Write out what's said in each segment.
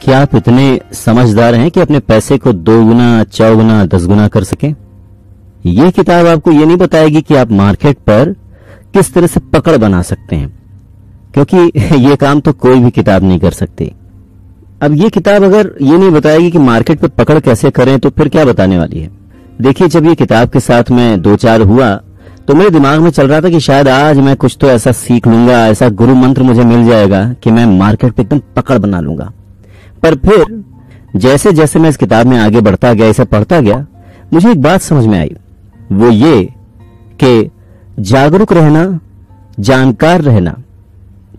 क्या आप इतने समझदार हैं कि अपने पैसे को 2 गुना, 4 गुना, 10 गुना कर सकें? ये किताब आपको ये नहीं बताएगी कि आप मार्केट पर किस तरह से पकड़ बना सकते हैं, क्योंकि ये काम तो कोई भी किताब नहीं कर सकती। अब ये किताब अगर ये नहीं बताएगी कि मार्केट पर पकड़ कैसे करें, तो फिर क्या बताने वाली है? देखिए, जब ये किताब के साथ मैं 2-4 हुआ तो मेरे दिमाग में चल रहा था कि शायद आज मैं कुछ तो ऐसा सीख लूंगा, ऐसा गुरु मंत्र मुझे मिल जाएगा कि मैं मार्केट पे एकदम पकड़ बना लूंगा। पर फिर जैसे जैसे मैं इस किताब में आगे बढ़ता गया, इसे पढ़ता गया, मुझे एक बात समझ में आई। वो ये कि जागरूक रहना, जानकार रहना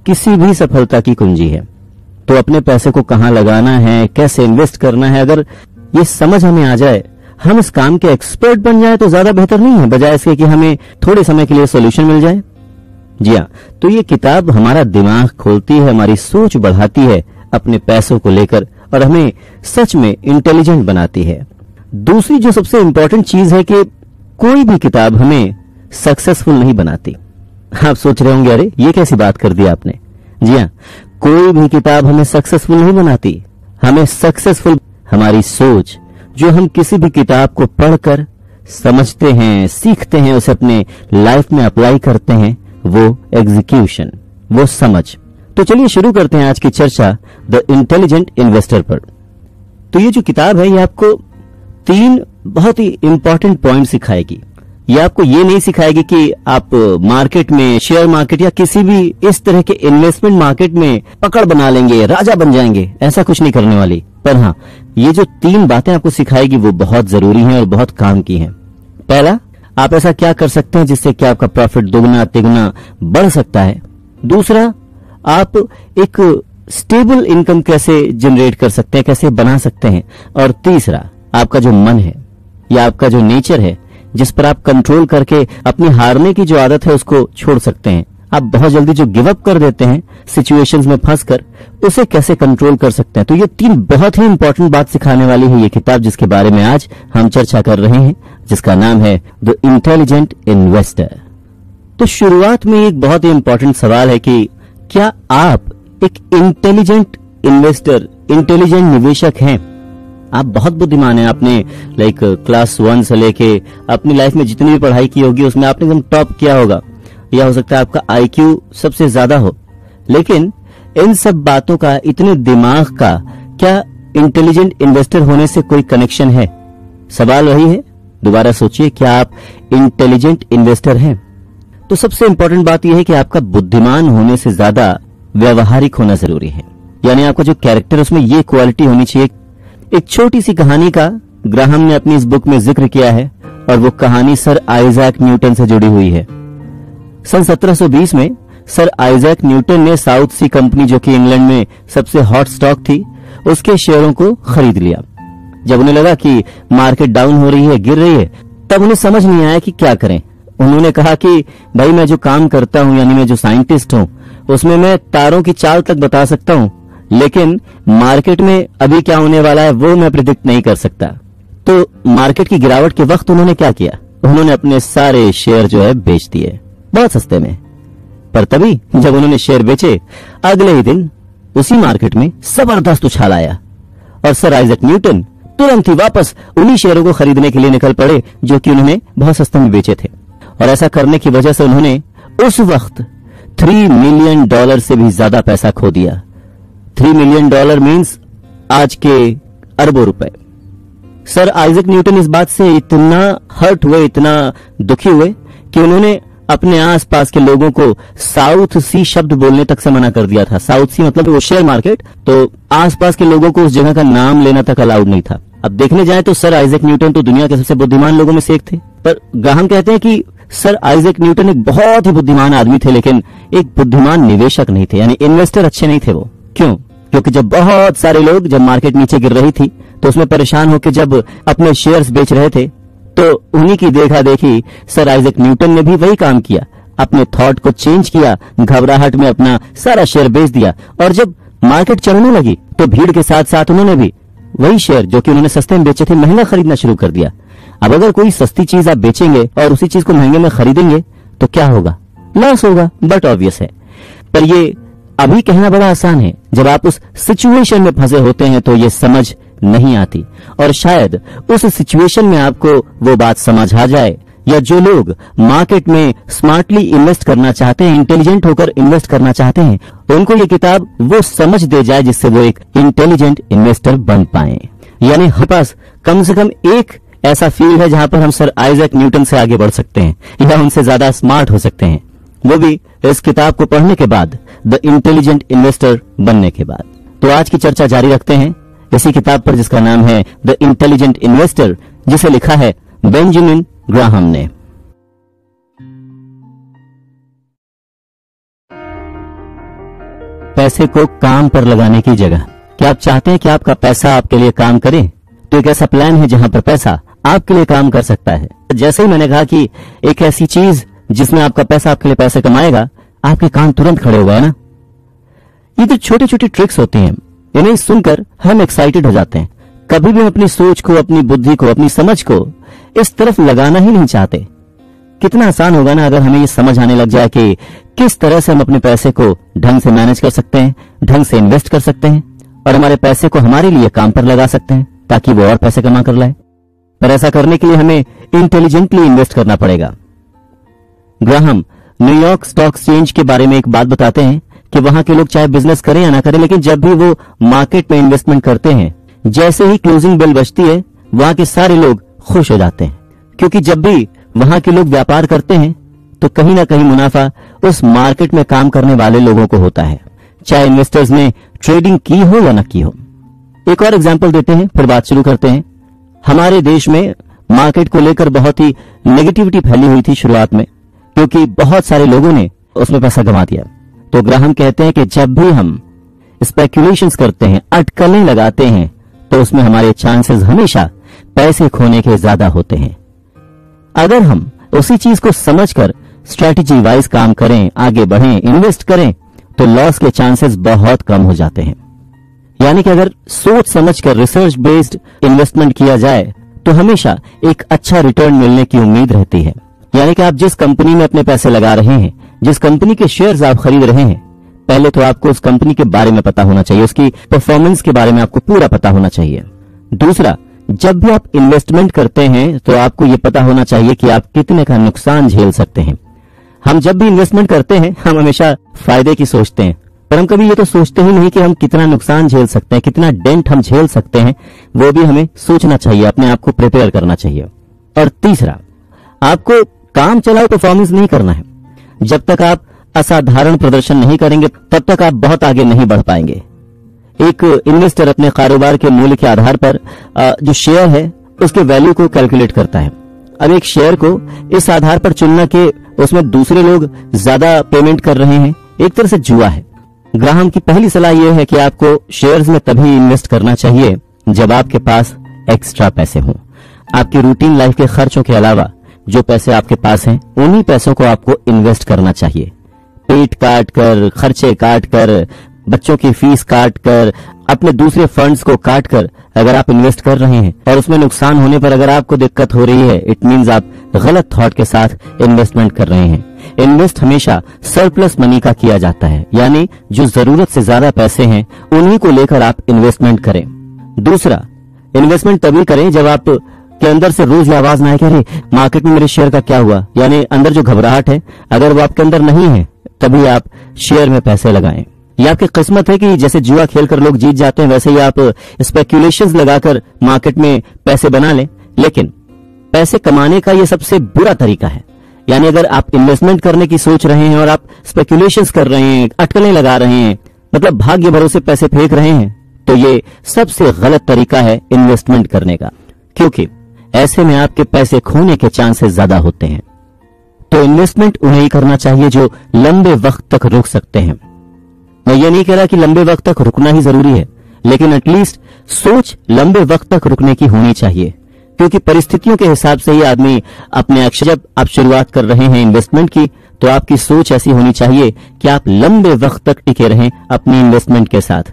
किसी भी सफलता की कुंजी है। तो अपने पैसे को कहां लगाना है, कैसे इन्वेस्ट करना है, अगर ये समझ हमें आ जाए, हम इस काम के एक्सपर्ट बन जाए तो ज्यादा बेहतर नहीं है, बजाय इसके कि हमें थोड़े समय के लिए सॉल्यूशन मिल जाए। जी हाँ, तो ये किताब हमारा दिमाग खोलती है, हमारी सोच बढ़ाती है अपने पैसों को लेकर, और हमें सच में इंटेलिजेंट बनाती है। दूसरी जो सबसे इंपॉर्टेंट चीज है कि कोई भी किताब हमें सक्सेसफुल नहीं बनाती। आप सोच रहे होंगे, अरे ये कैसी बात कर दी आपने? जी हाँ, कोई भी किताब हमें सक्सेसफुल नहीं बनाती। हमें सक्सेसफुल हमारी सोच, जो हम किसी भी किताब को पढ़कर समझते हैं, सीखते हैं, उसे अपने लाइफ में अप्लाई करते हैं, वो एग्जीक्यूशन, वो समझ। तो चलिए शुरू करते हैं आज की चर्चा द इंटेलिजेंट इन्वेस्टर पर। तो ये जो किताब है, ये आपको 3 बहुत ही इंपॉर्टेंट पॉइंट सिखाएगी। ये आपको ये नहीं सिखाएगी कि आप मार्केट में, शेयर मार्केट या किसी भी इस तरह के इन्वेस्टमेंट मार्केट में पकड़ बना लेंगे, राजा बन जाएंगे, ऐसा कुछ नहीं करने वाली। पर हाँ, ये जो 3 बातें आपको सिखाएगी वो बहुत जरूरी हैं और बहुत काम की हैं। पहला, आप ऐसा क्या कर सकते हैं जिससे कि आपका प्रॉफिट 2 गुना, 3 गुना बढ़ सकता है। दूसरा, आप एक स्टेबल इनकम कैसे जनरेट कर सकते हैं, कैसे बना सकते हैं। और तीसरा, आपका जो मन है या आपका जो नेचर है, जिस पर आप कंट्रोल करके अपनी हारने की जो आदत है उसको छोड़ सकते हैं। आप बहुत जल्दी जो गिव अप कर देते हैं सिचुएशंस में फंसकर, उसे कैसे कंट्रोल कर सकते हैं। तो ये 3 बहुत ही इंपॉर्टेंट बात सिखाने वाली है ये किताब, जिसके बारे में आज हम चर्चा कर रहे हैं, जिसका नाम है द इंटेलिजेंट इन्वेस्टर। तो शुरुआत में एक बहुत ही इंपॉर्टेंट सवाल है कि क्या आप एक इंटेलिजेंट इन्वेस्टर, इंटेलिजेंट निवेशक हैं? आप बहुत बुद्धिमान हैं। आपने क्लास 1 से लेके अपनी लाइफ में जितनी भी पढ़ाई की होगी उसमें आपने एकदम टॉप किया होगा, या हो सकता है आपका आईक्यू सबसे ज्यादा हो। लेकिन इन सब बातों का, इतने दिमाग का, क्या इंटेलिजेंट इन्वेस्टर होने से कोई कनेक्शन है? सवाल वही है, दोबारा सोचिए, क्या आप इंटेलिजेंट इन्वेस्टर हैं? तो सबसे इंपॉर्टेंट बात यह है कि आपका बुद्धिमान होने से ज्यादा व्यवहारिक होना जरूरी है। यानी आपका जो कैरेक्टर, उसमें ये क्वालिटी होनी चाहिए। एक छोटी सी कहानी का ग्राहम ने अपनी इस बुक में जिक्र किया है, और वो कहानी सर आइजैक न्यूटन से जुड़ी हुई है। सन 1720 में सर आइजैक न्यूटन ने साउथ सी कंपनी, जो कि इंग्लैंड में सबसे हॉट स्टॉक थी, उसके शेयरों को खरीद लिया। जब उन्हें लगा कि मार्केट डाउन हो रही है, गिर रही है, तब उन्हें समझ नहीं आया कि क्या करें। उन्होंने कहा कि भाई, मैं जो काम करता हूं, यानी मैं जो साइंटिस्ट हूं, उसमें मैं तारों की चाल तक बता सकता हूं, लेकिन मार्केट में अभी क्या होने वाला है वो मैं प्रिडिक्ट नहीं कर सकता। तो मार्केट की गिरावट के वक्त उन्होंने क्या किया? उन्होंने अपने सारे शेयर जो है बेच दिए, बहुत सस्ते में। पर तभी जब उन्होंने शेयर बेचे, अगले ही दिन उसी मार्केट में जबरदस्त उछाल आया, और सर आइजैक न्यूटन तुरंत ही वापस उन्हीं शेयरों को खरीदने के लिए निकल पड़े जो कि उन्होंने बहुत सस्ते में बेचे थे। और ऐसा करने की वजह से उन्होंने उस वक्त $3 मिलियन से भी ज्यादा पैसा खो दिया। $3 मिलियन मीन्स आज के अरबों रुपए। सर आइजैक न्यूटन इस बात से इतना हर्ट हुए, इतना दुखी हुए कि उन्होंने अपने आसपास के लोगों को साउथ सी शब्द बोलने तक से मना कर दिया था। साउथ सी मतलब वो शेयर मार्केट, तो आसपास के लोगों को उस जगह का नाम लेना तक अलाउड नहीं था। अब देखने जाए तो सर आइजैक न्यूटन तो दुनिया के सबसे बुद्धिमान लोगों में से एक थे। पर ग्राहम कहते हैं कि सर आइजैक न्यूटन एक बहुत ही बुद्धिमान आदमी थे, लेकिन एक बुद्धिमान निवेशक नहीं थे, यानी इन्वेस्टर अच्छे नहीं थे वो। क्यों? क्योंकि जब बहुत सारे लोग, जब मार्केट नीचे गिर रही थी, तो उसमें परेशान होकर जब अपने शेयर्स बेच रहे थे, तो उन्हीं की देखा देखी सर आइजैक न्यूटन ने भी वही काम किया, अपने थॉट को चेंज किया, घबराहट में अपना सारा शेयर बेच दिया। और जब मार्केट चलने लगी तो भीड़ के साथ साथ उन्होंने भी वही शेयर जो कि उन्होंने सस्ते में बेचे थे, महंगा खरीदना शुरू कर दिया। अब अगर कोई सस्ती चीज आप बेचेंगे और उसी चीज को महंगे में खरीदेंगे तो क्या होगा? लॉस होगा, बट ऑब्वियस है। पर ये अभी कहना बड़ा आसान है, जब आप उस सिचुएशन में फंसे होते हैं तो ये समझ नहीं आती, और शायद उस सिचुएशन में आपको वो बात समझ आ जाए, या जो लोग मार्केट में स्मार्टली इन्वेस्ट करना चाहते हैं, इंटेलिजेंट होकर इन्वेस्ट करना चाहते हैं, उनको ये किताब वो समझ दे जाए जिससे वो एक इंटेलिजेंट इन्वेस्टर बन पाए। यानी हमारे पास कम से कम एक ऐसा फील्ड है जहां पर हम सर आइजैक न्यूटन से आगे बढ़ सकते हैं या उनसे ज्यादा स्मार्ट हो सकते हैं, वो भी इस किताब को पढ़ने के बाद, द इंटेलिजेंट इन्वेस्टर बनने के बाद। तो आज की चर्चा जारी रखते हैं इसी किताब पर जिसका नाम है द इंटेलिजेंट इन्वेस्टर, जिसे लिखा है बेंजामिन ग्राहम ने। पैसे को काम पर लगाने की जगह। क्या आप चाहते हैं कि आपका पैसा आपके लिए काम करे? तो एक ऐसा प्लान है जहां पर पैसा आपके लिए काम कर सकता है। जैसे ही मैंने कहा कि एक ऐसी चीज जिसमें आपका पैसा आपके लिए पैसे कमाएगा, आपके कान तुरंत खड़े हो गए ना। ये तो छोटी छोटी ट्रिक्स होती हैं, इन्हें सुनकर हम एक्साइटेड हो जाते हैं। कभी भी हम अपनी सोच को, अपनी बुद्धि को, अपनी समझ को इस तरफ लगाना ही नहीं चाहते। कितना आसान होगा ना अगर हमें ये समझ आने लग जाए कि किस तरह से हम अपने पैसे को ढंग से मैनेज कर सकते हैं, ढंग से इन्वेस्ट कर सकते हैं, और हमारे पैसे को हमारे लिए काम पर लगा सकते हैं ताकि वो और पैसे कमा कर लाए। पर ऐसा करने के लिए हमें इंटेलिजेंटली इन्वेस्ट करना पड़ेगा। ग्राहम न्यूयॉर्क स्टॉक एक्सचेंज के बारे में एक बात बताते हैं कि वहां के लोग चाहे बिजनेस करें या ना करें, लेकिन जब भी वो मार्केट में इन्वेस्टमेंट करते हैं, जैसे ही क्लोजिंग बेल बजती है, वहां के सारे लोग खुश हो जाते हैं, क्योंकि जब भी वहां के लोग व्यापार करते हैं तो कहीं ना कहीं मुनाफा उस मार्केट में काम करने वाले लोगों को होता है, चाहे इन्वेस्टर्स ने ट्रेडिंग की हो या ना की हो। एक और एग्जांपल देते हैं, फिर बात शुरू करते हैं। हमारे देश में मार्केट को लेकर बहुत ही नेगेटिविटी फैली हुई थी शुरुआत में, क्योंकि बहुत सारे लोगों ने उसमें पैसा गंवा दिया। तो ग्राहम कहते हैं कि जब भी हम स्पेक्यूलेशंस करते हैं, अटकलें लगाते हैं, तो उसमें हमारे चांसेस हमेशा पैसे खोने के ज्यादा होते हैं। अगर हम उसी चीज को समझकर स्ट्रेटेजी वाइज काम करें, आगे बढ़ें, इन्वेस्ट करें, तो लॉस के चांसेस बहुत कम हो जाते हैं। यानी कि अगर सोच समझकर रिसर्च बेस्ड इन्वेस्टमेंट किया जाए तो हमेशा एक अच्छा रिटर्न मिलने की उम्मीद रहती है। यानी कि आप जिस कंपनी में अपने पैसे लगा रहे हैं, जिस कंपनी के शेयर्स आप खरीद रहे हैं, पहले तो आपको उस कंपनी के बारे में पता होना चाहिए, उसकी परफॉर्मेंस के बारे में आपको पूरा पता होना चाहिए। दूसरा, जब भी आप इन्वेस्टमेंट करते हैं तो आपको यह पता होना चाहिए कि आप कितने का नुकसान झेल सकते हैं। हम जब भी इन्वेस्टमेंट करते हैं, हम हमेशा फायदे की सोचते हैं, पर हम कभी ये तो सोचते ही नहीं कि हम कितना नुकसान झेल सकते हैं, कितना डेंट हम झेल सकते हैं। वो भी हमें सोचना चाहिए, अपने आप को प्रिपेयर करना चाहिए। और तीसरा, आपको काम चलाओ परफॉर्मेंस नहीं करना है। जब तक आप असाधारण प्रदर्शन नहीं करेंगे, तब तक आप बहुत आगे नहीं बढ़ पाएंगे। एक इन्वेस्टर अपने कारोबार के मूल्य के आधार पर जो शेयर है उसके वैल्यू को कैलकुलेट करता है। अब एक शेयर को इस आधार पर चुनना कि उसमें दूसरे लोग ज्यादा पेमेंट कर रहे हैं, एक तरह से जुआ है। ग्राहम की पहली सलाह यह है कि आपको शेयर्स में तभी इन्वेस्ट करना चाहिए जब आपके पास एक्स्ट्रा पैसे हों। आपकी रूटीन लाइफ के खर्चों के अलावा जो पैसे आपके पास हैं, उन्हीं पैसों को आपको इन्वेस्ट करना चाहिए। पेट काट कर, खर्चे काट कर, बच्चों की फीस काट कर, अपने दूसरे फंड्स को काट कर अगर आप इन्वेस्ट कर रहे हैं और उसमें नुकसान होने पर अगर आपको दिक्कत हो रही है, इट मींस आप गलत थॉट के साथ इन्वेस्टमेंट कर रहे हैं। इन्वेस्ट हमेशा सरप्लस मनी का किया जाता है, यानी जो जरूरत से ज्यादा पैसे हैं उन्हीं को लेकर आप इन्वेस्टमेंट करें। दूसरा, इन्वेस्टमेंट तभी करें जब आप के अंदर से रोज ये आवाज ना आए कि अरे मार्केट में मेरे शेयर का क्या हुआ, यानी अंदर जो घबराहट है अगर वो आपके अंदर नहीं है, तभी आप शेयर में पैसे लगाएं। ये आपकी किस्मत है कि जैसे जुआ खेलकर लोग जीत जाते हैं, वैसे ही आप स्पेक्यूलेशंस लगाकर मार्केट में पैसे बना लें। लेकिन पैसे कमाने का ये सबसे बुरा तरीका है। यानी अगर आप इन्वेस्टमेंट करने की सोच रहे हैं और आप स्पेक्यूलेशंस कर रहे हैं, अटकलें लगा रहे हैं, मतलब भाग्य भरोसे पैसे फेंक रहे हैं, तो ये सबसे गलत तरीका है इन्वेस्टमेंट करने का, क्योंकि ऐसे में आपके पैसे खोने के चांसेस ज्यादा होते हैं। तो इन्वेस्टमेंट उन्हें ही करना चाहिए जो लंबे वक्त तक रुक सकते हैं। मैं ये नहीं कह रहा कि लंबे वक्त तक रुकना ही जरूरी है, लेकिन एटलीस्ट सोच लंबे वक्त तक रुकने की होनी चाहिए, क्योंकि परिस्थितियों के हिसाब से ही आदमी अपने एक्शन, जब आप शुरुआत कर रहे हैं इन्वेस्टमेंट की, तो आपकी सोच ऐसी होनी चाहिए कि आप लंबे वक्त तक टिके रहें अपनी इन्वेस्टमेंट के साथ।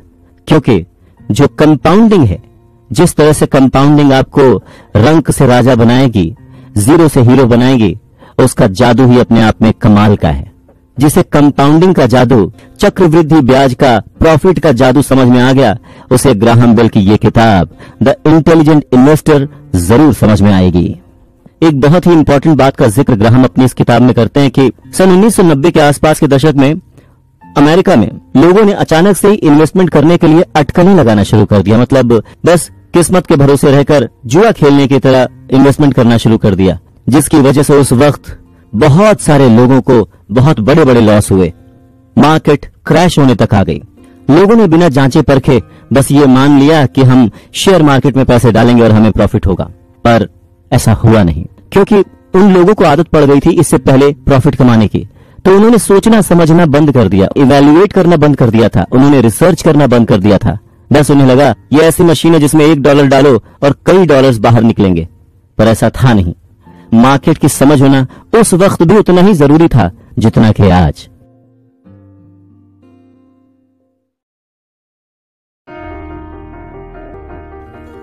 क्योंकि जो कंपाउंडिंग है, जिस तरह से कंपाउंडिंग आपको रंक से राजा बनाएगी, जीरो से हीरो बनाएगी, उसका जादू ही अपने आप में कमाल का है। जिसे कंपाउंडिंग का जादू, चक्रवृद्धि ब्याज का, प्रॉफिट का जादू समझ में आ गया, उसे ग्राहम बेल की ये किताब द इंटेलिजेंट इन्वेस्टर जरूर समझ में आएगी। एक बहुत ही इंपॉर्टेंट बात का जिक्र ग्राहम अपनी इस किताब में करते हैं कि सन 1990 के आसपास के दशक में अमेरिका में लोगों ने अचानक से ही इन्वेस्टमेंट करने के लिए अटकलें लगाना शुरू कर दिया। मतलब बस किस्मत के भरोसे रहकर जुआ खेलने की तरह इन्वेस्टमेंट करना शुरू कर दिया, जिसकी वजह से उस वक्त बहुत सारे लोगों को बहुत बड़े बड़े लॉस हुए। मार्केट क्रैश होने तक आ गई। लोगों ने बिना जांचे परखे बस ये मान लिया कि हम शेयर मार्केट में पैसे डालेंगे और हमें प्रॉफिट होगा, पर ऐसा हुआ नहीं, क्योंकि उन लोगों को आदत पड़ गई थी इससे पहले प्रॉफिट कमाने की। तो उन्होंने सोचना समझना बंद कर दिया, इवैल्यूएट करना बंद कर दिया था, उन्होंने रिसर्च करना बंद कर दिया था। बस उन्हें लगा ये ऐसी मशीन है जिसमें $1 डालो और कई डॉलर्स बाहर निकलेंगे, पर ऐसा था नहीं। मार्केट की समझ होना उस वक्त भी उतना ही जरूरी था जितना कि आज।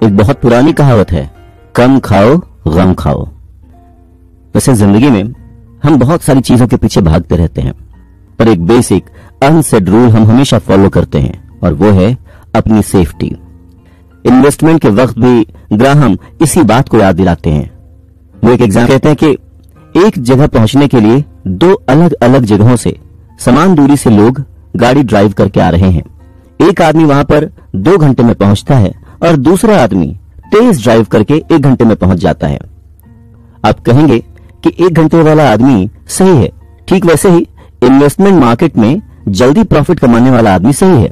एक बहुत पुरानी कहावत है, कम खाओ गम खाओ। वैसे जिंदगी में हम बहुत सारी चीजों के पीछे भागते रहते हैं, पर एक बेसिक अनसेड रूल हम हमेशा फॉलो करते हैं, और वो है अपनी सेफ्टी। इन्वेस्टमेंट के वक्त भी ग्राहम इसी बात को याद दिलाते हैं। वो एक एग्जाम्पल कहते हैं कि एक जगह पहुंचने के लिए 2 अलग अलग जगहों से समान दूरी से लोग गाड़ी ड्राइव करके आ रहे हैं। एक आदमी वहां पर 2 घंटे में पहुंचता है और दूसरा आदमी तेज ड्राइव करके 1 घंटे में पहुंच जाता है। आप कहेंगे कि 1 घंटे वाला आदमी सही है। ठीक वैसे ही इन्वेस्टमेंट मार्केट में जल्दी प्रॉफिट कमाने वाला आदमी सही है।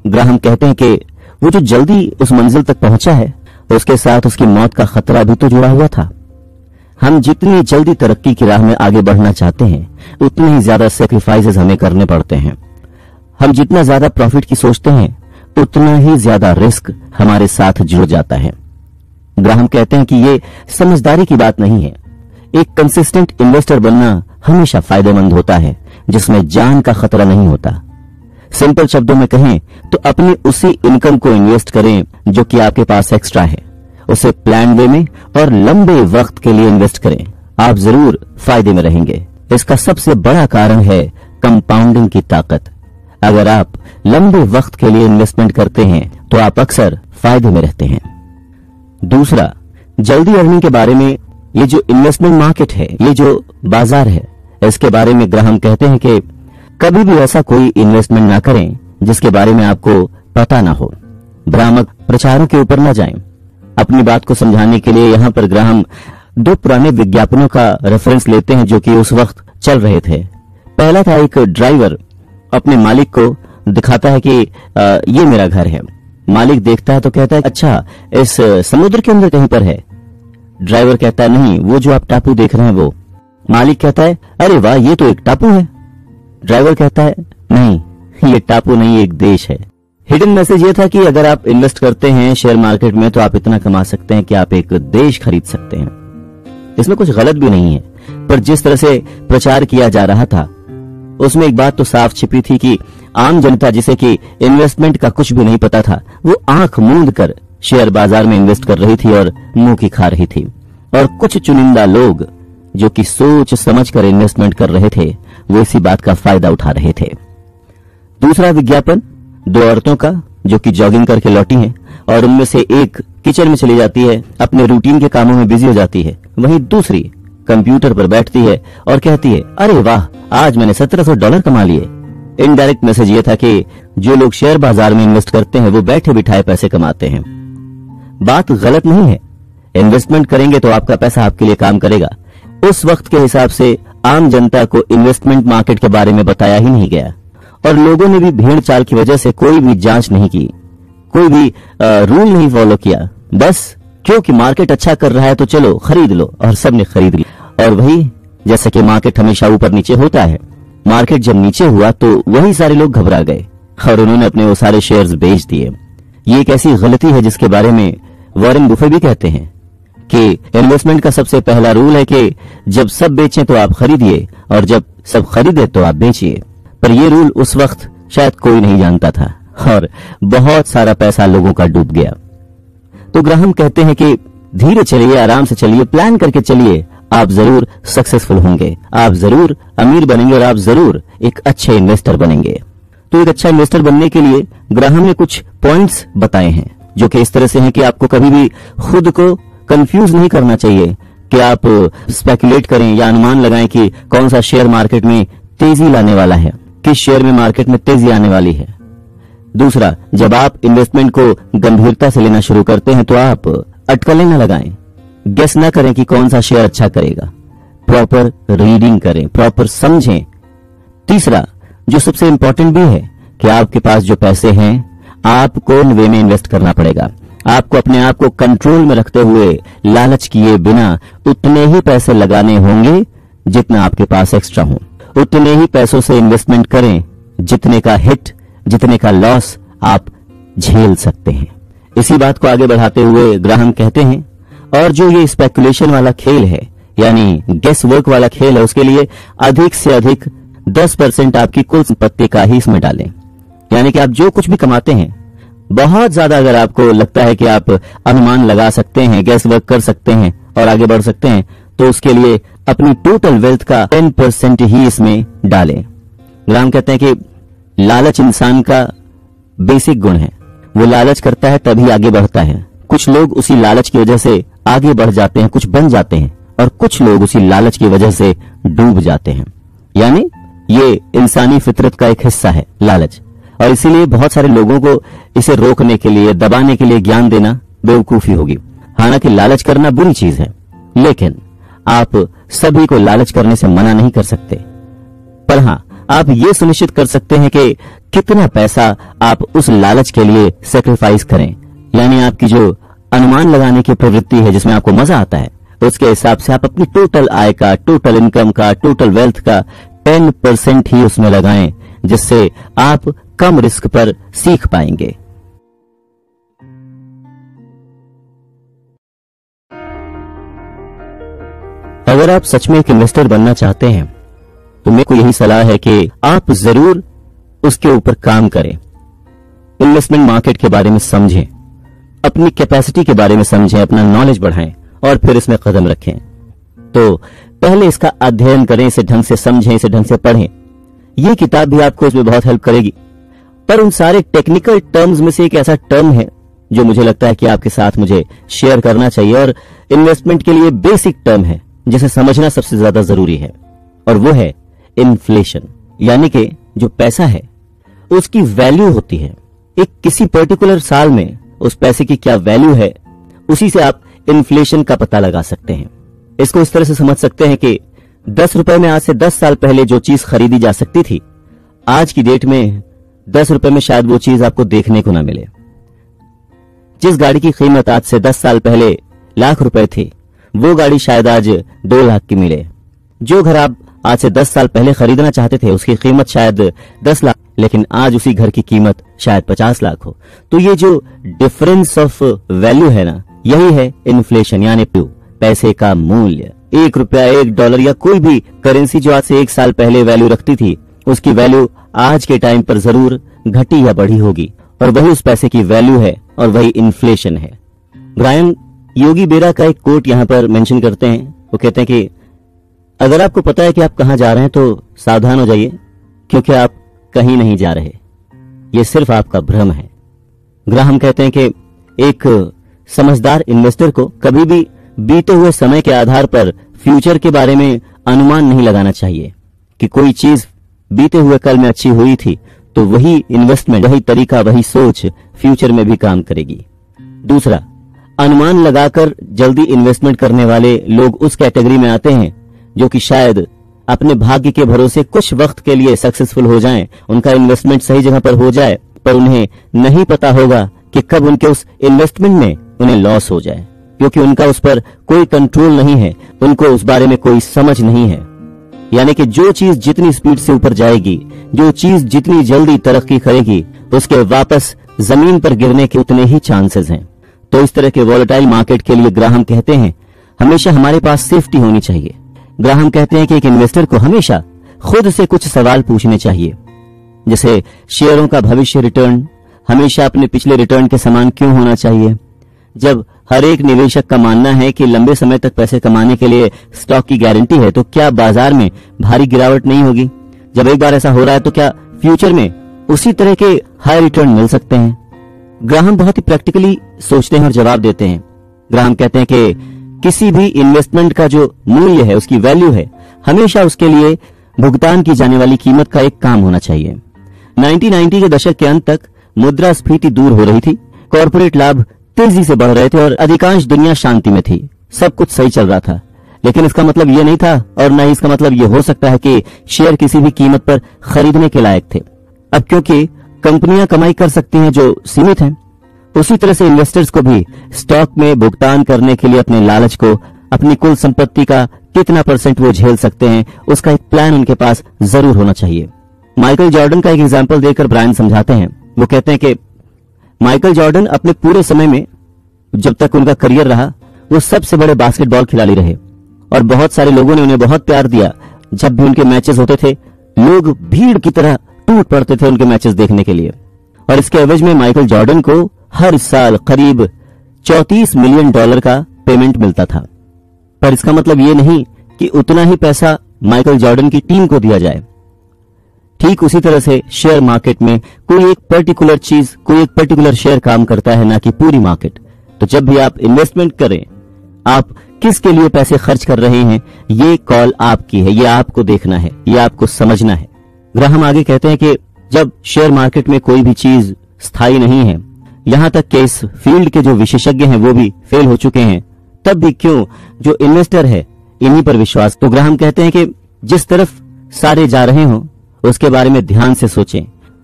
ग्राहम कहते हैं कि वो जो जल्दी उस मंजिल तक पहुंचा है, उसके साथ उसकी मौत का खतरा भी तो जुड़ा हुआ था। हम जितनी जल्दी तरक्की की राह में आगे बढ़ना चाहते हैं, उतने ही ज्यादा सेक्रीफाइसेस हमें करने पड़ते हैं। हम जितना ज्यादा प्रॉफिट की सोचते हैं, उतना ही ज्यादा रिस्क हमारे साथ जुड़ जाता है। ग्राहम कहते हैं कि ये समझदारी की बात नहीं है। एक कंसिस्टेंट इन्वेस्टर बनना हमेशा फायदेमंद होता है, जिसमें जान का खतरा नहीं होता। सिंपल शब्दों में कहें तो अपनी उसी इनकम को इन्वेस्ट करें जो कि आपके पास एक्स्ट्रा है, उसे प्लान वे में और लंबे वक्त के लिए इन्वेस्ट करें। आप जरूर फायदे में रहेंगे। इसका सबसे बड़ा कारण है कंपाउंडिंग की ताकत। अगर आप लंबे वक्त के लिए इन्वेस्टमेंट करते हैं तो आप अक्सर फायदे में रहते हैं। दूसरा, जल्दी अर्निंग के बारे में, ये जो इन्वेस्टमेंट मार्केट है, ये जो बाजार है, इसके बारे में ग्राहम कहते हैं कि कभी भी ऐसा कोई इन्वेस्टमेंट ना करें जिसके बारे में आपको पता ना हो। भ्रामक प्रचारों के ऊपर ना जाएं। अपनी बात को समझाने के लिए यहाँ पर ग्राहम 2 पुराने विज्ञापनों का रेफरेंस लेते हैं जो कि उस वक्त चल रहे थे। पहला था, एक ड्राइवर अपने मालिक को दिखाता है कि ये मेरा घर है। मालिक देखता है तो कहता है, अच्छा इस समुद्र के अंदर कहीं पर है। ड्राइवर कहता है, नहीं, वो जो आप टापू देख रहे हैं वो। मालिक कहता है, अरे वाह, ये तो एक टापू है। ड्राइवर कहता है, नहीं, ये टापू नहीं, एक देश है। हिडन मैसेज ये था कि अगर आप इन्वेस्ट करते हैं शेयर मार्केट में तो आप इतना कमा सकते हैं कि आप एक देश खरीद सकते हैं। इसमें कुछ गलत भी नहीं है, पर जिस तरह से प्रचार किया जा रहा था उसमें एक बात तो साफ छिपी थी कि आम जनता, जिसे कि इन्वेस्टमेंट का कुछ भी नहीं पता था, वो आंख मूंद कर शेयर बाजार में इन्वेस्ट कर रही थी और मुंह की खा रही थी। और कुछ चुनिंदा लोग जो कि सोच समझ कर इन्वेस्टमेंट कर रहे थे, वो इसी बात का फायदा उठा रहे थे। दूसरा विज्ञापन 2 औरतों का जो कि जॉगिंग करके लौटी हैं और उनमें से एक किचन में चली जाती है, अपने रूटीन के कामों में बिजी हो जाती है, वहीं दूसरी कंप्यूटर पर बैठती है और कहती है, अरे वाह, आज मैंने $1700 कमा लिए। इनडायरेक्ट मैसेज ये था कि जो लोग शेयर बाजार में इन्वेस्ट करते हैं वो बैठे बिठाए पैसे कमाते हैं। बात गलत नहीं है, इन्वेस्टमेंट करेंगे तो आपका पैसा आपके लिए काम करेगा। उस वक्त के हिसाब से आम जनता को इन्वेस्टमेंट मार्केट के बारे में बताया ही नहीं गया और लोगों ने भी भीड़ चाल की वजह से कोई भी जांच नहीं की, कोई भी रूल नहीं फॉलो किया। बस क्योंकि मार्केट अच्छा कर रहा है तो चलो खरीद लो, और सबने खरीद लिया। और वही, जैसे कि मार्केट हमेशा ऊपर नीचे होता है, मार्केट जब नीचे हुआ तो वही सारे लोग घबरा गए और उन्होंने अपने वो सारे शेयर्स बेच दिए। ये एक ऐसी गलती है जिसके बारे में वॉरेन बुफे भी कहते हैं कि इन्वेस्टमेंट का सबसे पहला रूल है कि जब सब बेचें तो आप खरीदिए और जब सब खरीदे तो आप बेचिए। पर यह रूल उस वक्त शायद कोई नहीं जानता था और बहुत सारा पैसा लोगों का डूब गया। तो ग्राहम कहते हैं कि धीरे चलिए, आराम से चलिए, प्लान करके चलिए, आप जरूर सक्सेसफुल होंगे, आप जरूर अमीर बनेंगे और आप जरूर एक अच्छे इन्वेस्टर बनेंगे। तो एक अच्छा इन्वेस्टर बनने के लिए ग्राहम ने कुछ पॉइंट्स बताए हैं जो कि इस तरह से हैं कि आपको कभी भी खुद को कंफ्यूज नहीं करना चाहिए कि आप स्पेकुलेट करें या अनुमान लगाएं कि कौन सा शेयर मार्केट में तेजी लाने वाला है, किस शेयर में मार्केट में तेजी आने वाली है। दूसरा, जब आप इन्वेस्टमेंट को गंभीरता से लेना शुरू करते हैं तो आप अटकलें न लगाएं, गेस ना करें कि कौन सा शेयर अच्छा करेगा, प्रॉपर रीडिंग करें, प्रॉपर समझें। तीसरा, जो सबसे इंपॉर्टेंट भी है कि आपके पास जो पैसे हैं आपको वे में इन्वेस्ट करना पड़ेगा। आपको अपने आप को कंट्रोल में रखते हुए लालच किए बिना उतने ही पैसे लगाने होंगे जितना आपके पास एक्स्ट्रा हो। उतने ही पैसों से इन्वेस्टमेंट करें जितने का हिट, जितने का लॉस आप झेल सकते हैं। इसी बात को आगे बढ़ाते हुए ग्राहम कहते हैं, और जो ये स्पेकुलेशन वाला खेल है यानी गेस वर्क वाला खेल है, उसके लिए अधिक से अधिक 10% आपकी कुल संपत्ति का ही इसमें डालें। यानी कि आप जो कुछ भी कमाते हैं, बहुत ज्यादा अगर आपको लगता है कि आप अनुमान लगा सकते हैं, गेस वर्क कर सकते हैं और आगे बढ़ सकते हैं, तो उसके लिए अपनी टोटल वेल्थ का 10% ही इसमें डालें। ग्राहम कहते हैं कि लालच इंसान का बेसिक गुण है, वो लालच करता है तभी आगे बढ़ता है। कुछ लोग उसी लालच की वजह से आगे बढ़ जाते हैं, कुछ बन जाते हैं, और कुछ लोग उसी लालच की वजह से डूब जाते हैं। यानी ये इंसानी फितरत का एक हिस्सा है लालच, और इसीलिए बहुत सारे लोगों को इसे रोकने के लिए, दबाने के लिए ज्ञान देना बेवकूफी होगी। हालांकि लालच करना बुरी चीज है, लेकिन आप सभी को लालच करने से मना नहीं कर सकते। पर हां, आप ये सुनिश्चित कर सकते हैं कि कितना पैसा आप उस लालच के लिए सेक्रीफाइस करें। यानी आपकी जो अनुमान लगाने की प्रवृत्ति है जिसमें आपको मजा आता है, उसके हिसाब से आप अपनी टोटल आय का, टोटल इनकम का, टोटल वेल्थ का 10% ही उसमें लगाएं, जिससे आप कम रिस्क पर सीख पाएंगे। अगर आप सच में एक इन्वेस्टर बनना चाहते हैं तो मेरे को यही सलाह है कि आप जरूर उसके ऊपर काम करें। इन्वेस्टमेंट मार्केट के बारे में समझें, अपनी कैपेसिटी के बारे में समझें, अपना नॉलेज बढ़ाएं और फिर इसमें कदम रखें। तो पहले इसका अध्ययन करें, इसे ढंग से समझें, इसे ढंग से पढ़ें। यह किताब भी आपको इसमें बहुत हेल्प करेगी। पर उन सारे टेक्निकल टर्म्स में से एक ऐसा टर्म है जो मुझे लगता है कि आपके साथ मुझे शेयर करना चाहिए, और इन्वेस्टमेंट के लिए बेसिक टर्म है जिसे समझना सबसे ज्यादा जरूरी है, और वो है इन्फ्लेशन। यानी कि जो पैसा है उसकी वैल्यू होती है। एक किसी पर्टिकुलर साल में उस पैसे की क्या वैल्यू है, उसी से आप इन्फ्लेशन का पता लगा सकते हैं। इसको इस तरह से समझ सकते हैं कि 10 रुपए में आज से 10 साल पहले जो चीज खरीदी जा सकती थी, आज की डेट में 10 रुपए में शायद वो चीज आपको देखने को ना मिले। जिस गाड़ी की कीमत आज से 10 साल पहले लाख रुपए थी, वो गाड़ी शायद आज 2 लाख की मिले। जो घर आप आज से 10 साल पहले खरीदना चाहते थे, उसकी कीमत शायद 10 लाख, लेकिन आज उसी घर की कीमत शायद 50 लाख हो। तो ये जो डिफरेंस ऑफ वैल्यू है ना, यही है इन्फ्लेशन, यानी पैसे का मूल्य। 1 रुपया, 1 डॉलर या कोई भी करेंसी जो आज से 1 साल पहले वैल्यू रखती थी, उसकी वैल्यू आज के टाइम पर जरूर घटी या बढ़ी होगी, और वही उस पैसे की वैल्यू है और वही इन्फ्लेशन है। ब्रायन योगी बेरा का एक कोट यहां पर मेंशन करते हैं। वो कहते हैं कि अगर आपको पता है कि आप कहां जा रहे हैं तो सावधान हो जाइए, क्योंकि आप कहीं नहीं जा रहे, ये सिर्फ आपका भ्रम है। ग्राहम कहते हैं कि एक समझदार इन्वेस्टर को कभी भी बीते हुए समय के आधार पर फ्यूचर के बारे में अनुमान नहीं लगाना चाहिए कि कोई चीज बीते हुए कल में अच्छी हुई थी तो वही इन्वेस्टमेंट, वही तरीका, वही सोच फ्यूचर में भी काम करेगी। दूसरा, अनुमान लगाकर जल्दी इन्वेस्टमेंट करने वाले लोग उस कैटेगरी में आते हैं जो कि शायद अपने भाग्य के भरोसे कुछ वक्त के लिए सक्सेसफुल हो जाएं, उनका इन्वेस्टमेंट सही जगह पर हो जाए, पर उन्हें नहीं पता होगा कि कब उनके उस इन्वेस्टमेंट में उन्हें लॉस हो जाए, क्योंकि उनका उस पर कोई कंट्रोल नहीं है, उनको उस बारे में कोई समझ नहीं है। यानी कि जो चीज जितनी स्पीड से ऊपर जाएगी, जो चीज जितनी जल्दी तरक्की करेगी, उसके वापस जमीन पर गिरने के उतने ही चांसेस हैं। तो इस तरह के वॉलेटाइल मार्केट के लिए ग्राहम कहते हैं हमेशा हमारे पास सेफ्टी होनी चाहिए। ग्राहम कहते हैं कि एक इन्वेस्टर को हमेशा खुद से कुछ सवाल पूछने चाहिए, जैसे शेयरों का भविष्य रिटर्न हमेशा अपने पिछले रिटर्न के समान क्यों होना चाहिए? जब हर एक निवेशक का मानना है कि लंबे समय तक पैसे कमाने के लिए स्टॉक की गारंटी है, तो क्या बाजार में भारी गिरावट नहीं होगी? जब एक बार ऐसा हो रहा है तो क्या फ्यूचर में उसी तरह के हाई रिटर्न मिल सकते हैं? ग्राहम बहुत ही प्रैक्टिकली सोचते हैं और जवाब देते हैं। ग्राहम कहते हैं कि किसी भी इन्वेस्टमेंट का जो मूल्य है, उसकी वैल्यू है, हमेशा उसके लिए भुगतान की जाने वाली कीमत का एक काम होना चाहिए। 1990 के दशक के अंत तक मुद्रास्फीति दूर हो रही थी, कॉर्पोरेट लाभ तेजी से बढ़ रहे थे और अधिकांश दुनिया शांति में थी। सब कुछ सही चल रहा था, लेकिन इसका मतलब यह नहीं था और न ही इसका मतलब यह हो सकता है कि शेयर किसी भी कीमत पर खरीदने के लायक थे। अब क्योंकि कंपनियां कमाई कर सकती हैं जो सीमित हैं, उसी तरह से इन्वेस्टर्स को भी स्टॉक में भुगतान करने के लिए अपने लालच को, अपनी कुल संपत्ति का कितना % वो झेल सकते हैं, उसका एक प्लान उनके पास जरूर होना चाहिए। माइकल जॉर्डन का एक एग्जाम्पल देकर ब्रायन समझाते हैं। वो कहते हैं कि माइकल जॉर्डन अपने पूरे समय में, जब तक उनका करियर रहा, वो सबसे बड़े बास्केटबॉल खिलाड़ी रहे और बहुत सारे लोगों ने उन्हें बहुत प्यार दिया। जब भी उनके मैचेस होते थे, लोग भीड़ की तरह टूट पड़ते थे उनके मैचेस देखने के लिए, और इसके एवज में माइकल जॉर्डन को हर साल करीब $34 मिलियन का पेमेंट मिलता था। पर इसका मतलब ये नहीं कि उतना ही पैसा माइकल जॉर्डन की टीम को दिया जाए। ठीक उसी तरह से शेयर मार्केट में कोई एक पर्टिकुलर चीज, कोई एक पर्टिकुलर शेयर काम करता है, ना कि पूरी मार्केट। तो जब भी आप इन्वेस्टमेंट करें, आप किसके लिए पैसे खर्च कर रहे हैं, ये कॉल आपकी है, ये आपको देखना है, ये आपको समझना है। ग्राहम आगे कहते हैं कि जब शेयर मार्केट में कोई भी चीज स्थायी नहीं है, यहां तक कि इस फील्ड के जो विशेषज्ञ हैं वो भी फेल हो चुके हैं, तब भी क्यों जो इन्वेस्टर है इन्हीं पर विश्वास। तो ग्राहम कहते हैं कि जिस तरफ सारे जा रहे हों उसके बारे में ध्यान से सोचें,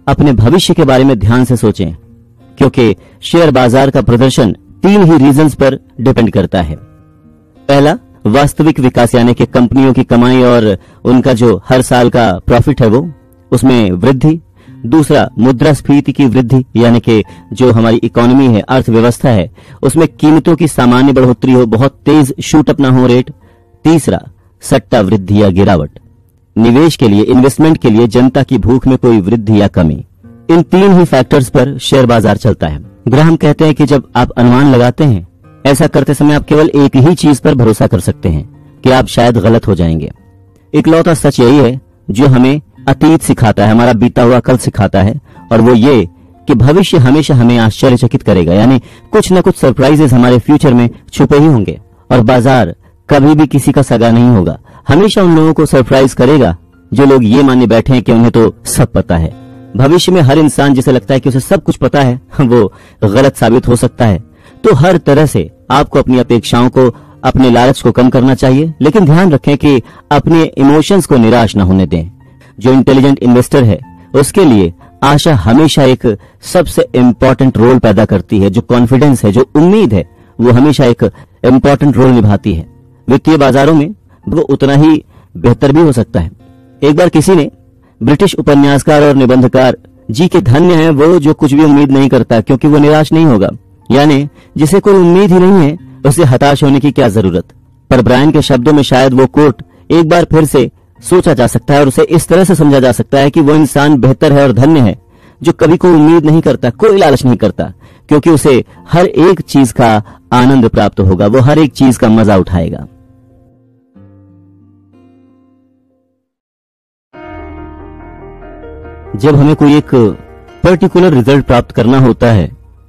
अपने भविष्य के बारे में ध्यान से सोचें, क्योंकि शेयर बाजार का प्रदर्शन 3 ही रीजंस पर डिपेंड करता है। पहला, वास्तविक विकास, यानी कि कंपनियों की कमाई और उनका जो हर साल का प्रॉफिट है वो, उसमें वृद्धि। दूसरा, मुद्रास्फीति की वृद्धि, यानी कि जो हमारी इकोनॉमी है, अर्थव्यवस्था है, उसमें कीमतों की सामान्य बढ़ोतरी हो, बहुत तेज शूट अप ना हो रेट। तीसरा, सट्टा वृद्धि या गिरावट। निवेश के लिए, इन्वेस्टमेंट के लिए जनता की भूख में कोई वृद्धि या कमी। इन 3 ही फैक्टर्स पर शेयर बाजार चलता है। ग्राहम कहते हैं कि जब आप अनुमान लगाते हैं, ऐसा करते समय आप केवल एक ही चीज पर भरोसा कर सकते हैं कि आप शायद गलत हो जाएंगे। इकलौता सच यही है जो हमें अतीत सिखाता है, हमारा बीता हुआ कल सिखाता है, और वो ये कि भविष्य हमेशा हमें आश्चर्यचकित करेगा, यानी कुछ न कुछ सरप्राइजेस हमारे फ्यूचर में छुपे ही होंगे। और बाजार कभी भी किसी का सगा नहीं होगा, हमेशा उन लोगों को सरप्राइज करेगा जो लोग ये माने बैठे हैं कि उन्हें तो सब पता है। भविष्य में हर इंसान जिसे लगता है कि उसे सब कुछ पता है, वो गलत साबित हो सकता है। तो हर तरह से आपको अपनी अपेक्षाओं को, अपने लालच को कम करना चाहिए, लेकिन ध्यान रखें कि अपने इमोशंस को निराश न होने दें। जो इंटेलिजेंट इन्वेस्टर है उसके लिए आशा हमेशा एक सबसे इंपॉर्टेंट रोल पैदा करती है। जो कॉन्फिडेंस है, जो उम्मीद है, वो हमेशा एक इंपॉर्टेंट रोल निभाती है। वित्तीय बाजारों में वो उतना ही बेहतर भी हो सकता है। एक बार किसी ने, ब्रिटिश उपन्यासकार और निबंधकार जी के धन्य है वो जो कुछ भी उम्मीद नहीं करता, क्योंकि वो निराश नहीं होगा, यानी जिसे कोई उम्मीद ही नहीं है उसे हताश होने की क्या जरूरत। पर ब्रायन के शब्दों में शायद वो कोट एक बार फिर से सोचा जा सकता है और उसे इस तरह से समझा जा सकता है कि वो इंसान बेहतर है और धन्य है जो कभी कोई उम्मीद नहीं करता, कोई लालच नहीं करता, क्योंकि उसे हर एक चीज का आनंद प्राप्त होगा, वो हर एक चीज का मजा उठाएगा। जब हमें कोई एक पर्टिकुलर रिजल्ट प्राप्त करना होता है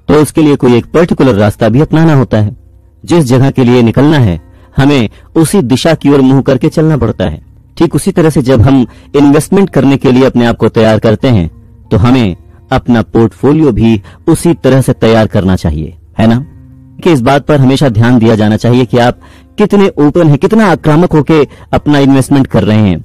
तो उसके लिए कोई एक पर्टिकुलर रास्ता भी अपनाना होता है। जिस जगह के लिए निकलना है हमें उसी दिशा की ओर मुंह करके चलना पड़ता है। ठीक उसी तरह से जब हम इन्वेस्टमेंट करने के लिए अपने आप को तैयार करते हैं तो हमें अपना पोर्टफोलियो भी उसी तरह से तैयार करना चाहिए, है ना? कि इस बात पर हमेशा ध्यान दिया जाना चाहिए कि आप कितने ओपन हैं, कितना आक्रामक होकर अपना इन्वेस्टमेंट कर रहे हैं।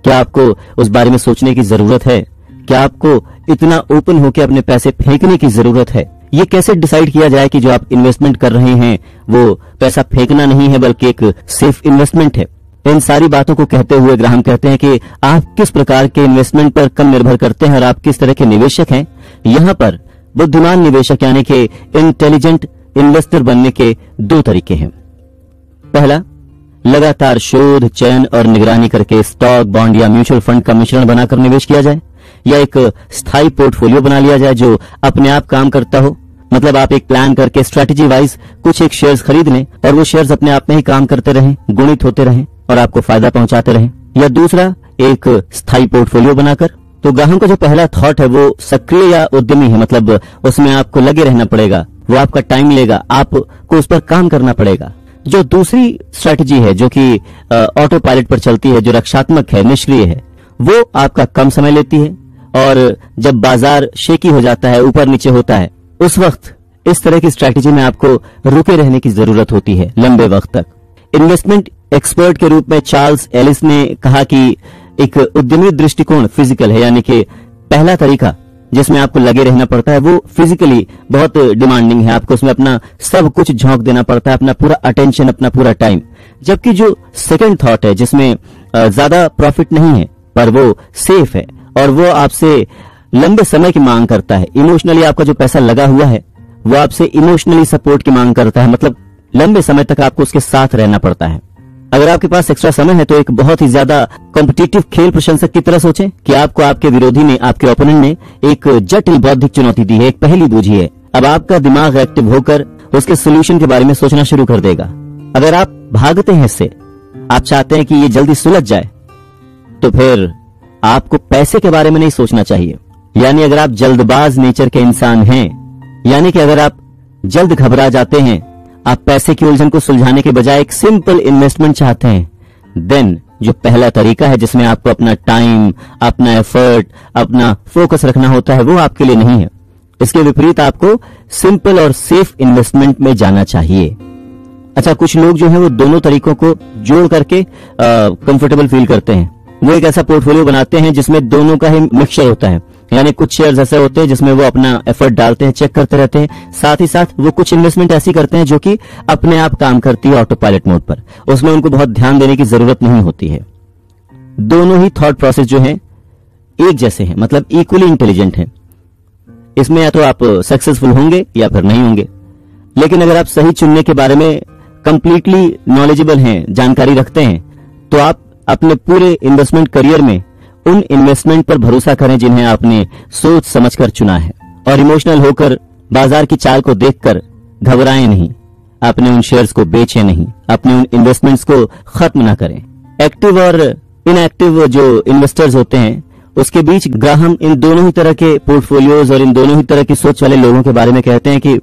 क्या आपको उस बारे में सोचने की जरूरत है? क्या आपको इतना ओपन होकर अपने पैसे फेंकने की जरूरत है? ये कैसे डिसाइड किया जाए कि जो आप इन्वेस्टमेंट कर रहे हैं वो पैसा फेंकना नहीं है बल्कि एक सेफ इन्वेस्टमेंट है? इन सारी बातों को कहते हुए ग्राहम कहते हैं कि आप किस प्रकार के इन्वेस्टमेंट पर कम निर्भर करते हैं और आप किस तरह के निवेशक हैं। यहाँ पर बुद्धिमान निवेशक यानी कि इंटेलिजेंट इन्वेस्टर बनने के 2 तरीके हैं। पहला, लगातार शोध, चयन और निगरानी करके स्टॉक, बॉन्ड या म्यूचुअल फंड का मिश्रण बनाकर निवेश किया जाए, या एक स्थायी पोर्टफोलियो बना लिया जाए जो अपने आप काम करता हो, मतलब आप एक प्लान करके स्ट्रैटेजी वाइज कुछ एक शेयर्स खरीद लें और वो शेयर्स अपने आप में ही काम करते रहें, गुणित होते रहें और आपको फायदा पहुंचाते रहें। या दूसरा, एक स्थायी पोर्टफोलियो बनाकर। तो ग्राहक का जो पहला थॉट है वो सक्रिय या उद्यमी है, मतलब उसमें आपको लगे रहना पड़ेगा, वो आपका टाइम लेगा, आपको उस पर काम करना पड़ेगा। जो दूसरी स्ट्रैटेजी है जो कि ऑटो पायलट पर चलती है, जो रक्षात्मक है, निष्क्रिय है, वो आपका कम समय लेती है और जब बाजार शेकी हो जाता है, ऊपर नीचे होता है, उस वक्त इस तरह की स्ट्रैटेजी में आपको रुके रहने की जरूरत होती है लंबे वक्त तक। इन्वेस्टमेंट एक्सपर्ट के रूप में चार्ल्स एलिस ने कहा कि एक उद्यमी दृष्टिकोण फिजिकल है, यानी कि पहला तरीका जिसमें आपको लगे रहना पड़ता है वो फिजिकली बहुत डिमांडिंग है, आपको उसमें अपना सब कुछ झोंक देना पड़ता है, अपना पूरा अटेंशन, अपना पूरा टाइम। जबकि जो सेकंड थॉट है जिसमें ज्यादा प्रॉफिट नहीं है पर वो सेफ है और वो आपसे लंबे समय की मांग करता है, इमोशनली आपका जो पैसा लगा हुआ है वो आपसे इमोशनली सपोर्ट की मांग करता है, मतलब लंबे समय तक आपको उसके साथ रहना पड़ता है। अगर आपके पास एक्स्ट्रा समय है तो एक बहुत ही ज्यादा कॉम्पिटिटिव खेल प्रशंसक की तरह सोचें कि आपको आपके विरोधी ने, आपके ओपोनेंट ने एक जटिल बौद्धिक चुनौती दी है, एक पहेली बूझी है। अब आपका दिमाग एक्टिव होकर उसके सोल्यूशन के बारे में सोचना शुरू कर देगा। अगर आप भागते हैं इससे, आप चाहते हैं कि ये जल्दी सुलझ जाए, तो फिर आपको पैसे के बारे में नहीं सोचना चाहिए। यानी अगर आप जल्दबाज नेचर के इंसान हैं, यानी कि अगर आप जल्द घबरा जाते हैं, आप पैसे की उलझन को सुलझाने के बजाय एक सिंपल इन्वेस्टमेंट चाहते हैं, देन जो पहला तरीका है जिसमें आपको अपना टाइम, अपना एफर्ट, अपना फोकस रखना होता है, वो आपके लिए नहीं है। इसके विपरीत आपको सिंपल और सेफ इन्वेस्टमेंट में जाना चाहिए। अच्छा, कुछ लोग जो है वो दोनों तरीकों को जोड़ करके कंफर्टेबल फील करते हैं। वो एक ऐसा पोर्टफोलियो बनाते हैं जिसमें दोनों का ही मिक्सचर होता है, यानी कुछ शेयर्स ऐसे होते हैं जिसमें वो अपना एफर्ट डालते हैं, चेक करते रहते हैं, साथ ही साथ वो कुछ इन्वेस्टमेंट ऐसी करते हैं जो कि अपने आप काम करती है ऑटो पायलट मोड पर, उसमें उनको बहुत ध्यान देने की जरूरत नहीं होती है। दोनों ही थॉट प्रोसेस जो है एक जैसे हैं, मतलब इक्वली इंटेलिजेंट हैं। इसमें या तो आप सक्सेसफुल होंगे या फिर नहीं होंगे। लेकिन अगर आप सही चुनने के बारे में कंप्लीटली नॉलेजेबल हैं, जानकारी रखते हैं, तो आप अपने पूरे इन्वेस्टमेंट करियर में उन इन्वेस्टमेंट पर भरोसा करें जिन्हें आपने सोच समझकर चुना है, और इमोशनल होकर बाजार की चाल को देखकर घबराएं नहीं, अपने उन शेयर्स को बेचें नहीं, अपने उन इन्वेस्टमेंट्स को खत्म ना करें। एक्टिव और इनएक्टिव जो इन्वेस्टर्स होते हैं उसके बीच ग्राहम इन दोनों ही तरह के पोर्टफोलियोज और इन दोनों ही तरह की सोच वाले लोगों के बारे में कहते हैं कि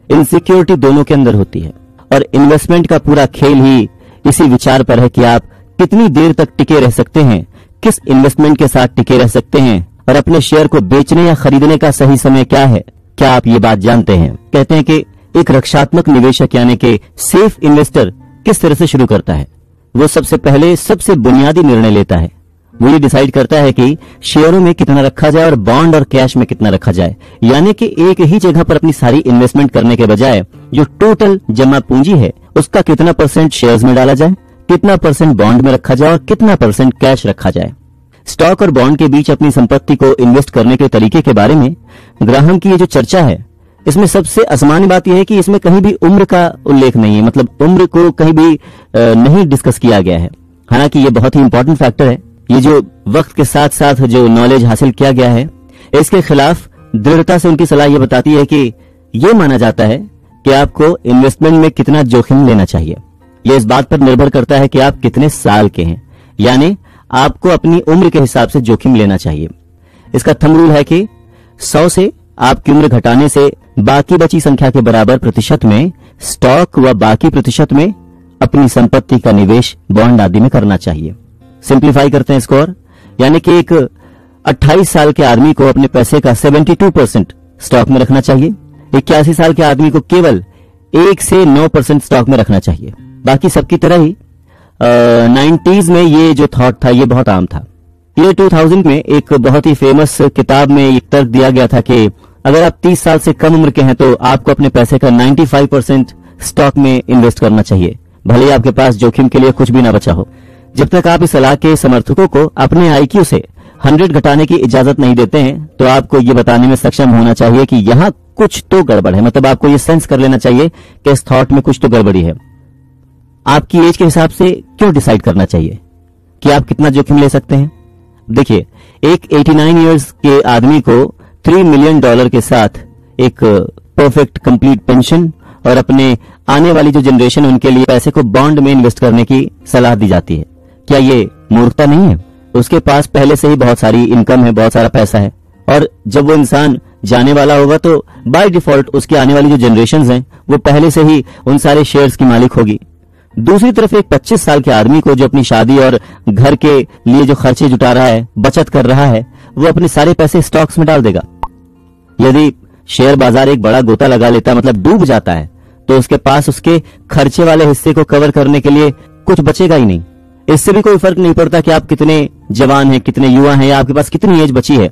इनसिक्योरिटी दोनों के अंदर होती है, और इन्वेस्टमेंट का पूरा खेल ही इसी विचार पर है कि आप कितनी देर तक टिके रह सकते हैं, किस इन्वेस्टमेंट के साथ टिके रह सकते हैं, और अपने शेयर को बेचने या खरीदने का सही समय क्या है। क्या आप ये बात जानते हैं? कहते हैं कि एक रक्षात्मक निवेशक यानी कि सेफ इन्वेस्टर किस तरह से शुरू करता है। वो सबसे पहले सबसे बुनियादी निर्णय लेता है। वो ये डिसाइड करता है कि शेयरों में कितना रखा जाए और बॉन्ड और कैश में कितना रखा जाए, यानी कि एक ही जगह पर अपनी सारी इन्वेस्टमेंट करने के बजाय जो टोटल जमा पूंजी है उसका कितना % शेयर्स में डाला जाए, कितना % बॉन्ड में रखा जाए और कितना % कैश रखा जाए। स्टॉक और बॉन्ड के बीच अपनी संपत्ति को इन्वेस्ट करने के तरीके के बारे में ग्राहम की ये जो चर्चा है, इसमें सबसे असामान्य बात यह है कि इसमें कहीं भी उम्र का उल्लेख नहीं है, मतलब उम्र को कहीं भी नहीं डिस्कस किया गया है। हालांकि ये बहुत ही इंपॉर्टेंट फैक्टर है। ये जो वक्त के साथ साथ जो नॉलेज हासिल किया गया है, इसके खिलाफ दृढ़ता से उनकी सलाह ये बताती है कि ये माना जाता है कि आपको इन्वेस्टमेंट में कितना जोखिम लेना चाहिए। यह इस बात पर निर्भर करता है कि आप कितने साल के हैं, यानी आपको अपनी उम्र के हिसाब से जोखिम लेना चाहिए। इसका थंब रूल है कि 100 से आपकी उम्र घटाने से बाकी बची संख्या के बराबर प्रतिशत में स्टॉक व बाकी प्रतिशत में अपनी संपत्ति का निवेश बॉन्ड आदि में करना चाहिए। सिंप्लीफाई करते हैं इसको, और यानी कि एक 28 साल के आदमी को अपने पैसे का 72% स्टॉक में रखना चाहिए। 81 साल के आदमी को केवल 1 से 9% स्टॉक में रखना चाहिए। बाकी सबकी तरह ही 90s में ये जो थॉट था ये बहुत आम था। ये 2000 में एक बहुत ही फेमस किताब में एक तर्क दिया गया था कि अगर आप 30 साल से कम उम्र के हैं तो आपको अपने पैसे का 95% स्टॉक में इन्वेस्ट करना चाहिए, भले ही आपके पास जोखिम के लिए कुछ भी ना बचा हो। जब तक आप इस सलाह के समर्थकों को अपने IQ से 100 घटाने की इजाजत नहीं देते हैं, तो आपको ये बताने में सक्षम होना चाहिए कि यहाँ कुछ तो गड़बड़ है। मतलब आपको ये सेंस कर लेना चाहिए कि इस थॉट में कुछ तो गड़बड़ी है। आपकी एज के हिसाब से क्यों डिसाइड करना चाहिए कि आप कितना जोखिम ले सकते हैं? देखिए, एक 89 इयर्स के आदमी को $3 मिलियन के साथ एक परफेक्ट कंप्लीट पेंशन और अपने आने वाली जो जनरेशन उनके लिए पैसे को बॉन्ड में इन्वेस्ट करने की सलाह दी जाती है। क्या ये मूर्खता नहीं है? उसके पास पहले से ही बहुत सारी इनकम है, बहुत सारा पैसा है, और जब वो इंसान जाने वाला होगा तो बाय डिफॉल्ट उसकी आने वाली जो जनरेशंस हैं वो पहले से ही उन सारे शेयर्स की मालिक होगी। दूसरी तरफ एक 25 साल के आदमी को जो अपनी शादी और घर के लिए जो खर्चे जुटा रहा है, बचत कर रहा है, वो अपने सारे पैसे स्टॉक्स में डाल देगा। यदि शेयर बाजार एक बड़ा गोता लगा लेता, मतलब डूब जाता है, तो उसके पास उसके खर्चे वाले हिस्से को कवर करने के लिए कुछ बचेगा ही नहीं। इससे भी कोई फर्क नहीं पड़ता कि आप कितने जवान हैं, कितने युवा हैं, या आपके पास कितनी एज बची है।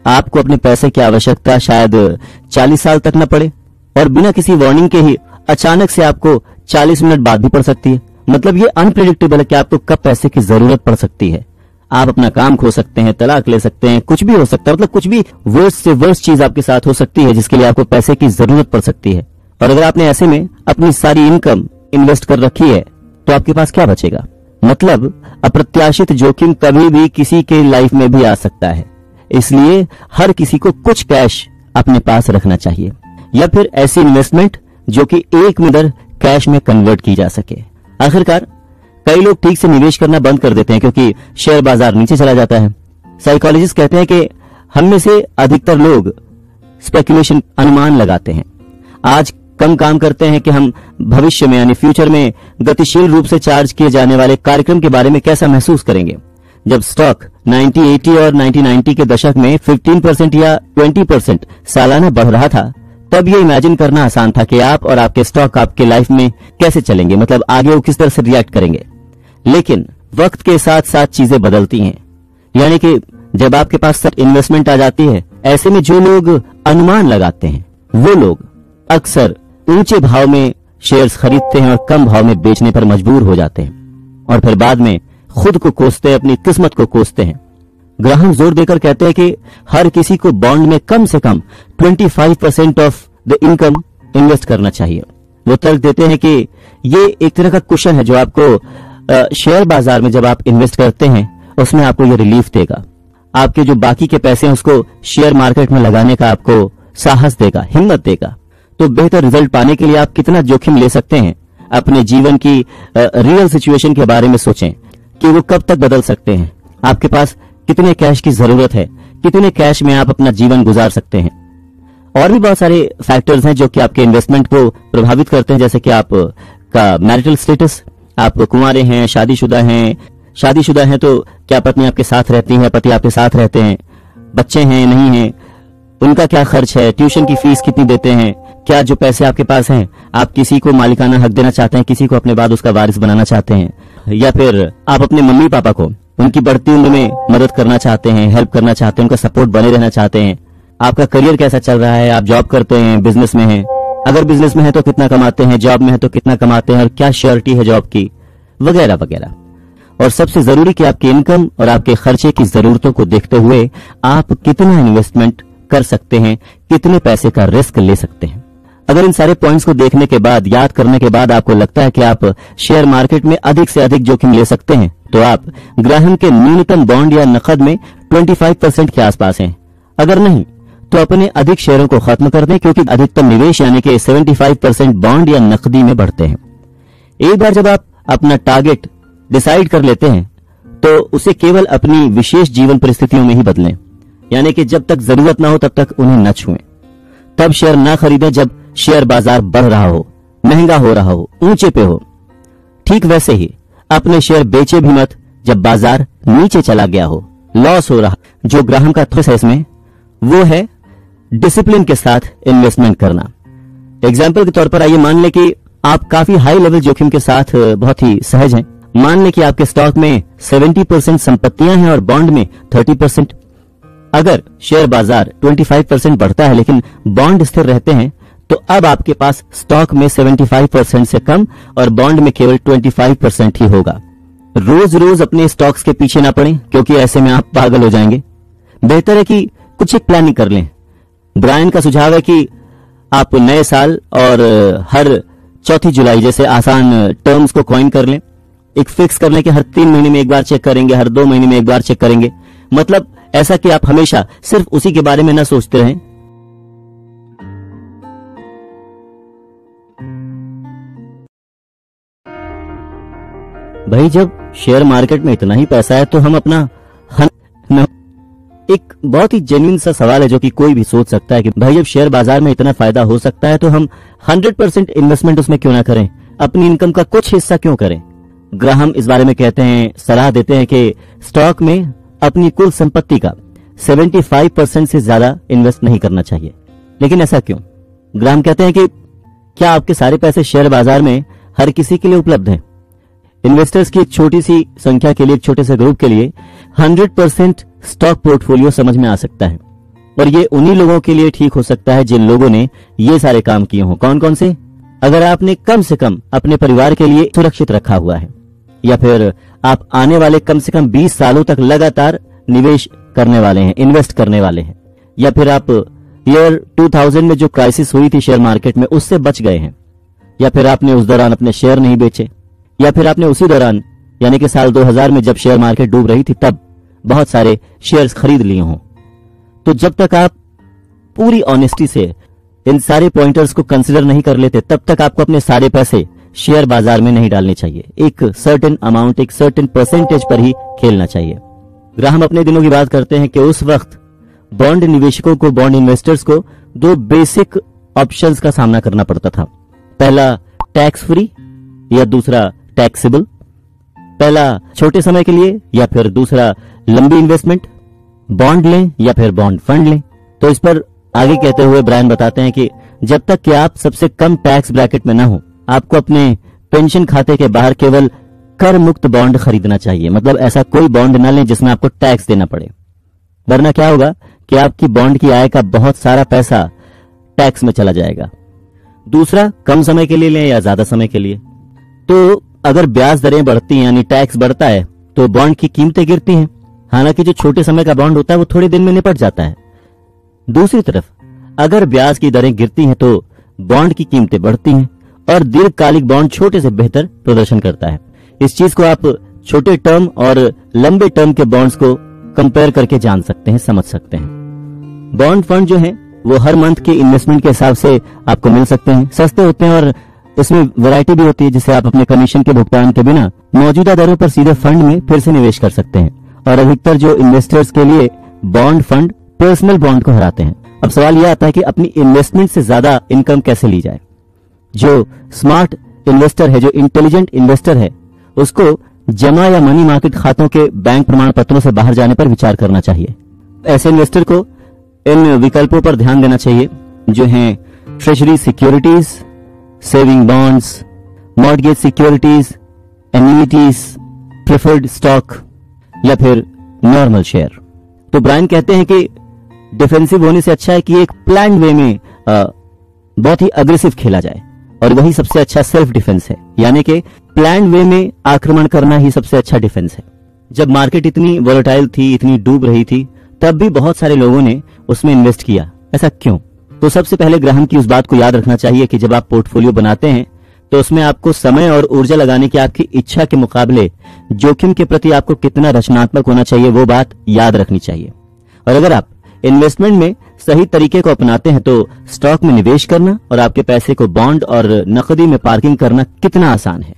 आपको अपने पैसे की आवश्यकता शायद 40 साल तक न पड़े, और बिना किसी वार्निंग के ही अचानक से आपको 40 मिनट बाद भी पड़ सकती है। मतलब ये अनप्रेडिक्टेबल है कि आपको कब पैसे की जरूरत पड़ सकती है। आप अपना काम खो सकते हैं, तलाक ले सकते हैं, कुछ भी हो सकता है। मतलब कुछ भी वर्स्ट से वर्स्ट चीज आपके साथ हो सकती है जिसके लिए आपको पैसे की जरूरत पड़ सकती है। और अगर आपने ऐसे में अपनी सारी इनकम इन्वेस्ट कर रखी है तो आपके पास क्या बचेगा? मतलब अप्रत्याशित जोखिम कभी भी किसी के लाइफ में भी आ सकता है, इसलिए हर किसी को कुछ कैश अपने पास रखना चाहिए, या फिर ऐसी इन्वेस्टमेंट जो कि एक मिनट कैश में कन्वर्ट की जा सके। आखिरकार कई लोग ठीक से निवेश करना बंद कर देते हैं क्योंकि शेयर बाजार नीचे चला जाता है। साइकोलॉजिस्ट कहते हैं कि हम में से अधिकतर लोग स्पेकुलेशन, अनुमान लगाते हैं। आज कम काम करते हैं कि हम भविष्य में यानी फ्यूचर में गतिशील रूप से चार्ज किए जाने वाले कार्यक्रम के बारे में कैसा महसूस करेंगे। जब स्टॉक 1980 और 1990 के दशक में 15% या 20% सालाना बढ़ रहा था, तब ये इमेजिन करना आसान था कि आप और आपके स्टॉक आपके लाइफ में कैसे चलेंगे, मतलब आगे वो किस तरह से रिएक्ट करेंगे। लेकिन वक्त के साथ साथ चीजें बदलती हैं, यानी कि जब आपके पास सब इन्वेस्टमेंट आ जाती है, ऐसे में जो लोग अनुमान लगाते हैं वो लोग अक्सर ऊंचे भाव में शेयर्स खरीदते हैं और कम भाव में बेचने पर मजबूर हो जाते हैं, और फिर बाद में खुद को कोसते हैं, अपनी किस्मत को कोसते हैं। ग्राहम जोर देकर कहते हैं कि हर किसी को बॉन्ड में कम से कम 25% ऑफ द इनकम इन्वेस्ट करना चाहिए। वो तर्क देते हैं कि ये एक तरह का कुशन है जो आपको शेयर बाजार में जब आप इन्वेस्ट करते हैं उसमें आपको ये रिलीफ देगा। आपके जो बाकी के पैसे हैं उसको शेयर मार्केट में लगाने का आपको साहस देगा, हिम्मत देगा। तो बेहतर रिजल्ट पाने के लिए आप कितना जोखिम ले सकते हैं, अपने जीवन की रियल सिचुएशन के बारे में सोचें कि वो कब तक बदल सकते हैं। आपके पास कितने कैश की जरूरत है, कितने कैश में आप अपना जीवन गुजार सकते हैं। और भी बहुत सारे फैक्टर्स हैं जो कि आपके इन्वेस्टमेंट को प्रभावित करते हैं, जैसे कि आप का मैरिटल स्टेटस, आप कुंवारे हैं, शादीशुदा हैं। शादीशुदा हैं तो क्या पत्नी आपके साथ रहती है, पति आपके साथ रहते हैं, बच्चे हैं नहीं हैं, उनका क्या खर्च है, ट्यूशन की फीस कितनी देते हैं, क्या जो पैसे आपके पास हैं आप किसी को मालिकाना हक देना चाहते हैं, किसी को अपने बाद उसका वारिस बनाना चाहते हैं, या फिर आप अपने मम्मी पापा को उनकी बढ़ती उम्र में मदद करना चाहते हैं, हेल्प करना चाहते हैं, उनका सपोर्ट बने रहना चाहते हैं। आपका करियर कैसा चल रहा है, आप जॉब करते हैं, बिजनेस में हैं, अगर बिजनेस में है तो कितना कमाते हैं, जॉब में है तो कितना कमाते हैं, और क्या श्योरिटी है जॉब की, वगैरह वगैरह। और सबसे जरूरी कि आपकी इनकम और आपके खर्चे की जरूरतों को देखते हुए आप कितना इन्वेस्टमेंट कर सकते हैं, कितने पैसे का रिस्क ले सकते हैं। अगर इन सारे पॉइंट्स को देखने के बाद, याद करने के बाद आपको लगता है कि आप शेयर मार्केट में अधिक से अधिक जोखिम ले सकते हैं, तो आप ग्राहम के न्यूनतम बॉन्ड या नकद में 25% के आसपास हैं। अगर नहीं तो अपने अधिक शेयरों को खत्म कर दें, क्योंकि अधिकतम निवेश यानी कि 75% बॉन्ड या नकदी में बढ़ते हैं। एक बार जब आप अपना टारगेट डिसाइड कर लेते हैं तो उसे केवल अपनी विशेष जीवन परिस्थितियों में ही बदलें, यानी कि जब तक जरूरत ना हो तब तक उन्हें न छुएं। तब शेयर ना खरीदें जब शेयर बाजार बढ़ रहा हो, महंगा हो रहा हो, ऊंचे पे हो। ठीक वैसे ही अपने शेयर बेचे भी मत जब बाजार नीचे चला गया हो, लॉस हो रहा। जो ग्राहम का थ्रेस है इसमें वो है डिसिप्लिन के साथ इन्वेस्टमेंट करना। एग्जाम्पल के तौर पर आइए मान लें कि आप काफी हाई लेवल जोखिम के साथ बहुत ही सहज हैं। मान लें कि आपके स्टॉक में 70% संपत्तियां हैं और बॉन्ड में 30%। अगर शेयर बाजार 25% बढ़ता है लेकिन बॉन्ड स्थिर रहते हैं, तो अब आपके पास स्टॉक में 75% से कम और बॉन्ड में केवल 25% ही होगा। रोज रोज अपने स्टॉक्स के पीछे ना पड़ें, क्योंकि ऐसे में आप पागल हो जाएंगे। बेहतर है कि कुछ एक प्लानिंग कर लें। ब्रायन का सुझाव है कि आप नए साल और हर चौथी जुलाई जैसे आसान टर्म्स को कॉइन कर लें। एक फिक्स कर लें कि हर 3 महीने में एक बार चेक करेंगे, हर 2 महीने में एक बार चेक करेंगे। मतलब ऐसा कि आप हमेशा सिर्फ उसी के बारे में न सोचते रहें। भाई जब शेयर मार्केट में इतना ही पैसा है तो हम अपना एक बहुत ही जेन्युइन सा सवाल है जो कि कोई भी सोच सकता है कि भाई जब शेयर बाजार में इतना फायदा हो सकता है तो हम 100% इन्वेस्टमेंट उसमें क्यों ना करें, अपनी इनकम का कुछ हिस्सा क्यों करें। ग्राहम इस बारे में कहते हैं, सलाह देते हैं कि स्टॉक में अपनी कुल संपत्ति का 75% से ज्यादा इन्वेस्ट नहीं करना चाहिए। लेकिन ऐसा क्यों? ग्राहम कहते हैं कि क्या आपके सारे पैसे शेयर बाजार में हर किसी के लिए उपलब्ध हैं? इन्वेस्टर्स की एक छोटी सी संख्या के लिए, एक छोटे से ग्रुप के लिए 100% स्टॉक पोर्टफोलियो समझ में आ सकता है, और ये उन्हीं लोगों के लिए ठीक हो सकता है जिन लोगों ने ये सारे काम किए हों। कौन कौन से? अगर आपने कम से कम अपने परिवार के लिए सुरक्षित रखा हुआ है, या फिर आप आने वाले कम से कम 20 सालों तक लगातार निवेश करने वाले हैं, इन्वेस्ट करने वाले हैं, या फिर आप ईयर 2000 में जो क्राइसिस हुई थी शेयर मार्केट में उससे बच गए हैं, या फिर आपने उस दौरान अपने शेयर नहीं बेचे, या फिर आपने उसी दौरान यानी कि साल 2000 में जब शेयर मार्केट डूब रही थी तब बहुत सारे शेयर्स खरीद लिए हों। तो जब तक आप पूरी ऑनेस्टी से इन सारे पॉइंटर्स को कंसिडर नहीं कर लेते तब तक आपको अपने सारे पैसे शेयर बाजार में नहीं डालने चाहिए। एक सर्टेन अमाउंट, एक सर्टेन परसेंटेज पर ही खेलना चाहिए। ग्राहम अपने दिनों की बात करते हैं कि उस वक्त बॉन्ड निवेशकों को, बॉन्ड इन्वेस्टर्स को 2 बेसिक ऑप्शंस का सामना करना पड़ता था। पहला टैक्स फ्री या दूसरा टैक्सेबल। पहला छोटे समय के लिए या फिर दूसरा लंबी इन्वेस्टमेंट, बॉन्ड लें या फिर बॉन्ड फंड लें। तो इस पर आगे कहते हुए ब्रायन बताते हैं कि जब तक कि आप सबसे कम टैक्स ब्रैकेट में ना हो, आपको अपने पेंशन खाते के बाहर केवल कर मुक्त बॉन्ड खरीदना चाहिए। मतलब ऐसा कोई बॉन्ड ना लें जिसमें आपको टैक्स देना पड़े, वरना क्या होगा कि आपकी बॉन्ड की आय का बहुत सारा पैसा टैक्स में चला जाएगा। दूसरा, कम समय के लिए लें या ज्यादा समय के लिए। तो अगर ब्याज दरें बढ़ती हैं यानी टैक्स बढ़ता है तो बॉन्ड की कीमतें गिरती हैं। हालांकि जो छोटे समय का बॉन्ड होता है वो थोड़े दिन में निपट जाता है। दूसरी तरफ अगर ब्याज की दरें गिरती हैं तो बॉन्ड की कीमतें बढ़ती हैं और दीर्घकालिक बॉन्ड छोटे से बेहतर प्रदर्शन करता है। इस चीज को आप छोटे टर्म और लंबे टर्म के बॉन्ड्स को कंपेयर करके जान सकते हैं, समझ सकते हैं। बॉन्ड फंड जो है वो हर मंथ के इन्वेस्टमेंट के हिसाब से आपको मिल सकते हैं, सस्ते होते हैं और इसमें वैरायटी भी होती है, जिससे आप अपने कमीशन के भुगतान के बिना मौजूदा दरों पर सीधे फंड में फिर से निवेश कर सकते हैं। और अधिकतर जो इन्वेस्टर्स के लिए बॉन्ड फंड पर्सनल बॉन्ड को हराते हैं। अब सवाल यह आता है कि अपनी इन्वेस्टमेंट से ज्यादा इनकम कैसे ली जाए। जो स्मार्ट इन्वेस्टर है, जो इंटेलिजेंट इन्वेस्टर है, उसको जमा या मनी मार्केट खातों के बैंक प्रमाण पत्रों से बाहर जाने पर विचार करना चाहिए। ऐसे इन्वेस्टर को इन विकल्पों पर ध्यान देना चाहिए जो हैं treasury securities, saving bonds, mortgage securities, annuities, preferred stock या फिर नॉर्मल शेयर। तो ब्रायन कहते हैं कि डिफेंसिव होने से अच्छा है कि एक प्लान वे में बहुत ही अग्रेसिव खेला जाए, और वही सबसे अच्छा सेल्फ डिफेंस है। यानी कि प्लान वे में आक्रमण करना ही सबसे अच्छा डिफेंस है। जब मार्केट इतनी वोलेटाइल थी, इतनी डूब रही थी, तब भी बहुत सारे लोगों ने उसमें इन्वेस्ट किया। ऐसा क्यों? तो सबसे पहले ग्राहम की उस बात को याद रखना चाहिए कि जब आप पोर्टफोलियो बनाते हैं तो उसमें आपको समय और ऊर्जा लगाने की आपकी इच्छा के मुकाबले जोखिम के प्रति आपको कितना रचनात्मक होना चाहिए, वो बात याद रखनी चाहिए। और अगर आप इन्वेस्टमेंट में सही तरीके को अपनाते हैं तो स्टॉक में निवेश करना और आपके पैसे को बॉन्ड और नकदी में पार्किंग करना कितना आसान है।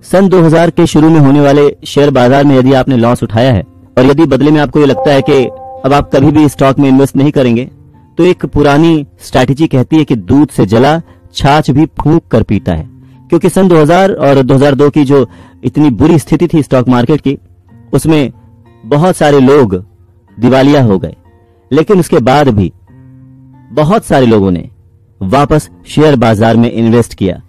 सन 2000 के शुरू में होने वाले शेयर बाजार में यदि आपने लॉस उठाया है और यदि बदले में आपको ये लगता है कि अब आप कभी भी स्टॉक में इन्वेस्ट नहीं करेंगे, तो एक पुरानी स्ट्रैटेजी कहती है कि दूध से जला छाछ भी फूंक कर पीता है। क्योंकि सन 2000 और 2002 की जो इतनी बुरी स्थिति थी स्टॉक मार्केट की, उसमें बहुत सारे लोग दिवालिया हो गए, लेकिन उसके बाद भी बहुत सारे लोगों ने वापस शेयर बाजार में इन्वेस्ट किया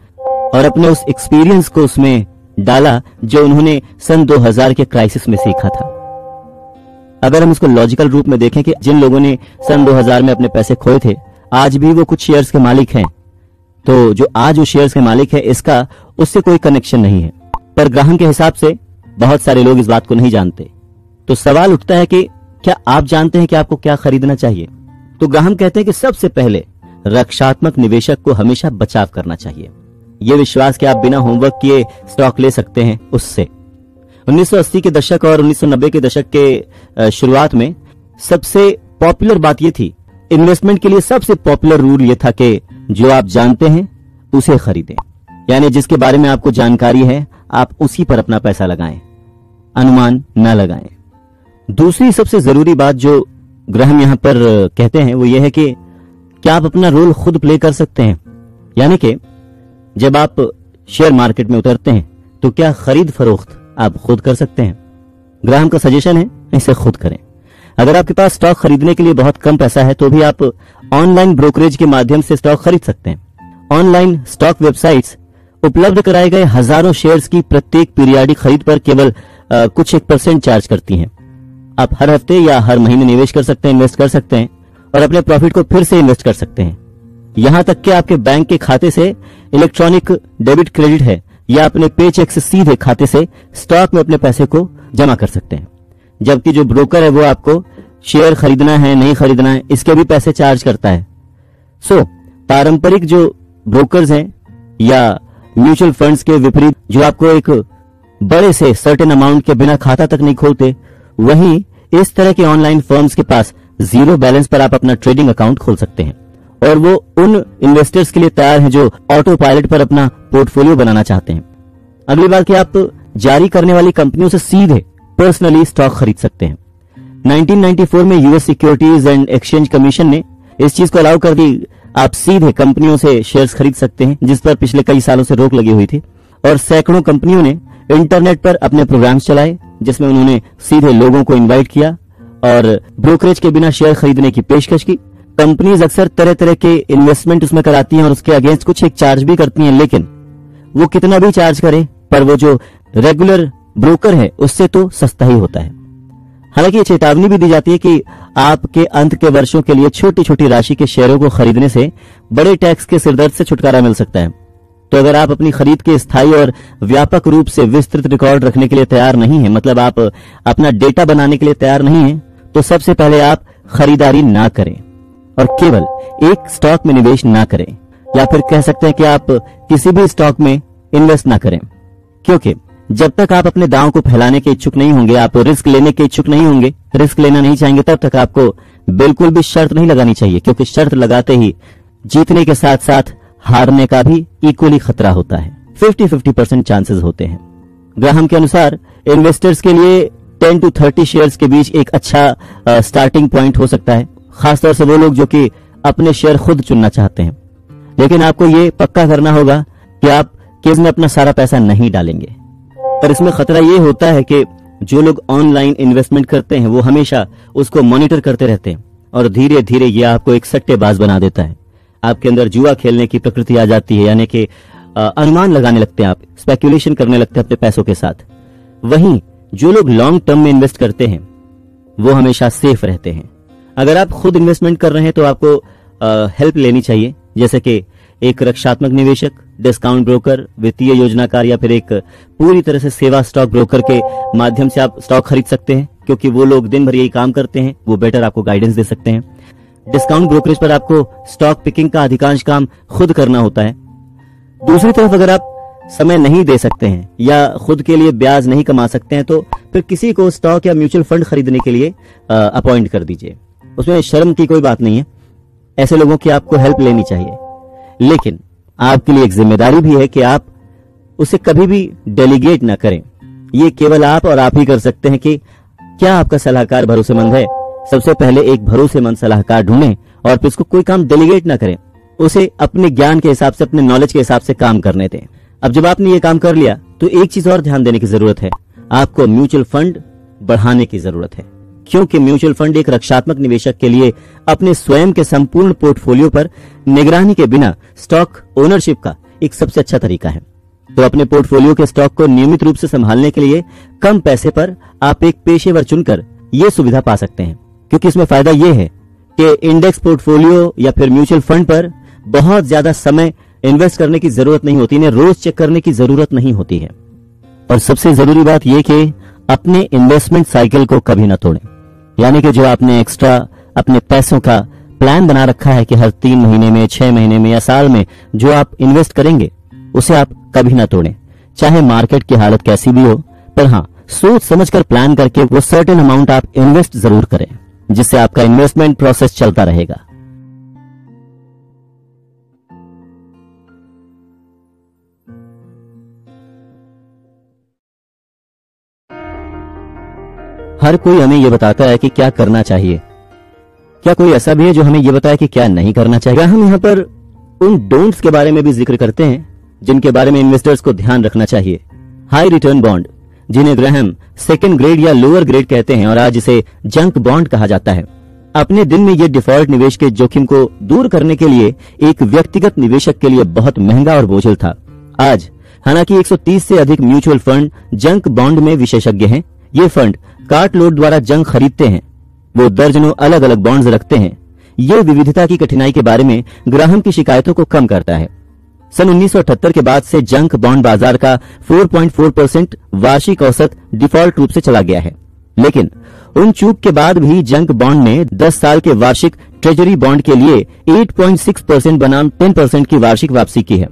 और अपने उस एक्सपीरियंस को उसमें डाला जो उन्होंने सन 2000 के क्राइसिस में सीखा था। अगर हम उसको लॉजिकल रूप में देखें कि जिन लोगों ने सन 2000 में अपने पैसे खोए थे, आज भी वो कुछ शेयर्स के मालिक हैं, तो जो आज उस शेयर्स के मालिक है इसका उससे कोई कनेक्शन नहीं है। पर ग्राहम के हिसाब से बहुत सारे लोग इस बात को नहीं जानते। तो सवाल उठता है कि क्या आप जानते हैं कि आपको क्या खरीदना चाहिए? तो ग्राहम कहते हैं कि सबसे पहले रक्षात्मक निवेशक को हमेशा बचाव करना चाहिए। यह विश्वास कि आप बिना होमवर्क किए स्टॉक ले सकते हैं, उससे 1980 के दशक और 1990 के दशक के शुरुआत में सबसे पॉपुलर बात यह थी, इन्वेस्टमेंट के लिए सबसे पॉपुलर रूल यह था कि जो आप जानते हैं उसे खरीदें। यानी जिसके बारे में आपको जानकारी है आप उसी पर अपना पैसा लगाएं, अनुमान न लगाएं। दूसरी सबसे जरूरी बात जो ग्रहम यहां पर कहते हैं वो ये है कि क्या आप अपना रोल खुद प्ले कर सकते हैं, यानी कि जब आप शेयर मार्केट में उतरते हैं तो क्या खरीद फरोख्त आप खुद कर सकते हैं। ग्राहम का सजेशन है इसे खुद करें। अगर आपके पास स्टॉक खरीदने के लिए बहुत कम पैसा है तो भी आप ऑनलाइन ब्रोकरेज के माध्यम से स्टॉक खरीद सकते हैं। ऑनलाइन स्टॉक वेबसाइट्स उपलब्ध कराए गए हजारों शेयर्स की प्रत्येक पीरियाडिक खरीद पर केवल कुछ 1% चार्ज करती हैं। आप हर हफ्ते या हर महीने निवेश कर सकते हैं, इन्वेस्ट कर सकते हैं और अपने प्रॉफिट को फिर से इन्वेस्ट कर सकते हैं। यहां तक कि आपके बैंक के खाते से इलेक्ट्रॉनिक डेबिट क्रेडिट है या अपने पे चेक से सीधे खाते से स्टॉक में अपने पैसे को जमा कर सकते हैं। जबकि जो ब्रोकर है वो आपको शेयर खरीदना है नहीं खरीदना है इसके भी पैसे चार्ज करता है। पारंपरिक जो ब्रोकर्स हैं या म्यूचुअल फंड्स के विपरीत जो आपको एक बड़े से सर्टेन अमाउंट के बिना खाता तक नहीं खोलते, वहीं इस तरह के ऑनलाइन फर्म्स के पास जीरो बैलेंस पर आप अपना ट्रेडिंग अकाउंट खोल सकते हैं और वो उन इन्वेस्टर्स के लिए तैयार हैं जो ऑटो पायलट पर अपना पोर्टफोलियो बनाना चाहते हैं। अगली बात कि आप जारी करने वाली कंपनियों से सीधे पर्सनली स्टॉक खरीद सकते हैं। 1994 में US securities and exchange commission ने इस चीज को अलाउ कर दी। आप सीधे कंपनियों से शेयर्स खरीद सकते हैं, जिस पर पिछले कई सालों से रोक लगी हुई थी, और सैकड़ों कंपनियों ने इंटरनेट पर अपने प्रोग्राम्स चलाए जिसमें उन्होंने सीधे लोगों को इनवाइट किया और ब्रोकरेज के बिना शेयर खरीदने की पेशकश की। कंपनीज अक्सर तरह तरह के इन्वेस्टमेंट उसमें कराती हैं और उसके अगेंस्ट कुछ एक चार्ज भी करती हैं, लेकिन वो कितना भी चार्ज करे पर वो जो रेगुलर ब्रोकर है उससे तो सस्ता ही होता है। हालांकि ये चेतावनी भी दी जाती है कि आपके अंत के वर्षों के लिए छोटी छोटी राशि के शेयरों को खरीदने से बड़े टैक्स के सिरदर्द से छुटकारा मिल सकता है। तो अगर आप अपनी खरीद के स्थायी और व्यापक रूप से विस्तृत रिकॉर्ड रखने के लिए तैयार नहीं है, मतलब आप अपना डेटा बनाने के लिए तैयार नहीं है, तो सबसे पहले आप खरीदारी ना करें और केवल एक स्टॉक में निवेश ना करें, या फिर कह सकते हैं कि आप किसी भी स्टॉक में इन्वेस्ट ना करें, क्योंकि जब तक आप अपने दांव को फैलाने के इच्छुक नहीं होंगे, आप रिस्क लेने के इच्छुक नहीं होंगे, रिस्क लेना नहीं चाहेंगे, तब तक आपको बिल्कुल भी शर्त नहीं लगानी चाहिए, क्योंकि शर्त लगाते ही जीतने के साथ साथ हारने का भी इक्वली खतरा होता है। 50-50% चांसेस होते हैं। ग्राहम के अनुसार इन्वेस्टर्स के लिए 10 to 30 शेयर्स के बीच एक अच्छा स्टार्टिंग पॉइंट हो सकता है, खासतौर से वो लोग जो कि अपने शेयर खुद चुनना चाहते हैं। लेकिन आपको ये पक्का करना होगा कि आप केस में अपना सारा पैसा नहीं डालेंगे। पर इसमें खतरा ये होता है कि जो लोग ऑनलाइन इन्वेस्टमेंट करते हैं वो हमेशा उसको मॉनिटर करते रहते हैं और धीरे धीरे ये आपको एक सट्टेबाज बना देता है। आपके अंदर जुआ खेलने की प्रकृति आ जाती है, यानी कि अनुमान लगाने लगते हैं, आप स्पेकुलेशन करने लगते हैं अपने पैसों के साथ। वहीं जो लोग लॉन्ग टर्म में इन्वेस्ट करते हैं वो हमेशा सेफ रहते हैं। अगर आप खुद इन्वेस्टमेंट कर रहे हैं तो आपको हेल्प लेनी चाहिए, जैसे कि एक रक्षात्मक निवेशक, डिस्काउंट ब्रोकर, वित्तीय योजनाकार या फिर एक पूरी तरह से सेवा स्टॉक ब्रोकर के माध्यम से आप स्टॉक खरीद सकते हैं, क्योंकि वो लोग दिन भर यही काम करते हैं, वो बेटर आपको गाइडेंस दे सकते हैं। डिस्काउंट ब्रोकरेज पर आपको स्टॉक पिकिंग का अधिकांश काम खुद करना होता है। दूसरी तरफ अगर आप समय नहीं दे सकते हैं या खुद के लिए ब्याज नहीं कमा सकते हैं तो फिर किसी को स्टॉक या म्यूचुअल फंड खरीदने के लिए अपॉइंट कर दीजिए। उसमें शर्म की कोई बात नहीं है, ऐसे लोगों की आपको हेल्प लेनी चाहिए। लेकिन आपके लिए एक जिम्मेदारी भी है कि आप उसे कभी भी डेलीगेट ना करें। ये केवल आप और आप ही कर सकते हैं कि क्या आपका सलाहकार भरोसेमंद है। सबसे पहले एक भरोसेमंद सलाहकार ढूंढें और फिर उसको कोई काम डेलीगेट ना करें, उसे अपने ज्ञान के हिसाब से, अपने नॉलेज के हिसाब से काम करने दें। अब जब आपने ये काम कर लिया तो एक चीज और ध्यान देने की जरूरत है, आपको म्यूचुअल फंड बढ़ाने की जरूरत है, क्योंकि म्यूचुअल फंड एक रक्षात्मक निवेशक के लिए अपने स्वयं के संपूर्ण पोर्टफोलियो पर निगरानी के बिना स्टॉक ओनरशिप का एक सबसे अच्छा तरीका है। तो अपने पोर्टफोलियो के स्टॉक को नियमित रूप से संभालने के लिए कम पैसे पर आप एक पेशेवर चुनकर यह सुविधा पा सकते हैं, क्योंकि इसमें फायदा यह है कि इंडेक्स पोर्टफोलियो या फिर म्यूचुअल फंड पर बहुत ज्यादा समय इन्वेस्ट करने की जरूरत नहीं होती, इन्हें रोज चेक करने की जरूरत नहीं होती है। और सबसे जरूरी बात यह कि अपने इन्वेस्टमेंट साइकिल को कभी ना तोड़ें, यानी कि जो आपने एक्स्ट्रा अपने पैसों का प्लान बना रखा है कि हर 3 महीने में, 6 महीने में या साल में जो आप इन्वेस्ट करेंगे उसे आप कभी ना तोड़ें, चाहे मार्केट की हालत कैसी भी हो। पर हाँ, सोच समझकर प्लान करके वो सर्टेन अमाउंट आप इन्वेस्ट जरूर करें, जिससे आपका इन्वेस्टमेंट प्रोसेस चलता रहेगा। हर कोई हमें यह बताता है कि क्या करना चाहिए। क्या कोई ऐसा भी है जो हमें यह बताए कि क्या नहीं करना चाहिए? हम यहाँ पर उन डोंट्स के बारे में भी जिक्र करते हैं जिनके बारे में इन्वेस्टर्स को ध्यान रखना चाहिए। हाई रिटर्न बॉन्ड, जिन्हें ग्राहम सेकंड ग्रेड या लोअर ग्रेड कहते हैं और आज इसे जंक बॉन्ड कहा जाता है। अपने दिन में ये डिफॉल्ट निवेश के जोखिम को दूर करने के लिए एक व्यक्तिगत निवेशक के लिए बहुत महंगा और बोझिल था। आज हालांकि 130 से अधिक म्यूचुअल फंड जंक बॉन्ड में विशेषज्ञ हैं। ये फंड कार्ट लोड द्वारा जंक खरीदते हैं। वो दर्जनों अलग अलग बॉन्ड्स रखते हैं। ये विविधता की कठिनाई के बारे में ग्राहम की शिकायतों को कम करता है। सन 1978 के बाद से जंक बॉन्ड बाजार का 4.4% वार्षिक औसत डिफॉल्ट रूप से चला गया है, लेकिन उन चूक के बाद भी जंक बॉन्ड ने 10 साल के वार्षिक ट्रेजरी बॉन्ड के लिए 8.6% बनाम 10% की वार्षिक वापसी की है।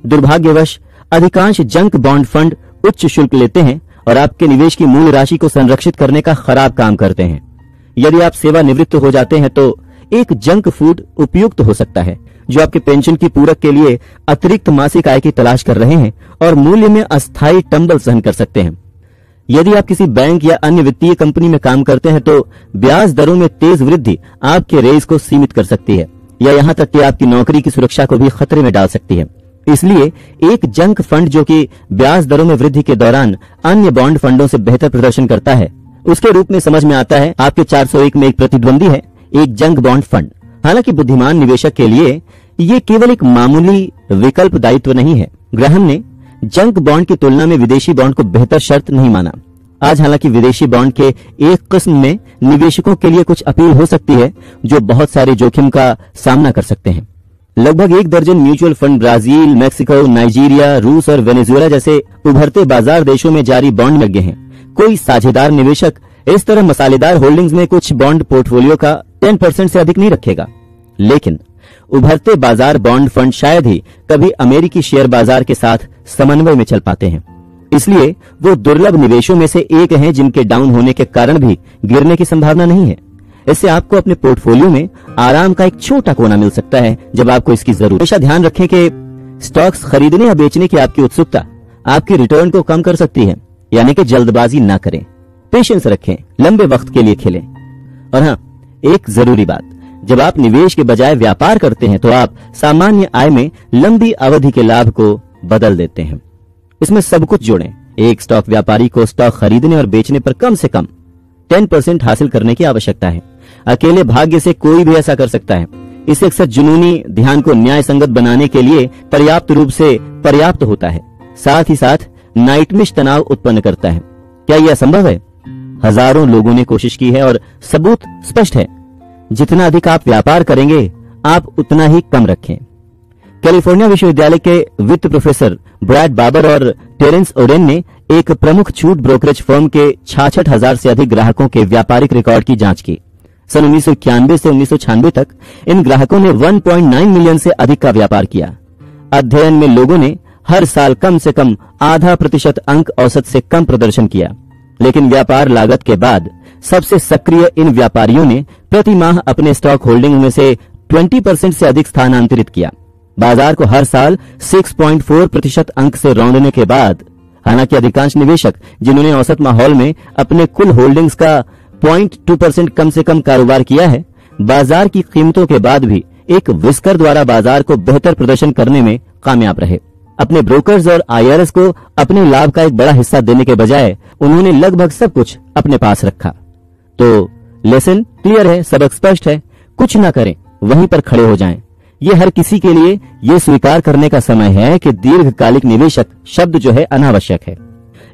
दुर्भाग्यवश अधिकांश जंक बॉन्ड फंड उच्च शुल्क लेते हैं और आपके निवेश की मूल राशि को संरक्षित करने का खराब काम करते हैं। यदि आप सेवानिवृत्त हो जाते हैं तो एक जंक फूड उपयुक्त हो सकता है जो आपके पेंशन की पूरक के लिए अतिरिक्त मासिक आय की तलाश कर रहे हैं और मूल्य में अस्थायी टंबल सहन कर सकते हैं। यदि आप किसी बैंक या अन्य वित्तीय कंपनी में काम करते हैं तो ब्याज दरों में तेज वृद्धि आपके रेस को सीमित कर सकती है या यहाँ तक कि आपकी नौकरी की सुरक्षा को भी खतरे में डाल सकती है। इसलिए एक जंक फंड जो कि ब्याज दरों में वृद्धि के दौरान अन्य बॉन्ड फंडों से बेहतर प्रदर्शन करता है, उसके रूप में समझ में आता है। आपके 401 में एक प्रतिद्वंदी है, एक जंक बॉन्ड फंड। हालांकि बुद्धिमान निवेशक के लिए ये केवल एक मामूली विकल्प दायित्व नहीं है। ग्राहम ने जंक बॉन्ड की तुलना में विदेशी बॉन्ड को बेहतर शर्त नहीं माना। आज हालांकि विदेशी बॉन्ड के एक किस्म में निवेशकों के लिए कुछ अपील हो सकती है जो बहुत सारे जोखिम का सामना कर सकते हैं। लगभग 1 दर्जन mutual fund Brazil, Mexico, Nigeria, रूस और वेनेजुएला जैसे उभरते बाजार देशों में जारी बॉन्ड लगे हैं। कोई साझेदार निवेशक इस तरह मसालेदार होल्डिंग्स में कुछ बॉन्ड पोर्टफोलियो का 10% से अधिक नहीं रखेगा, लेकिन उभरते बाजार बॉन्ड फंड शायद ही कभी अमेरिकी शेयर बाजार के साथ समन्वय में चल पाते हैं। इसलिए वो दुर्लभ निवेशों में से एक हैं जिनके डाउन होने के कारण भी गिरने की संभावना नहीं है। इससे आपको अपने पोर्टफोलियो में आराम का एक छोटा कोना मिल सकता है जब आपको इसकी जरूरत। हमेशा ध्यान रखें कि स्टॉक्स खरीदने या बेचने की आपकी उत्सुकता आपकी रिटर्न को कम कर सकती है, यानी कि जल्दबाजी ना करें, पेशेंस रखें, लंबे वक्त के लिए खेलें। और हाँ, एक जरूरी बात, जब आप निवेश के बजाय व्यापार करते हैं तो आप सामान्य आय में लंबी अवधि के लाभ को बदल देते हैं। इसमें सब कुछ जोड़ें। एक स्टॉक व्यापारी को स्टॉक खरीदने और बेचने पर कम से कम 10% हासिल करने की आवश्यकता है। अकेले भाग्य से कोई भी ऐसा कर सकता है। इसे अक्सर जुनूनी ध्यान को न्याय संगत बनाने के लिए पर्याप्त रूप से पर्याप्त होता है, साथ ही साथ नाइटमिश तनाव उत्पन्न करता है। क्या यह संभव है? हजारों लोगों ने कोशिश की है और सबूत स्पष्ट है। जितना अधिक आप व्यापार करेंगे, आप उतना ही कम रखें। कैलिफोर्निया विश्वविद्यालय के वित्त प्रोफेसर ब्रैड बाबर और टेरेंस ओरेन ने एक प्रमुख छूट ब्रोकरेज फर्म के 66,000 से अधिक ग्राहकों के व्यापारिक रिकॉर्ड की जांच की। सन 1991 से 1996 तक इन ग्राहकों ने 1.9 मिलियन से अधिक का व्यापार किया। अध्ययन में लोगों ने हर साल कम से कम आधा प्रतिशत अंक औसत से कम प्रदर्शन किया, लेकिन व्यापार लागत के बाद सबसे सक्रिय इन व्यापारियों ने प्रति माह अपने स्टॉक होल्डिंग में से 20% से अधिक स्थानांतरित किया। बाजार को हर साल 6.4% अंक से रौंदने के बाद, हालांकि अधिकांश निवेशक जिन्होंने औसत माहौल में अपने कुल होल्डिंग्स का 0.2% कम से कम कारोबार किया है, बाजार की कीमतों के बाद भी एक विस्कर द्वारा बाजार को बेहतर प्रदर्शन करने में कामयाब रहे। अपने ब्रोकर्स और आईआरएस को अपने लाभ का एक बड़ा हिस्सा देने के बजाय उन्होंने लगभग सब कुछ अपने पास रखा। तो लेसन क्लियर है, सबक स्पष्ट है, कुछ ना करें, वहीं पर खड़े हो जाएं। ये हर किसी के लिए ये स्वीकार करने का समय है कि दीर्घकालिक निवेशक शब्द जो है अनावश्यक है।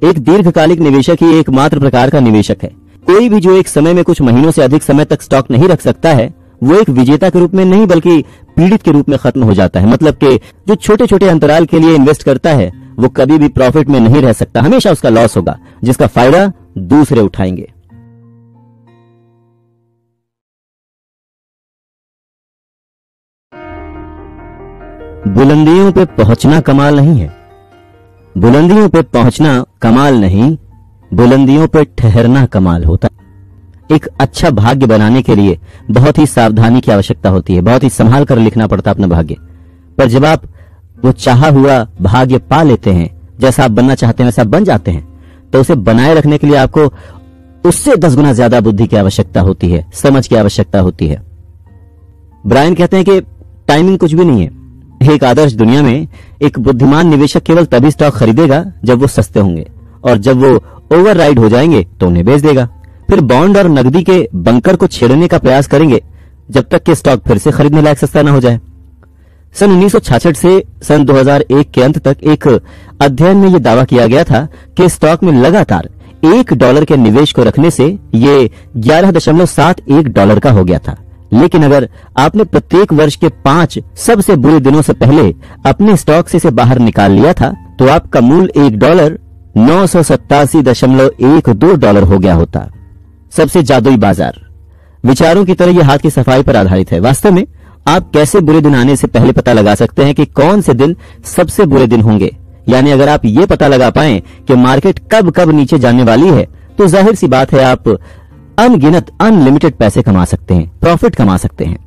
एक दीर्घकालिक निवेशक ही एकमात्र प्रकार का निवेशक है। कोई भी जो एक समय में कुछ महीनों से अधिक समय तक स्टॉक नहीं रख सकता है, वो एक विजेता के रूप में नहीं बल्कि पीड़ित के रूप में खत्म हो जाता है। मतलब कि जो छोटे छोटे अंतराल के लिए इन्वेस्ट करता है वो कभी भी प्रॉफिट में नहीं रह सकता, हमेशा उसका लॉस होगा, जिसका फायदा दूसरे उठाएंगे। बुलंदियों पे पहुंचना कमाल नहीं है, बुलंदियों पे पहुंचना कमाल नहीं, बुलंदियों पे ठहरना कमाल होता है। एक अच्छा भाग्य बनाने के लिए बहुत ही सावधानी की आवश्यकता होती है, बहुत ही संभाल कर लिखना पड़ता है अपना भाग्य। पर जब आप वो चाहा हुआ भाग्य पा लेते हैं, जैसा आप बनना चाहते हैं वैसा बन जाते हैं, तो उसे बनाए रखने के लिए आपको उससे 10 गुना ज्यादा बुद्धि की आवश्यकता होती है, समझ की आवश्यकता होती है। ब्रायन कहते हैं कि टाइमिंग कुछ भी नहीं है। एक आदर्श दुनिया में एक बुद्धिमान निवेशक केवल तभी स्टॉक खरीदेगा जब वो सस्ते होंगे, और जब वो ओवरराइड हो जाएंगे तो उन्हें बेच देगा। फिर बॉन्ड और नकदी के बंकर को छेड़ने का प्रयास करेंगे जब तक कि स्टॉक फिर से खरीदने लायक सस्ता न हो जाए। सन 1966 से सन 2001 के अंत तक एक अध्ययन में यह दावा किया गया था कि स्टॉक में लगातार $1 के निवेश को रखने से ये $11.71 का हो गया था। लेकिन अगर आपने प्रत्येक वर्ष के 5 सबसे बुरे दिनों से पहले अपने स्टॉक से इसे बाहर निकाल लिया था तो आपका मूल $1 $987.12 हो गया होता। सबसे जादुई बाजार विचारों की तरह यह हाथ की सफाई पर आधारित है। वास्तव में आप कैसे बुरे दिन आने से पहले पता लगा सकते हैं कि कौन से दिन सबसे बुरे दिन होंगे। यानी अगर आप ये पता लगा पाएं कि मार्केट कब कब नीचे जाने वाली है तो जाहिर सी बात है आप अनगिनत अनलिमिटेड पैसे कमा सकते हैं, प्रॉफिट कमा सकते हैं।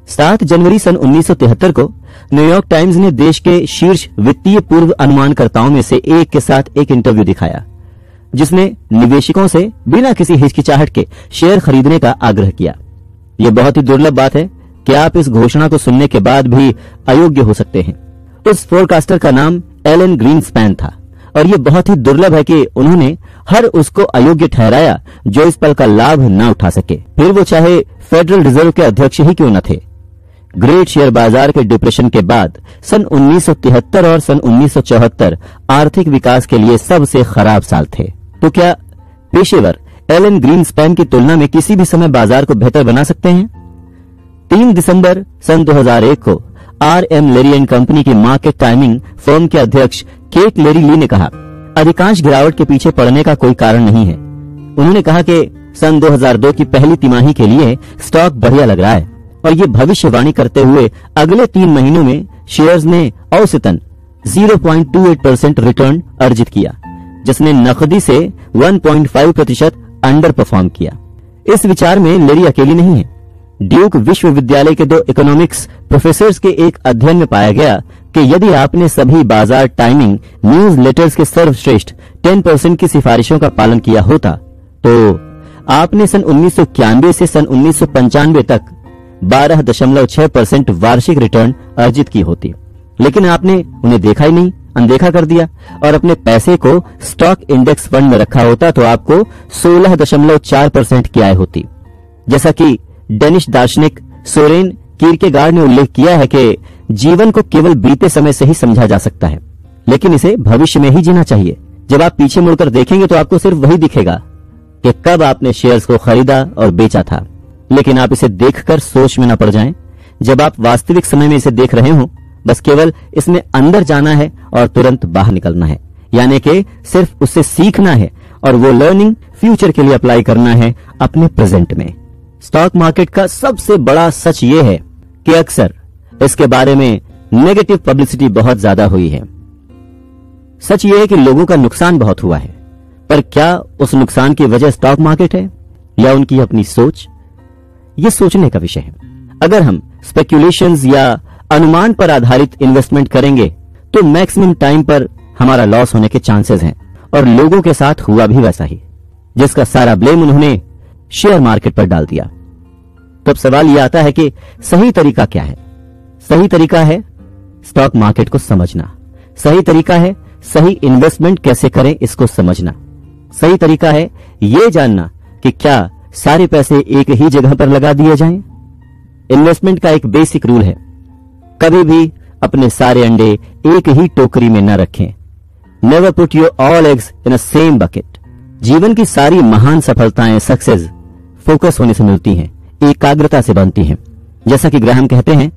7 जनवरी सन 1973 को न्यूयॉर्क टाइम्स ने देश के शीर्ष वित्तीय पूर्व अनुमानकर्ताओं में से एक के साथ एक इंटरव्यू दिखाया जिसने निवेशकों से बिना किसी हिचकिचाहट के शेयर खरीदने का आग्रह किया। यह बहुत ही दुर्लभ बात है कि आप इस घोषणा को सुनने के बाद भी अयोग्य हो सकते हैं। उस फोरकास्टर का नाम एलन ग्रीनस्पैन था और यह बहुत ही दुर्लभ है कि उन्होंने हर उसको अयोग्य ठहराया जो इस पल का लाभ न उठा सके, फिर वो चाहे फेडरल रिजर्व के अध्यक्ष ही क्यों न थे। ग्रेट शेयर बाजार के डिप्रेशन के बाद सन 1973 और सन 1974 आर्थिक विकास के लिए सबसे खराब साल थे। तो क्या पेशेवर एलन ग्रीनस्पैन की तुलना में किसी भी समय बाजार को बेहतर बना सकते हैं? 3 दिसंबर सन 2001 को RM लेरी एंड कंपनी की मार्केट टाइमिंग फर्म के अध्यक्ष केट लेरी ली ने कहा, अधिकांश गिरावट के पीछे पड़ने का कोई कारण नहीं है। उन्होंने कहा कि सन 2002 की पहली तिमाही के लिए स्टॉक बढ़िया लग रहा है और ये भविष्यवाणी करते हुए अगले 3 महीनों में शेयर्स ने औसतन 0.28% रिटर्न अर्जित किया, जिसने नकदी से 1.5% अंडर परफॉर्म किया। इस विचार में लेरी अकेली नहीं है। ड्यूक विश्वविद्यालय के 2 इकोनॉमिक्स प्रोफेसर्स के एक अध्ययन में पाया गया कि यदि आपने सभी बाजार टाइमिंग न्यूज लेटर्स के सर्वश्रेष्ठ 10% की सिफारिशों का पालन किया होता तो आपने सन 1991 से सन 1995 तक 12.6% वार्षिक रिटर्न अर्जित की होती। लेकिन आपने उन्हें देखा ही नहीं, अनदेखा कर दिया और अपने पैसे को स्टॉक इंडेक्स फंड में रखा होता तो आपको 16.4% की आय होती। जैसा कि डेनिश दार्शनिक सोरेन कीरकेगार्ड ने उल्लेख किया है कि जीवन को केवल बीते समय से ही समझा जा सकता है, लेकिन इसे भविष्य में ही जीना चाहिए। जब आप पीछे मुड़कर देखेंगे तो आपको सिर्फ वही दिखेगा कि कब आपने शेयर्स को खरीदा और बेचा था, लेकिन आप इसे देखकर सोच में न पड़ जाएं। जब आप वास्तविक समय में इसे देख रहे हो, बस केवल इसमें अंदर जाना है और तुरंत बाहर निकलना है, यानी कि सिर्फ उससे सीखना है और वो लर्निंग फ्यूचर के लिए अप्लाई करना है अपने प्रेजेंट में। स्टॉक मार्केट का सबसे बड़ा सच ये है कि अक्सर इसके बारे में नेगेटिव पब्लिसिटी बहुत ज्यादा हुई है। सच ये है कि लोगों का नुकसान बहुत हुआ है, पर क्या उस नुकसान की वजह स्टॉक मार्केट है या उनकी अपनी सोच? ये सोचने का विषय है। अगर हम स्पेक्यूलेशंस या अनुमान पर आधारित इन्वेस्टमेंट करेंगे तो मैक्सिमम टाइम पर हमारा लॉस होने के चांसेस हैं, और लोगों के साथ हुआ भी वैसा ही, जिसका सारा ब्लेम उन्होंने शेयर मार्केट पर डाल दिया। तब सवाल यह आता है कि सही तरीका क्या है? सही तरीका है स्टॉक मार्केट को समझना। सही तरीका है सही इन्वेस्टमेंट कैसे करें इसको समझना। सही तरीका है यह जानना कि क्या सारे पैसे एक ही जगह पर लगा दिए जाएं। इन्वेस्टमेंट का एक बेसिक रूल है, कभी भी अपने सारे अंडे एक ही टोकरी में न रखें। Never put your all eggs in a same bucket. जीवन की सारी महान सफलताएं, सक्सेस फोकस होने से मिलती हैं, एकाग्रता से बनती हैं। जैसा कि ग्राहम कहते हैं,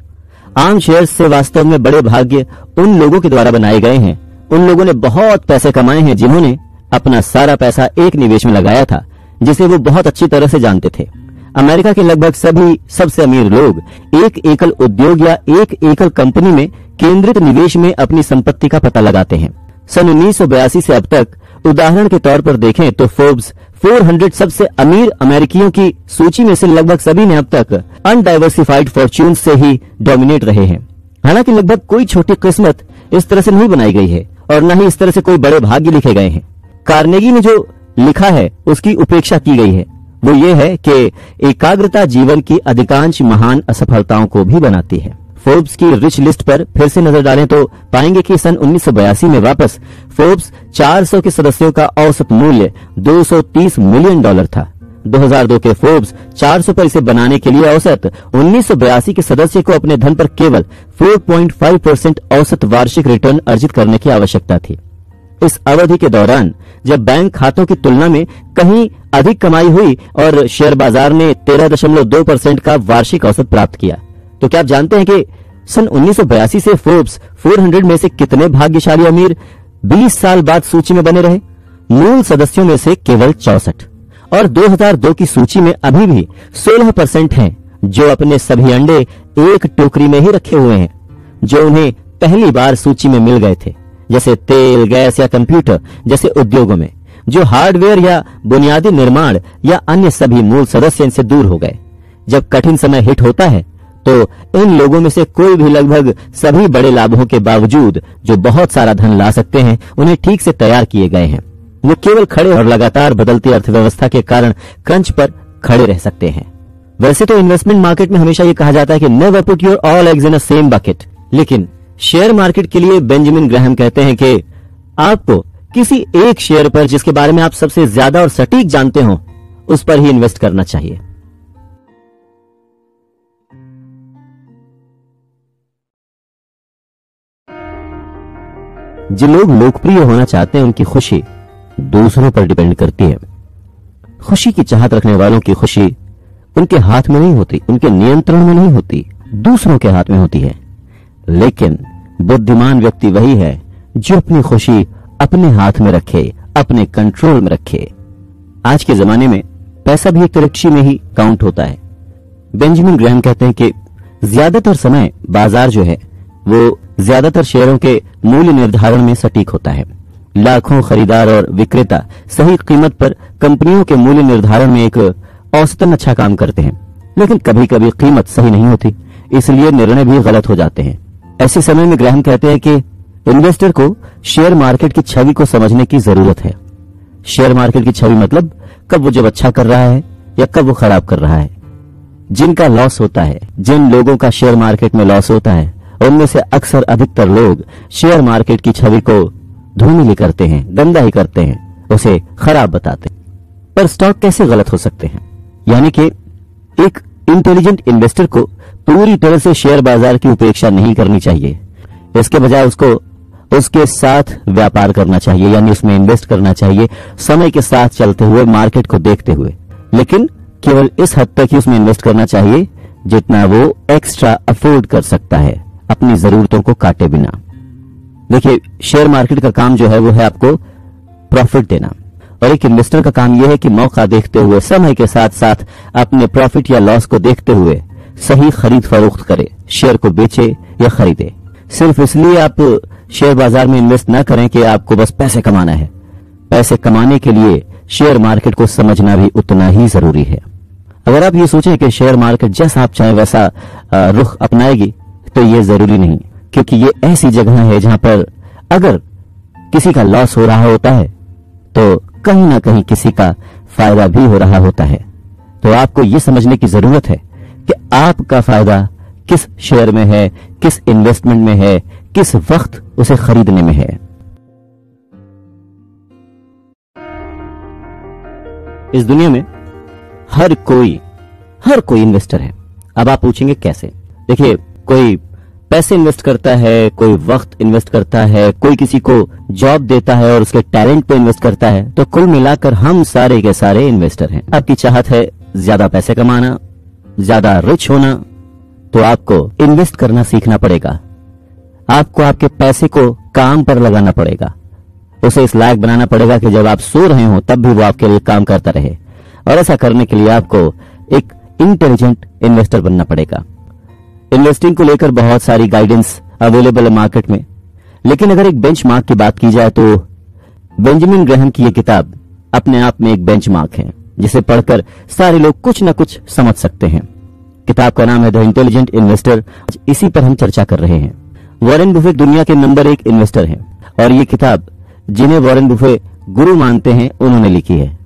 आम शेयर्स से वास्तव में बड़े भाग्य उन लोगों के द्वारा बनाए गए हैं। उन लोगों ने बहुत पैसे कमाए हैं जिन्होंने अपना सारा पैसा एक निवेश में लगाया था जिसे वो बहुत अच्छी तरह से जानते थे। अमेरिका के लगभग सभी सबसे अमीर लोग एक एकल उद्योग या एक एकल कंपनी में केंद्रित निवेश में अपनी संपत्ति का पता लगाते हैं। सन 1982 से अब तक उदाहरण के तौर पर देखें तो फोर्ब्स 400 सबसे अमीर अमेरिकियों की सूची में से लगभग सभी ने अब तक अनडाइवर्सिफाइड फॉर्च्यून से ही डोमिनेट रहे हैं। हालांकि लगभग कोई छोटी किस्मत इस तरह से नहीं बनाई गई है और न ही इस तरह से कोई बड़े भाग्य लिखे गए हैं। कार्नेगी ने जो लिखा है उसकी उपेक्षा की गई है। वो ये है कि एकाग्रता जीवन की अधिकांश महान असफलताओं को भी बनाती है। फोर्ब्स की रिच लिस्ट पर फिर से नजर डालें तो पाएंगे कि सन 1982 में वापस फोर्ब्स 400 के सदस्यों का औसत मूल्य $230 मिलियन था। 2002 के फोर्ब्स 400 पर इसे बनाने के लिए औसत 1982 के सदस्य को अपने धन पर केवल 4.5% औसत वार्षिक रिटर्न अर्जित करने की आवश्यकता थी। इस अवधि के दौरान जब बैंक खातों की तुलना में कहीं अधिक कमाई हुई और शेयर बाजार ने 13.2% का वार्षिक औसत प्राप्त किया, तो क्या आप जानते हैं कि सन 1982 से फोर्ब्स 400 में से कितने भाग्यशाली अमीर 20 साल बाद सूची में बने रहे? मूल सदस्यों में से केवल 64 और 2002 की सूची में अभी भी 16% हैं जो अपने सभी अंडे एक टोकरी में ही रखे हुए हैं जो उन्हें पहली बार सूची में मिल गए थे, जैसे तेल, गैस या कंप्यूटर जैसे उद्योगों में। जो हार्डवेयर या बुनियादी निर्माण या अन्य सभी मूल सदस्य इनसे दूर हो गए। जब कठिन समय हिट होता है तो इन लोगों में से कोई भी लगभग सभी बड़े लाभों के बावजूद जो बहुत सारा धन ला सकते हैं उन्हें ठीक से तैयार किए गए हैं। वो केवल खड़े और लगातार बदलती अर्थव्यवस्था के कारण क्रंच पर खड़े रह सकते हैं। वैसे तो इन्वेस्टमेंट मार्केट में हमेशा ये कहा जाता है कि never put your all eggs in a same bucket, लेकिन शेयर मार्केट के लिए बेंजामिन ग्राहम कहते हैं कि आपको किसी एक शेयर पर जिसके बारे में आप सबसे ज्यादा और सटीक जानते हो उस पर ही इन्वेस्ट करना चाहिए। जो लोग लोकप्रिय होना चाहते हैं उनकी खुशी दूसरों पर डिपेंड करती है। खुशी की चाहत रखने वालों की खुशी उनके हाथ में नहीं होती, उनके नियंत्रण में नहीं होती, दूसरों के हाथ में होती है। लेकिन बुद्धिमान व्यक्ति वही है जो अपनी खुशी अपने हाथ में रखे, अपने कंट्रोल में रखे। आज के जमाने में पैसा भी एक तरक्की में ही काउंट होता है। बेंजामिन ग्राहम कहते हैं कि ज्यादातर समय बाजार जो है वो ज्यादातर शेयरों के मूल्य निर्धारण में सटीक होता है। लाखों खरीदार और विक्रेता सही कीमत पर कंपनियों के मूल्य निर्धारण में एक औसतन अच्छा काम करते हैं, लेकिन कभी कभी कीमत सही नहीं होती, इसलिए निर्णय भी गलत हो जाते हैं। ऐसे समय में ग्राहम कहते हैं कि इन्वेस्टर को शेयर मार्केट की छवि को समझने की जरूरत है। शेयर मार्केट की छवि मतलब कब वो जब अच्छा कर रहा है या कब वो खराब कर रहा है। जिनका लॉस होता है, जिन लोगों का शेयर मार्केट में लॉस होता है, उनमें से अक्सर अधिकतर लोग शेयर मार्केट की छवि को धूमिली करते हैं, गंदा ही करते हैं, उसे खराब बताते हैं। पर स्टॉक कैसे गलत हो सकते हैं? यानी कि एक इंटेलिजेंट इन्वेस्टर को पूरी तरह से शेयर बाजार की उपेक्षा नहीं करनी चाहिए। इसके बजाय उसको उसके साथ व्यापार करना चाहिए, यानी उसमें इन्वेस्ट करना चाहिए समय के साथ चलते हुए, मार्केट को देखते हुए, लेकिन केवल इस हद तक ही उसमें इन्वेस्ट करना चाहिए जितना वो एक्स्ट्रा अफोर्ड कर सकता है, अपनी जरूरतों को काटे बिना। देखिए, शेयर मार्केट का काम जो है वो है आपको प्रॉफिट देना, और एक इन्वेस्टर का काम यह है कि मौका देखते हुए, समय के साथ साथ अपने प्रॉफिट या लॉस को देखते हुए सही खरीद फरोख्त करे, शेयर को बेचे या खरीदे। सिर्फ इसलिए आप शेयर बाजार में इन्वेस्ट न करें कि आपको बस पैसे कमाना है। पैसे कमाने के लिए शेयर मार्केट को समझना भी उतना ही जरूरी है। अगर आप ये सोचें कि शेयर मार्केट जैसा आप चाहें वैसा रुख अपनाएगी, तो ये जरूरी नहीं, क्योंकि ये ऐसी जगह है जहां पर अगर किसी का लॉस हो रहा होता है तो कहीं ना कहीं किसी का फायदा भी हो रहा होता है। तो आपको ये समझने की जरूरत है कि आपका फायदा किस शेयर में है, किस इन्वेस्टमेंट में है, किस वक्त उसे खरीदने में है। इस दुनिया में हर कोई इन्वेस्टर है। अब आप पूछेंगे कैसे? देखिए, कोई पैसे इन्वेस्ट करता है, कोई वक्त इन्वेस्ट करता है, कोई किसी को जॉब देता है और उसके टैलेंट पे इन्वेस्ट करता है। तो कुल मिलाकर हम सारे के सारे इन्वेस्टर हैं। आपकी चाहत है ज्यादा पैसे कमाना, ज्यादा रिच होना, तो आपको इन्वेस्ट करना सीखना पड़ेगा। आपको आपके पैसे को काम पर लगाना पड़ेगा, उसे इस लायक बनाना पड़ेगा कि जब आप सो रहे हो तब भी वो आपके लिए काम करता रहे। और ऐसा करने के लिए आपको एक इंटेलिजेंट इन्वेस्टर बनना पड़ेगा। इन्वेस्टिंग को लेकर बहुत सारी गाइडेंस अवेलेबल है मार्केट में, लेकिन अगर एक बेंचमार्क की बात की जाए तो बेंजामिन ग्राहम की यह किताब अपने आप में एक बेंचमार्क है, जिसे पढ़कर सारे लोग कुछ न कुछ समझ सकते हैं। किताब का नाम है द इंटेलिजेंट इन्वेस्टर। इसी पर हम चर्चा कर रहे हैं। वॉरेन बुफे दुनिया के नंबर 1 इन्वेस्टर हैं, और ये किताब जिन्हें वॉरेन बुफे गुरु मानते हैं उन्होंने लिखी है,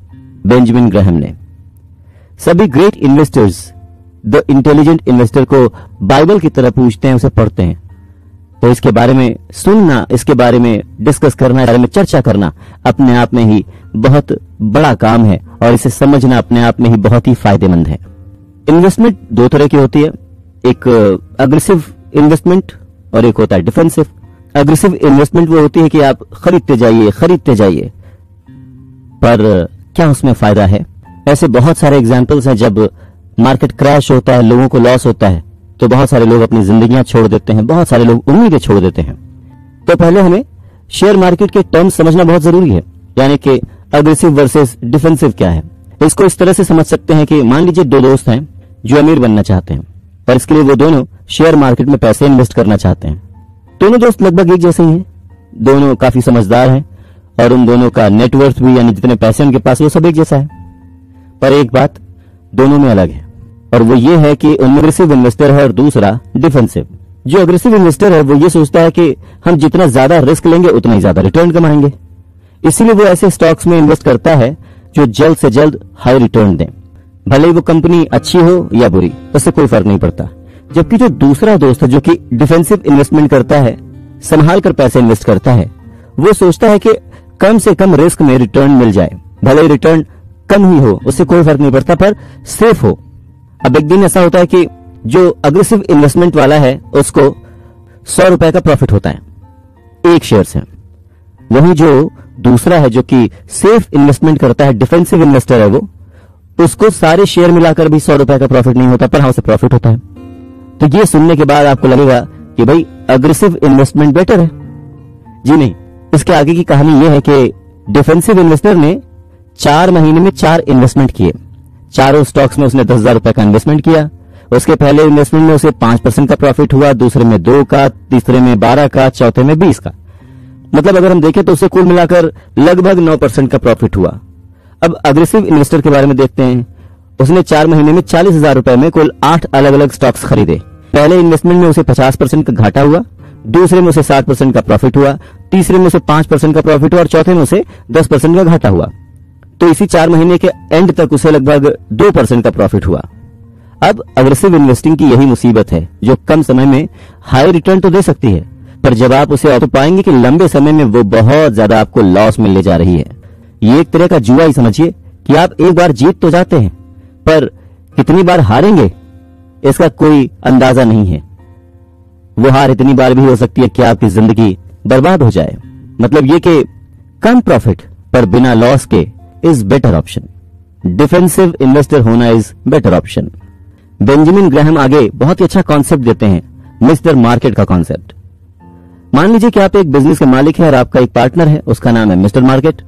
बेंजामिन ग्राहम ने। सभी great investors the intelligent investor को बाइबल की तरह पूछते हैं, उसे पढ़ते हैं। तो इसके बारे में सुनना, इसके बारे में डिस्कस करना, इसके बारे में चर्चा करना अपने आप में ही बहुत बड़ा काम है और इसे समझना अपने आप में ही बहुत ही फायदेमंद है। इन्वेस्टमेंट दो तरह की होती है, एक अग्रेसिव इन्वेस्टमेंट और एक होता है डिफेंसिव। अग्रेसिव इन्वेस्टमेंट वो होती है कि आप खरीदते जाइए, पर क्या उसमें फायदा है? ऐसे बहुत सारे एग्जाम्पल्स हैं, जब मार्केट क्रैश होता है, लोगों को लॉस होता है, तो बहुत सारे लोग अपनी जिंदगियां छोड़ देते हैं, बहुत सारे लोग उम्मीदें छोड़ देते हैं। तो पहले हमें शेयर मार्केट के टर्म्स समझना बहुत जरूरी है, यानी कि अग्रेसिव वर्सेस डिफेंसिव क्या है। इसको इस तरह से समझ सकते हैं कि मान लीजिए दो दोस्त हैं जो अमीर बनना चाहते हैं, पर इसके लिए वो दोनों शेयर मार्केट में पैसे इन्वेस्ट करना चाहते हैं। दोनों दोस्त लगभग एक जैसे ही हैं, दोनों काफी समझदार हैं और उन दोनों का नेटवर्थ भी, यानी जितने पैसे उनके पास, वो सब एक जैसा है। पर एक बात दोनों में अलग है, और वो ये है कि उनमें अग्रेसिव इन्वेस्टर है और दूसरा डिफेंसिव। जो अग्रेसिव इन्वेस्टर है वो ये सोचता है कि हम जितना ज्यादा रिस्क लेंगे उतना ही ज्यादा रिटर्न कमाएंगे, इसीलिए वो ऐसे स्टॉक्स में इन्वेस्ट करता है जो जल्द से जल्द हाई रिटर्न दें, भले ही वो कंपनी अच्छी हो या बुरी, उससे कोई फर्क नहीं पड़ता। जबकि जो दूसरा दोस्त है जो कि डिफेंसिव इन्वेस्टमेंट करता है, संभाल कर पैसे इन्वेस्ट करता है, वो सोचता है कि कम से कम रिस्क में रिटर्न मिल जाए, भले ही रिटर्न कम ही हो, उससे कोई फर्क नहीं पड़ता, पर सेफ हो। अब एक दिन ऐसा होता है कि जो अग्रेसिव इन्वेस्टमेंट वाला है उसको 100 रुपए का प्रॉफिट होता है एक शेयर से, वहीं जो दूसरा है जो कि सेफ इन्वेस्टमेंट करता है, डिफेंसिव इन्वेस्टर है, वो उसको सारे शेयर मिलाकर भी 100 रुपए का प्रॉफिट नहीं होता, पर हाँ उसे प्रॉफिट होता है। तो ये सुनने के बाद आपको लगेगा कि भाई अग्रेसिव इन्वेस्टमेंट बेटर है। जी नहीं, इसके आगे की कहानी यह है कि डिफेंसिव इन्वेस्टर ने 4 महीने में 4 इन्वेस्टमेंट किए, चारों स्टॉक्स में उसने 10,000 रुपए का इन्वेस्टमेंट किया। उसके पहले इन्वेस्टमेंट में उसे 5% का प्रॉफिट हुआ, दूसरे में 2 का, तीसरे में 12 का, चौथे में 20 का। मतलब अगर हम देखें तो उसे कुल मिलाकर लगभग 9% का प्रॉफिट हुआ। अब अग्रेसिव इन्वेस्टर के बारे में देखते हैं। उसने 4 महीने में 40,000 रुपए में कुल 8 अलग अलग स्टॉक्स खरीदे। पहले इन्वेस्टमेंट में उसे 50% का घाटा हुआ, दूसरे में उसे 60% का प्रॉफिट हुआ, तीसरे में उसे 5% का प्रॉफिट हुआ और चौथे में उसे 10% का घाटा हुआ। तो इसी 4 महीने के एंड तक उसे लगभग 2% का प्रॉफिट हुआ। अब अग्रेसिव इन्वेस्टिंग की यही मुसीबत है, जो कम समय में हाई रिटर्न तो दे सकती है, पर जब आप उसे तो पाएंगे कि लंबे समय में वो बहुत ज्यादा आपको लॉस मिलने जा रही है। ये एक तरह का जुआ ही समझिए कि आप एक बार जीत तो जाते हैं, पर कितनी बार हारेंगे इसका कोई अंदाजा नहीं है। वो हार इतनी बार भी हो सकती है कि आपकी जिंदगी बर्बाद हो जाए। मतलब ये कि कम प्रॉफिट पर बिना लॉस के is better option. Defensive investor होना is better option. Benjamin Graham आगे बहुत ही अच्छा कॉन्सेप्ट देते हैं, मिस्टर मार्केट का कॉन्सेप्ट। मान लीजिए कि आप एक बिजनेस के मालिक हैं और आपका एक पार्टनर है, उसका नाम है मिस्टर मार्केट।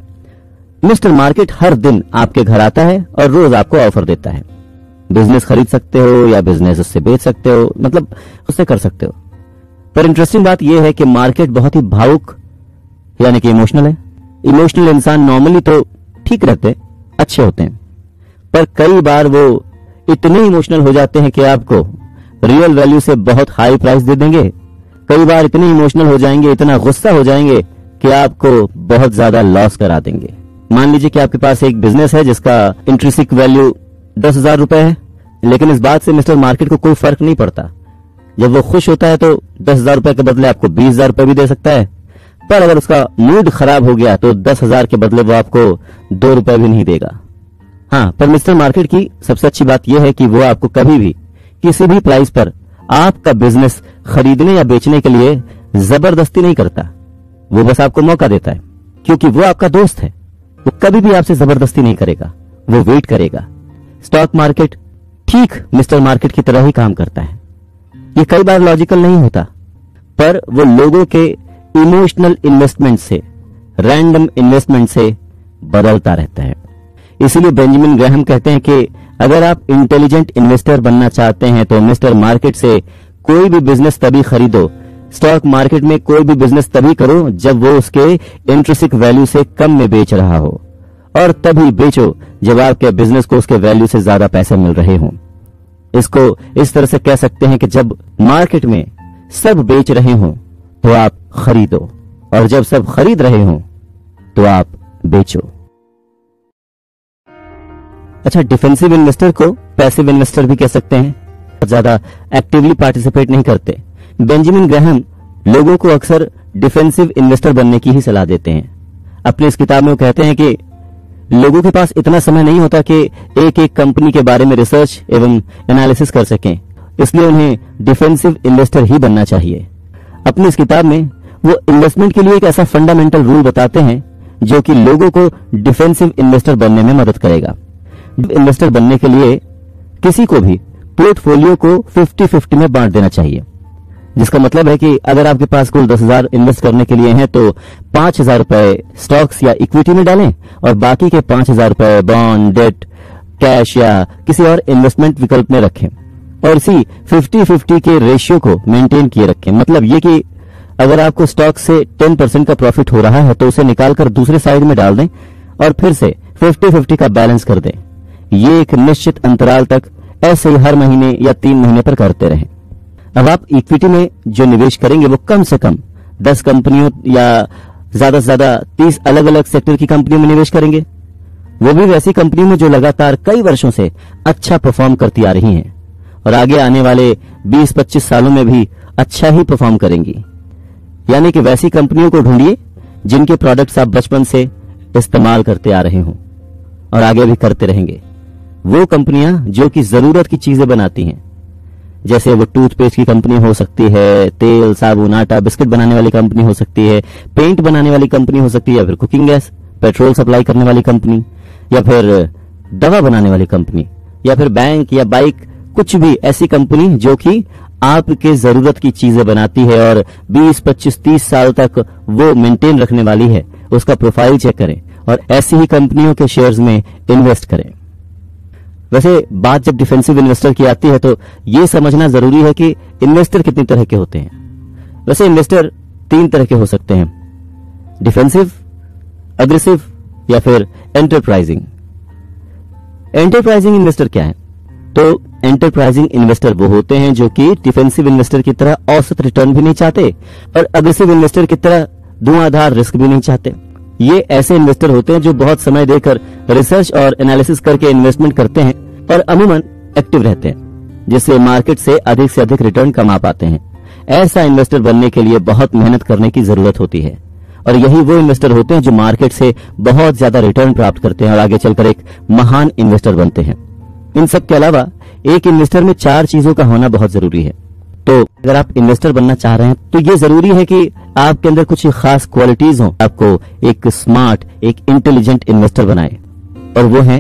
मिस्टर मार्केट हर दिन आपके घर आता है और रोज आपको ऑफर देता है। बिजनेस खरीद सकते हो या बिजनेस उससे बेच सकते हो, मतलब उससे कर सकते हो। पर इंटरेस्टिंग बात यह है कि मार्केट बहुत ही भावुक यानी कि इमोशनल है। इमोशनल इंसान नॉर्मली तो ठीक रहते, अच्छे होते हैं, पर कई बार वो इतने इमोशनल हो जाते हैं कि आपको रियल वैल्यू से बहुत हाई प्राइस दे देंगे। कई बार इतने इमोशनल हो जाएंगे, इतना गुस्सा हो जाएंगे कि आपको बहुत ज्यादा लॉस करा देंगे। मान लीजिए कि आपके पास एक बिजनेस है जिसका इंट्रिंसिक वैल्यू 10,000 रुपए है, लेकिन इस बात से मिस्टर मार्केट को कोई फर्क नहीं पड़ता। जब वो खुश होता है तो 10,000 रुपए के बदले आपको 20,000 रुपए भी दे सकता है, पर अगर उसका मूड खराब हो गया तो 10,000 के बदले वो आपको 2 रुपए भी नहीं देगा। हाँ, पर मिस्टर मार्केट की सबसे अच्छी बात यह है कि वो आपको कभी भी किसी भी प्राइस पर आपका बिजनेस खरीदने या बेचने के लिए जबरदस्ती नहीं करता। वो बस आपको मौका देता है, क्योंकि वो आपका दोस्त है। वो कभी भी आपसे जबरदस्ती नहीं करेगा, वो वेट करेगा। स्टॉक मार्केट ठीक मिस्टर मार्केट की तरह ही काम करता है। ये कई बार लॉजिकल नहीं होता, पर वो लोगों के इमोशनल इन्वेस्टमेंट से, रैंडम इन्वेस्टमेंट से बदलता रहता है। इसीलिए बेंजामिन ग्राहम कहते हैं कि अगर आप इंटेलिजेंट इन्वेस्टर बनना चाहते हैं तो मिस्टर मार्केट से कोई भी बिजनेस तभी खरीदो, स्टॉक मार्केट में कोई भी बिजनेस तभी करो जब वो उसके इंट्रिंसिक वैल्यू से कम में बेच रहा हो, और तभी बेचो जब आपके बिजनेस को उसके वैल्यू से ज्यादा पैसे मिल रहे हों। इसको इस तरह से कह सकते हैं कि जब मार्केट में सब बेच रहे हों तो आप खरीदो, और जब सब खरीद रहे हों तो आप बेचो। अच्छा, डिफेंसिव इन्वेस्टर को पैसिव इन्वेस्टर भी कह सकते हैं, ज्यादा एक्टिवली पार्टिसिपेट नहीं करते। बेंजामिन ग्राहम लोगों को अक्सर डिफेंसिव इन्वेस्टर बनने की ही सलाह देते हैं। अपनी इस किताब में वो कहते हैं कि लोगों के पास इतना समय नहीं होता कि एक एक कंपनी के बारे में रिसर्च एवं एनालिसिस कर सकें, इसलिए उन्हें डिफेंसिव इन्वेस्टर ही बनना चाहिए। अपनी इस किताब में वो इन्वेस्टमेंट के लिए एक ऐसा फंडामेंटल रूल बताते हैं जो कि लोगों को डिफेंसिव इन्वेस्टर बनने में मदद करेगा। इन्वेस्टर बनने के लिए किसी को भी पोर्टफोलियो को 50-50 में बांट देना चाहिए, जिसका मतलब है कि अगर आपके पास कुल 10,000 इन्वेस्ट करने के लिए हैं तो 5,000 रुपए स्टॉक्स या इक्विटी में डालें और बाकी के 5,000 रुपए बॉन्ड, डेट, कैश या किसी और इन्वेस्टमेंट विकल्प में रखें और इसी 50-50 के रेशियो को मेंटेन किए रखें। मतलब ये कि अगर आपको स्टॉक से 10% का प्रॉफिट हो रहा है तो उसे निकालकर दूसरे साइड में डाल दें और फिर से 50-50 का बैलेंस कर दें। ये एक निश्चित अंतराल तक ऐसे ही हर महीने या 3 महीने पर करते रहें। अब आप इक्विटी में जो निवेश करेंगे वो कम से कम 10 कंपनियों या ज्यादा से ज्यादा 30 अलग अलग सेक्टर की कंपनियों में निवेश करेंगे, वो भी वैसी कंपनियों में जो लगातार कई वर्षों से अच्छा परफॉर्म करती आ रही हैं और आगे आने वाले 20-25 सालों में भी अच्छा ही परफॉर्म करेंगी। यानी कि वैसी कंपनियों को ढूंढिए जिनके प्रोडक्ट्स आप बचपन से इस्तेमाल करते आ रहे हों और आगे भी करते रहेंगे। वो कंपनियां जो कि जरूरत की चीजें बनाती हैं, जैसे वो टूथपेस्ट की कंपनी हो सकती है, तेल, साबुन, आटा, बिस्किट बनाने वाली कंपनी हो सकती है, पेंट बनाने वाली कंपनी हो सकती है, या फिर कुकिंग गैस, पेट्रोल सप्लाई करने वाली कंपनी, या फिर दवा बनाने वाली कंपनी, या फिर बैंक या बाइक, कुछ भी ऐसी कंपनी जो कि आपके जरूरत की चीजें बनाती है और 20, 25, 30 साल तक वो मेंटेन रखने वाली है, उसका प्रोफाइल चेक करें और ऐसी ही कंपनियों के शेयर्स में इन्वेस्ट करें। वैसे बात जब डिफेंसिव इन्वेस्टर की आती है तो ये समझना जरूरी है कि इन्वेस्टर कितनी तरह के होते हैं। वैसे इन्वेस्टर 3 तरह के हो सकते हैं, डिफेंसिव, अग्रेसिव या फिर एंटरप्राइजिंग। एंटरप्राइजिंग इन्वेस्टर क्या है? तो एंटरप्राइजिंग इन्वेस्टर वो होते हैं जो कि डिफेंसिव इन्वेस्टर की तरह औसत रिटर्न भी नहीं चाहते और अग्रेसिव इन्वेस्टर की तरह धुआंधार रिस्क भी नहीं चाहते। ये ऐसे इन्वेस्टर होते हैं जो बहुत समय देकर रिसर्च और एनालिसिस करके इन्वेस्टमेंट करते हैं और अमूमन एक्टिव रहते हैं, जिससे मार्केट से अधिक रिटर्न कमा पाते हैं। ऐसा इन्वेस्टर बनने के लिए बहुत मेहनत करने की जरूरत होती है और यही वो इन्वेस्टर होते हैं जो मार्केट से बहुत ज्यादा रिटर्न प्राप्त करते हैं और आगे चलकर एक महान इन्वेस्टर बनते हैं। इन सब के अलावा एक इन्वेस्टर में 4 चीजों का होना बहुत जरूरी है। तो अगर आप इन्वेस्टर बनना चाह रहे हैं तो ये जरूरी है कि आपके अंदर कुछ खास क्वालिटीज हों, आपको एक स्मार्ट, एक इंटेलिजेंट इन्वेस्टर बनाए। और वो है,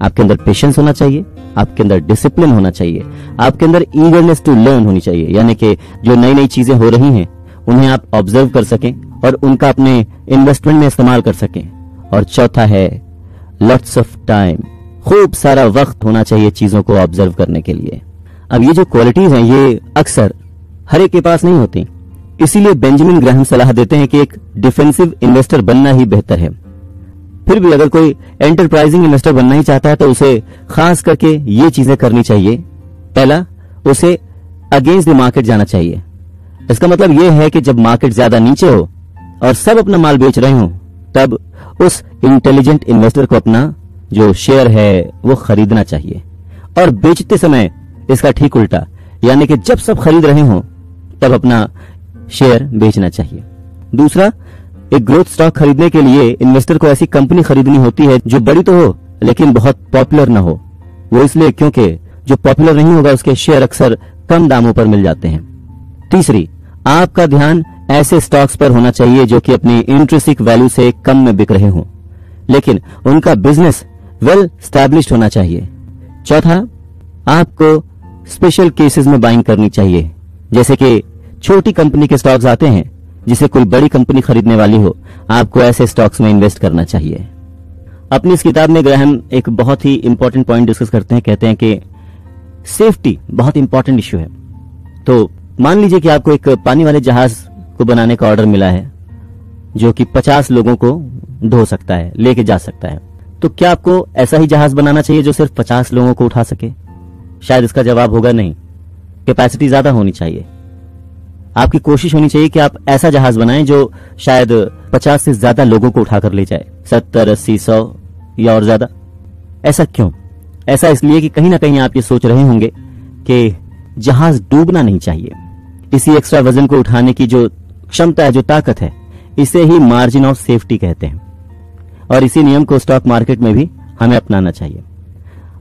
आपके अंदर पेशेंस होना चाहिए, आपके अंदर डिसिप्लिन होना चाहिए, आपके अंदर ईगरनेस टू लर्न होनी चाहिए, यानी कि जो नई नई चीजें हो रही हैं उन्हें आप ऑब्जर्व कर सकें और उनका अपने इन्वेस्टमेंट में इस्तेमाल कर सकें। और चौथा है लॉट्स ऑफ टाइम, खूब सारा वक्त होना चाहिए चीजों को ऑब्जर्व करने के लिए। अब ये जो क्वालिटीज हैं ये अक्सर हर एक के पास नहीं होती, इसीलिए बेंजामिन ग्राहम सलाह देते हैं कि एक डिफेंसिव इन्वेस्टर बनना ही बेहतर है। फिर भी अगर कोई एंटरप्राइजिंग इन्वेस्टर बनना ही चाहता है तो उसे खास करके ये चीजें करनी चाहिए। पहला, उसे अगेंस्ट द मार्केट जाना चाहिए। इसका मतलब यह है कि जब मार्केट ज्यादा नीचे हो और सब अपना माल बेच रहे हो तब उस इंटेलिजेंट इन्वेस्टर को अपना जो शेयर है वो खरीदना चाहिए और बेचते समय इसका ठीक उल्टा, यानी कि जब सब खरीद रहे हो तब अपना शेयर बेचना चाहिए। दूसरा, एक ग्रोथ स्टॉक खरीदने के लिए इन्वेस्टर को ऐसी कंपनी खरीदनी होती है जो बड़ी तो हो लेकिन बहुत पॉपुलर ना हो। वो इसलिए क्योंकि जो पॉपुलर नहीं होगा उसके शेयर अक्सर कम दामों पर मिल जाते हैं। तीसरी, आपका ध्यान ऐसे स्टॉक्स पर होना चाहिए जो कि अपनी इंट्रिंसिक वैल्यू से कम में बिक रहे हों लेकिन उनका बिजनेस वेल स्टैब्लिश्ड होना चाहिए। चौथा, आपको स्पेशल केसेस में बाइंग करनी चाहिए, जैसे कि छोटी कंपनी के स्टॉक्स आते हैं जिसे कोई बड़ी कंपनी खरीदने वाली हो, आपको ऐसे स्टॉक्स में इन्वेस्ट करना चाहिए। अपनी इस किताब में ग्राहम एक बहुत ही इंपॉर्टेंट पॉइंट डिस्कस करते हैं। कहते हैं कि सेफ्टी बहुत इंपॉर्टेंट इश्यू है। तो मान लीजिए कि आपको एक पानी वाले जहाज को बनाने का ऑर्डर मिला है जो कि 50 लोगों को ढो सकता है, लेके जा सकता है। तो क्या आपको ऐसा ही जहाज बनाना चाहिए जो सिर्फ 50 लोगों को उठा सके? शायद इसका जवाब होगा नहीं, कैपेसिटी ज्यादा होनी चाहिए। आपकी कोशिश होनी चाहिए कि आप ऐसा जहाज बनाएं जो शायद 50 से ज्यादा लोगों को उठाकर ले जाए, 70, 80, 100 या और ज्यादा। ऐसा क्यों? ऐसा इसलिए कि कहीं ना कहीं आप ये सोच रहे होंगे कि जहाज डूबना नहीं चाहिए। इसी एक्स्ट्रा वजन को उठाने की जो क्षमता है, जो ताकत है, इसे ही मार्जिन ऑफ सेफ्टी कहते हैं। और इसी नियम को स्टॉक मार्केट में भी हमें अपनाना चाहिए।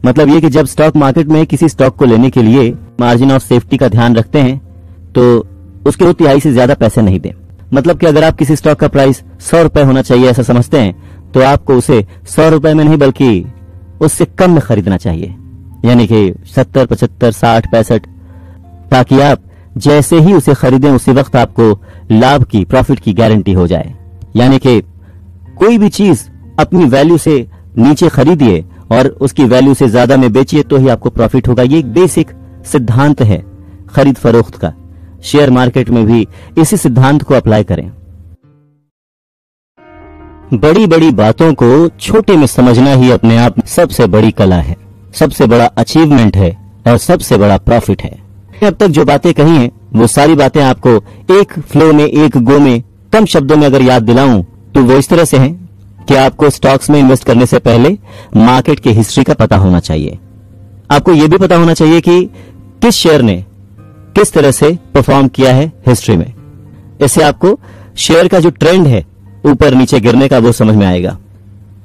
मतलब ये कि जब स्टॉक मार्केट में किसी स्टॉक को लेने के लिए मार्जिन ऑफ सेफ्टी का ध्यान रखते हैं तो उसके 2/3 से ज्यादा पैसे नहीं दें। मतलब कि अगर आप किसी स्टॉक का प्राइस 100 रुपए होना चाहिए ऐसा समझते हैं तो आपको उसे 100 रुपए में नहीं बल्कि उससे कम में खरीदना चाहिए, यानी कि 70, 75, 60, 65, ताकि आप जैसे ही उसे खरीदें उसी वक्त आपको लाभ की, प्रॉफिट की गारंटी हो जाए। यानी कि कोई भी चीज अपनी वैल्यू से नीचे खरीदिए और उसकी वैल्यू से ज्यादा में बेचिए तो ही आपको प्रॉफिट होगा। ये एक बेसिक सिद्धांत है खरीद फरोख्त का। शेयर मार्केट में भी इसी सिद्धांत को अप्लाई करें। बड़ी बड़ी बातों को छोटे में समझना ही अपने आप में सबसे बड़ी कला है, सबसे बड़ा अचीवमेंट है और सबसे बड़ा प्रॉफिट है। अब तक जो बातें कही हैं वो सारी बातें आपको एक फ्लो में, एक गो में, कम शब्दों में अगर याद दिलाऊं तो वो इस तरह से हैं कि आपको स्टॉक्स में इन्वेस्ट करने से पहले मार्केट की हिस्ट्री का पता होना चाहिए। आपको यह भी पता होना चाहिए कि किस शेयर ने किस तरह से परफॉर्म किया है हिस्ट्री में। इससे आपको शेयर का जो ट्रेंड है ऊपर नीचे गिरने का वो समझ में आएगा,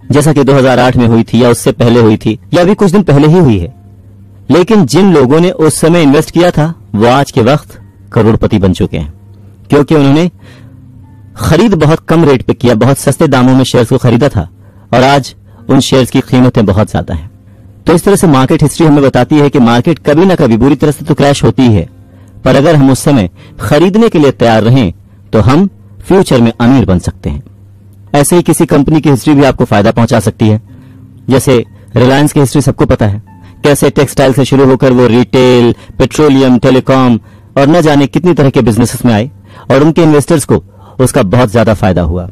जैसा कि 2008 में हुई थी या उससे पहले हुई थी या अभी कुछ दिन पहले ही हुई है। लेकिन जिन लोगों ने उस समय इन्वेस्ट किया था वो आज के वक्त करोड़पति बन चुके हैं, क्योंकि उन्होंने खरीद बहुत कम रेट पे किया, बहुत सस्ते दामों में शेयर्स को खरीदा था और आज उन शेयर्स की कीमतें बहुत ज्यादा हैं। तो इस तरह से मार्केट हिस्ट्री हमें बताती है कि मार्केट कभी ना कभी बुरी तरह से तो क्रैश होती है, पर अगर हम उस समय खरीदने के लिए तैयार रहें तो हम फ्यूचर में अमीर बन सकते हैं। ऐसे ही किसी कंपनी की हिस्ट्री भी आपको फायदा पहुंचा सकती है। जैसे रिलायंस की हिस्ट्री सबको पता है, कैसे टेक्सटाइल से शुरू होकर वो रिटेल, पेट्रोलियम, टेलीकॉम और न जाने कितनी तरह के बिजनेसेस में आए और उनके इन्वेस्टर्स को उसका बहुत ज्यादा फायदा हुआ।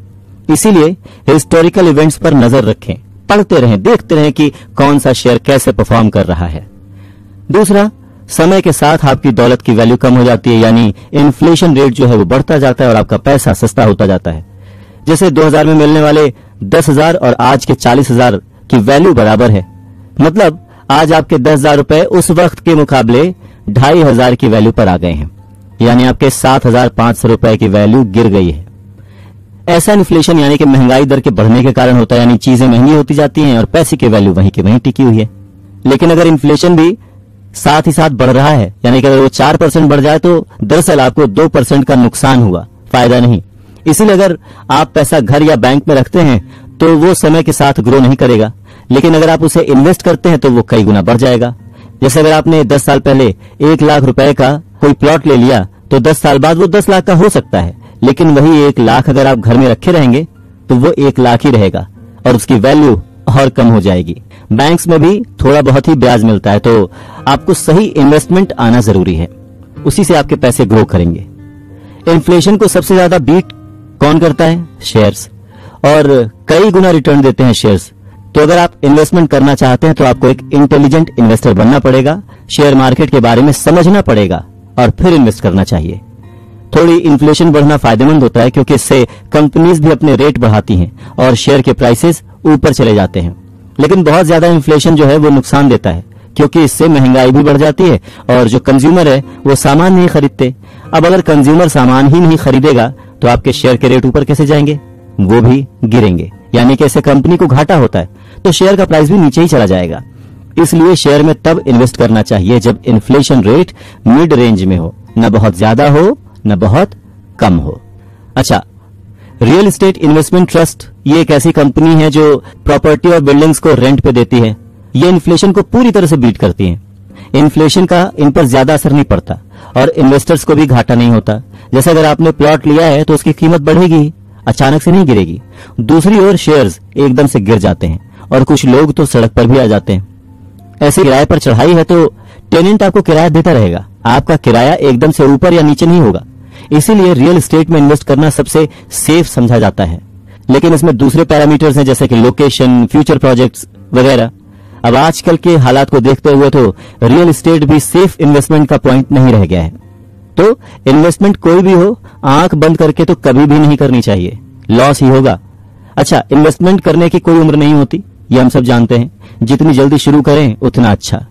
इसीलिए हिस्टोरिकल इवेंट्स पर नजर रखें, पढ़ते रहें, देखते रहें कि कौन सा शेयर कैसे परफॉर्म कर रहा है। दूसरा, समय के साथ आपकी दौलत की वैल्यू कम हो जाती है, यानी इन्फ्लेशन रेट जो है वो बढ़ता जाता है और आपका पैसा सस्ता होता जाता है। जैसे 2000 में मिलने वाले 10,000 और आज के 40,000 की वैल्यू बराबर है। मतलब आज आपके 10,000 रुपए उस वक्त के मुकाबले 2,500 की वैल्यू पर आ गए हैं, यानी आपके 7,500 रुपए की वैल्यू गिर गई है। ऐसा इन्फ्लेशन यानी कि महंगाई दर के बढ़ने के कारण होता है, यानी चीजें महंगी होती जाती हैं और पैसे की वैल्यू वहीं की वहीं टिकी हुई है। लेकिन अगर इन्फ्लेशन भी साथ ही साथ बढ़ रहा है, यानी कि अगर वो 4% बढ़ जाए तो दरअसल आपको 2% का नुकसान हुआ, फायदा नहीं। इसीलिए अगर आप पैसा घर या बैंक में रखते हैं तो वो समय के साथ ग्रो नहीं करेगा, लेकिन अगर आप उसे इन्वेस्ट करते हैं तो वो कई गुना बढ़ जाएगा। जैसे अगर आपने 10 साल पहले 1 लाख रुपए का कोई प्लॉट ले लिया तो 10 साल बाद वो 10 लाख का हो सकता है, लेकिन वही 1 लाख अगर आप घर में रखे रहेंगे तो वो 1 लाख ही रहेगा और उसकी वैल्यू और कम हो जाएगी। बैंक्स में भी थोड़ा बहुत ही ब्याज मिलता है, तो आपको सही इन्वेस्टमेंट आना जरूरी है, उसी से आपके पैसे ग्रो करेंगे। इन्फ्लेशन को सबसे ज्यादा बीट कौन करता है? शेयर्स, और कई गुना रिटर्न देते हैं शेयर्स। तो अगर आप इन्वेस्टमेंट करना चाहते हैं तो आपको एक इंटेलिजेंट इन्वेस्टर बनना पड़ेगा, शेयर मार्केट के बारे में समझना पड़ेगा और फिर इन्वेस्ट करना चाहिए। थोड़ी इन्फ्लेशन बढ़ना फायदेमंद होता है क्योंकि इससे कंपनीज भी अपने रेट बढ़ाती हैं और शेयर के प्राइसेस ऊपर चले जाते हैं। लेकिन बहुत ज्यादा इन्फ्लेशन जो है वो नुकसान देता है, क्योंकि इससे महंगाई भी बढ़ जाती है और जो कंज्यूमर है वो सामान नहीं खरीदते। अब अगर कंज्यूमर सामान ही नहीं खरीदेगा तो आपके शेयर के रेट ऊपर कैसे जाएंगे? वो भी गिरेंगे, यानी कि इससे कंपनी को घाटा होता है, तो शेयर का प्राइस भी नीचे ही चला जाएगा। इसलिए शेयर में तब इन्वेस्ट करना चाहिए जब इन्फ्लेशन रेट मिड रेंज में हो, न बहुत ज्यादा हो न बहुत कम हो। अच्छा, रियल एस्टेट इन्वेस्टमेंट ट्रस्ट ये एक ऐसी कंपनी है जो प्रॉपर्टी और बिल्डिंग्स को रेंट पे देती है। ये इन्फ्लेशन को पूरी तरह से बीट करती है। इन्फ्लेशन का इन पर ज्यादा असर नहीं पड़ता और इन्वेस्टर्स को भी घाटा नहीं होता। जैसे अगर आपने प्लॉट लिया है तो उसकी कीमत बढ़ेगी, अचानक से नहीं गिरेगी। दूसरी ओर शेयर्स एकदम से गिर जाते हैं और कुछ लोग तो सड़क पर भी आ जाते हैं। ऐसे किराए पर चढ़ाई है तो टेनेंट आपको किराया देता रहेगा, आपका किराया एकदम से ऊपर या नीचे नहीं होगा। इसीलिए रियल एस्टेट में इन्वेस्ट करना सबसे सेफ समझा जाता है। लेकिन इसमें दूसरे पैरामीटर्स हैं जैसे कि लोकेशन, फ्यूचर प्रोजेक्ट्स वगैरह। अब आजकल के हालात को देखते हुए तो रियल एस्टेट भी सेफ इन्वेस्टमेंट का पॉइंट नहीं रह गया है। तो इन्वेस्टमेंट कोई भी हो, आंख बंद करके तो कभी भी नहीं करनी चाहिए, लॉस ही होगा। अच्छा, इन्वेस्टमेंट करने की कोई उम्र नहीं होती, ये हम सब जानते हैं, जितनी जल्दी शुरू करें उतना अच्छा।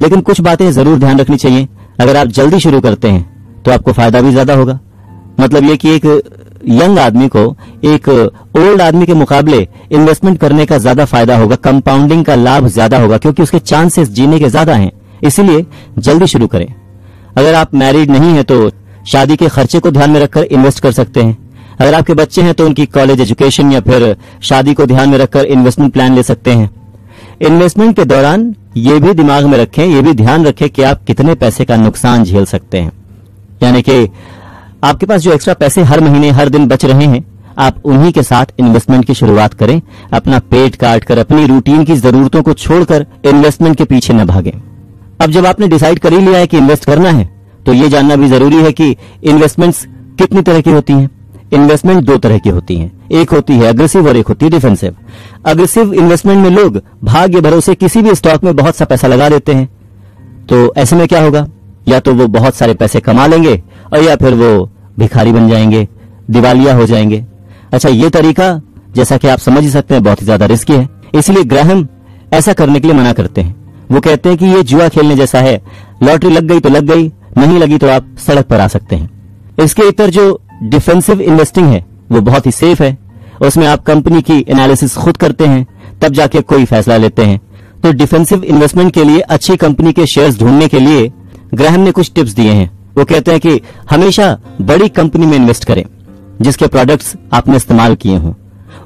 लेकिन कुछ बातें जरूर ध्यान रखनी चाहिए। अगर आप जल्दी शुरू करते हैं तो आपको फायदा भी ज्यादा होगा। मतलब ये कि एक यंग आदमी को एक ओल्ड आदमी के मुकाबले इन्वेस्टमेंट करने का ज्यादा फायदा होगा, कंपाउंडिंग का लाभ ज्यादा होगा, क्योंकि उसके चांसेस जीने के ज्यादा हैं। इसीलिए जल्दी शुरू करें। अगर आप मैरिड नहीं है तो शादी के खर्चे को ध्यान में रखकर इन्वेस्ट कर सकते हैं। अगर आपके बच्चे हैं तो उनकी कॉलेज एजुकेशन या फिर शादी को ध्यान में रखकर इन्वेस्टमेंट प्लान ले सकते हैं। इन्वेस्टमेंट के दौरान ये भी दिमाग में रखें, ये भी ध्यान रखें कि आप कितने पैसे का नुकसान झेल सकते हैं। यानी कि आपके पास जो एक्स्ट्रा पैसे हर महीने हर दिन बच रहे हैं, आप उन्हीं के साथ इन्वेस्टमेंट की शुरुआत करें। अपना पेट काट कर, अपनी रूटीन की जरूरतों को छोड़कर इन्वेस्टमेंट के पीछे न भागें। अब जब आपने डिसाइड कर ही लिया है कि इन्वेस्ट करना है, तो ये जानना भी जरूरी है कि इन्वेस्टमेंट्स कितनी तरह की होती हैं। इन्वेस्टमेंट दो तरह की होती हैं, एक होती है अग्रेसिव और एक होती है डिफेंसिव। अग्रेसिव इन्वेस्टमेंट में लोग भाग्य भरोसे किसी भी स्टॉक में बहुत सा पैसा लगा देते हैं। तो ऐसे में क्या होगा, या तो वो बहुत सारे पैसे कमा लेंगे और या फिर वो भिखारी बन जाएंगे, दिवालिया हो जाएंगे। अच्छा, ये तरीका जैसा कि आप समझ ही सकते हैं बहुत ही ज्यादा रिस्की है। इसलिए ग्राहम ऐसा करने के लिए मना करते हैं। वो कहते हैं कि ये जुआ खेलने जैसा है, लॉटरी लग गई तो लग गई, नहीं लगी तो आप सड़क पर आ सकते हैं। इसके इतर जो डिफेंसिव इन्वेस्टिंग है वो बहुत ही सेफ है। उसमें आप कंपनी की एनालिसिस खुद करते हैं, तब जाके कोई फैसला लेते हैं। तो डिफेंसिव इन्वेस्टमेंट के लिए अच्छी कंपनी के शेयर्स ढूंढने के लिए ग्राहम ने कुछ टिप्स दिए हैं। वो कहते हैं कि हमेशा बड़ी कंपनी में इन्वेस्ट करें जिसके प्रोडक्ट्स आपने इस्तेमाल किए हों।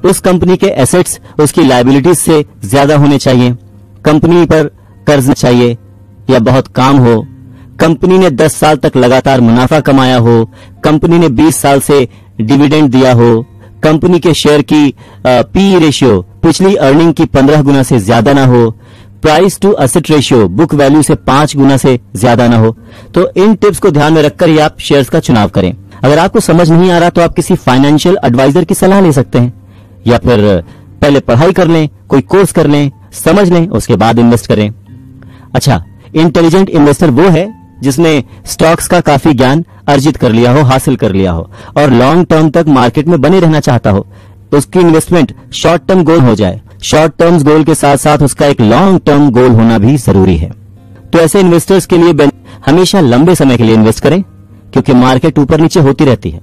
उस कंपनी के एसेट्स उसकी लायबिलिटीज से ज्यादा होने चाहिए। कंपनी पर कर्ज चाहिए या बहुत काम हो। कंपनी ने 10 साल तक लगातार मुनाफा कमाया हो। कंपनी ने 20 साल से डिविडेंड दिया हो। कंपनी के शेयर की पी रेशियो पिछली अर्निंग की 15 गुना से ज्यादा ना हो। Price to asset ratio book value से 5 गुना से ज्यादा ना हो। तो इन टिप्स को ध्यान में रखकर ही आप शेयर्स का चुनाव करें। अगर आपको समझ नहीं आ रहा तो आप किसी फाइनेंशियल एडवाइजर की सलाह ले सकते हैं, या फिर पहले पढ़ाई कर लें, कोई कोर्स कर लें, समझ लें, उसके बाद इन्वेस्ट करें। अच्छा, इंटेलिजेंट इन्वेस्टर वो है जिसने स्टॉक्स का काफी ज्ञान अर्जित कर लिया हो, हासिल कर लिया हो और लॉन्ग टर्म तक मार्केट में बने रहना चाहता हो। उसकी इन्वेस्टमेंट शॉर्ट टर्म गोल हो जाए। शॉर्ट टर्म गोल के साथ साथ उसका एक लॉन्ग टर्म गोल होना भी जरूरी है। तो ऐसे इन्वेस्टर्स के लिए हमेशा लंबे समय के लिए इन्वेस्ट करें, क्योंकि मार्केट ऊपर नीचे होती रहती है।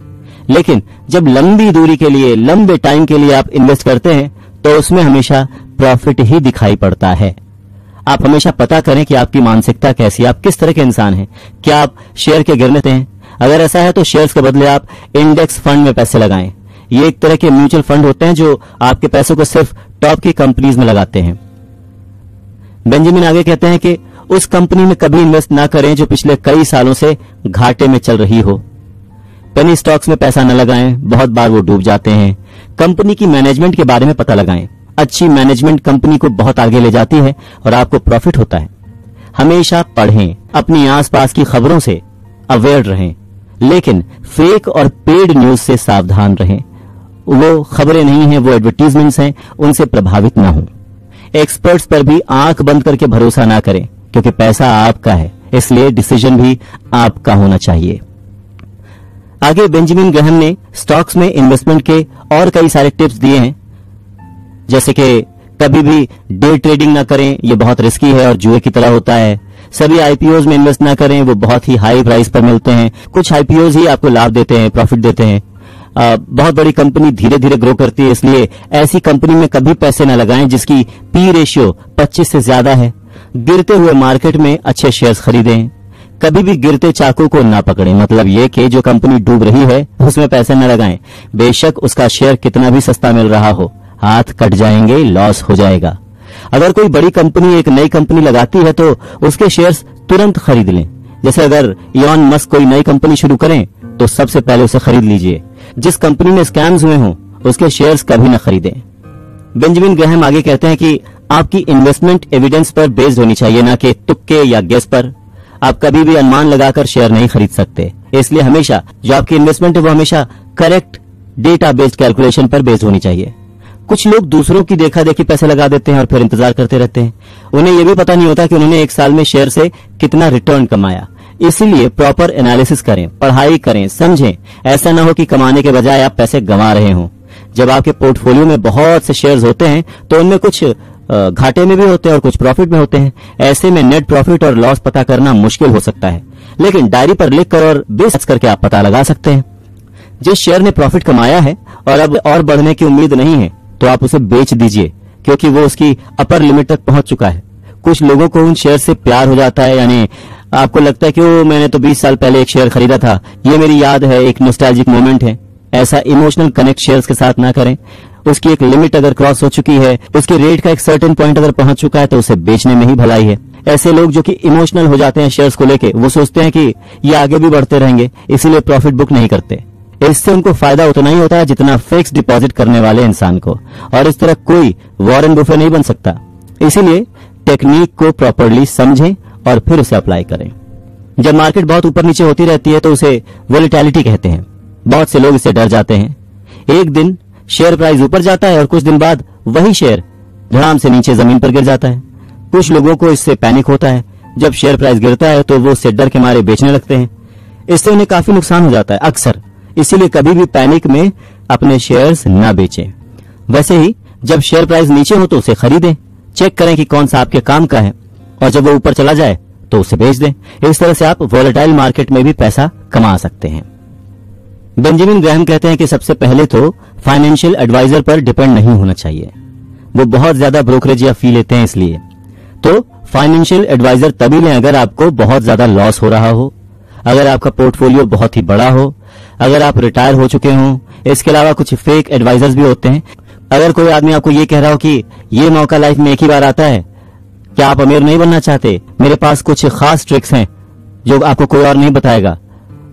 लेकिन जब लंबी दूरी के लिए, लंबे टाइम के लिए आप इन्वेस्ट करते हैं तो उसमें हमेशा प्रॉफिट ही दिखाई पड़ता है। आप हमेशा पता करें कि आपकी मानसिकता कैसी है, आप किस तरह के इंसान हैं। क्या आप शेयर के गिरने हैं? अगर ऐसा है तो शेयर्स के बदले आप इंडेक्स फंड में पैसे लगाएं। ये एक तरह के म्यूचुअल फंड होते हैं जो आपके पैसों को सिर्फ टॉप की कंपनीज में लगाते हैं। बेंजामिन आगे कहते हैं कि उस कंपनी में कभी इन्वेस्ट ना करें जो पिछले कई सालों से घाटे में चल रही हो। पेनी स्टॉक्स में पैसा न लगाएं, बहुत बार वो डूब जाते हैं। कंपनी की मैनेजमेंट के बारे में पता लगाएं। अच्छी मैनेजमेंट कंपनी को बहुत आगे ले जाती है और आपको प्रॉफिट होता है। हमेशा पढ़ें, अपनी आसपास की खबरों से अवेयर रहें, लेकिन फेक और पेड न्यूज से सावधान रहें। वो खबरें नहीं हैं, वो एडवर्टीजमेंट्स हैं, उनसे प्रभावित ना हो। एक्सपर्ट्स पर भी आंख बंद करके भरोसा ना करें, क्योंकि पैसा आपका है, इसलिए डिसीजन भी आपका होना चाहिए। आगे बेंजामिन ग्राहम ने स्टॉक्स में इन्वेस्टमेंट के और कई सारे टिप्स दिए हैं, जैसे कि कभी भी डे ट्रेडिंग ना करें, ये बहुत रिस्की है और जुए की तरह होता है। सभी आईपीओज में इन्वेस्ट ना करें, वो बहुत ही हाई प्राइस पर मिलते हैं। कुछ आईपीओज ही आपको लाभ देते हैं, प्रॉफिट देते हैं। बहुत बड़ी कंपनी धीरे धीरे ग्रो करती है, इसलिए ऐसी कंपनी में कभी पैसे न लगाएं जिसकी पी रेशियो 25 से ज्यादा है। गिरते हुए मार्केट में अच्छे शेयर्स खरीदें। कभी भी गिरते चाकू को ना पकड़ें, मतलब ये कि जो कंपनी डूब रही है उसमें पैसे न लगाएं। बेशक उसका शेयर कितना भी सस्ता मिल रहा हो, हाथ कट जाएंगे, लॉस हो जाएगा। अगर कोई बड़ी कंपनी एक नई कंपनी लगाती है तो उसके शेयर्स तुरंत खरीद लें। जैसे अगर इलॉन मस्क कोई नई कंपनी शुरू करें तो सबसे पहले उसे खरीद लीजिए। जिस कंपनी में स्कैम्स हुए हों उसके शेयर्स कभी न खरीदें। बेंजामिन ग्राहम आगे कहते हैं कि आपकी इन्वेस्टमेंट एविडेंस पर बेस्ड होनी चाहिए, ना कि तुक्के या गेस पर। आप कभी भी अनुमान लगाकर शेयर नहीं खरीद सकते, इसलिए हमेशा जो आपकी इन्वेस्टमेंट है वो हमेशा करेक्ट डेटा बेस्ड कैलकुलेशन पर बेस्ड होनी चाहिए। कुछ लोग दूसरों की देखा देखी पैसे लगा देते हैं और फिर इंतजार करते रहते हैं। उन्हें यह भी पता नहीं होता कि उन्होंने एक साल में शेयर से कितना रिटर्न कमाया। इसलिए प्रॉपर एनालिसिस करें, पढ़ाई करें, समझें। ऐसा ना हो कि कमाने के बजाय आप पैसे गंवा रहे हों। जब आपके पोर्टफोलियो में बहुत से शेयर्स होते हैं तो उनमें कुछ घाटे में भी होते हैं और कुछ प्रॉफिट में होते हैं। ऐसे में नेट प्रॉफिट और लॉस पता करना मुश्किल हो सकता है, लेकिन डायरी पर लिखकर और बेस करके आप पता लगा सकते हैं। जिस शेयर ने प्रॉफिट कमाया है और अब और बढ़ने की उम्मीद नहीं है तो आप उसे बेच दीजिए, क्योंकि वो उसकी अपर लिमिट तक पहुंच चुका है। कुछ लोगों को उन शेयर से प्यार हो जाता है, यानी आपको लगता है कि वो मैंने तो 20 साल पहले एक शेयर खरीदा था, ये मेरी याद है, एक नॉस्टैल्जिक मोमेंट है। ऐसा इमोशनल कनेक्ट शेयर्स के साथ ना करें। उसकी एक लिमिट अगर क्रॉस हो चुकी है, उसके रेट का एक सर्टेन पॉइंट अगर पहुंच चुका है तो उसे बेचने में ही भलाई है। ऐसे लोग जो कि इमोशनल हो जाते हैं शेयर्स को लेके, वो सोचते हैं कि ये आगे भी बढ़ते रहेंगे, इसीलिए प्रॉफिट बुक नहीं करते। इससे उनको फायदा उतना ही होता है जितना फिक्स डिपॉजिट करने वाले इंसान को, और इस तरह कोई वॉरेन बुफे नहीं बन सकता। इसीलिए टेक्निक को प्रॉपरली समझें और फिर उसे अप्लाई करें। जब मार्केट बहुत ऊपर नीचे होती रहती है तो उसे वोलेटिलिटी कहते हैं। बहुत से लोग इससे डर जाते हैं। एक दिन शेयर प्राइस ऊपर जाता है और कुछ दिन बाद वही शेयर धड़ाम से नीचे जमीन पर गिर जाता है। कुछ लोगों को इससे पैनिक होता है। जब शेयर प्राइस गिरता है तो वो उससे डर के मारे बेचने लगते हैं। इससे उन्हें काफी नुकसान हो जाता है अक्सर। इसीलिए कभी भी पैनिक में अपने शेयर्स न बेचें। वैसे ही जब शेयर प्राइस नीचे हो तो उसे खरीदें। चेक करें कि कौन सा आपके काम का है, और जब वो ऊपर चला जाए तो उसे बेच दें। इस तरह से आप वोलेटाइल मार्केट में भी पैसा कमा सकते हैं। बेंजामिन ग्राहम कहते हैं कि सबसे पहले तो फाइनेंशियल एडवाइजर पर डिपेंड नहीं होना चाहिए। वो बहुत ज्यादा ब्रोकरेज या फी लेते हैं, इसलिए तो फाइनेंशियल एडवाइजर तभी लें अगर आपको बहुत ज्यादा लॉस हो रहा हो, अगर आपका पोर्टफोलियो बहुत ही बड़ा हो, अगर आप रिटायर हो चुके हों। इसके अलावा कुछ फेक एडवाइजर्स भी होते हैं। अगर कोई आदमी आपको ये कह रहा हो कि ये मौका लाइफ में एक ही बार आता है, क्या आप अमीर नहीं बनना चाहते, मेरे पास कुछ खास ट्रिक्स हैं जो आपको कोई और नहीं बताएगा,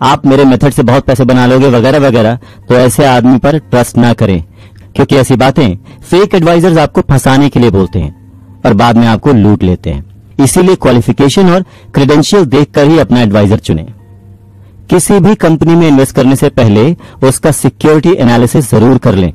आप मेरे मेथड से बहुत पैसे बना लोगे, वगैरह वगैरह, तो ऐसे आदमी पर ट्रस्ट ना करें, क्योंकि ऐसी बातें फेक एडवाइजर्स आपको फंसाने के लिए बोलते हैं और बाद में आपको लूट लेते हैं। इसीलिए क्वालिफिकेशन और क्रेडेंशियल देखकर ही अपना एडवाइजर चुनें। किसी भी कंपनी में इन्वेस्ट करने से पहले उसका सिक्योरिटी एनालिसिस जरूर कर लें,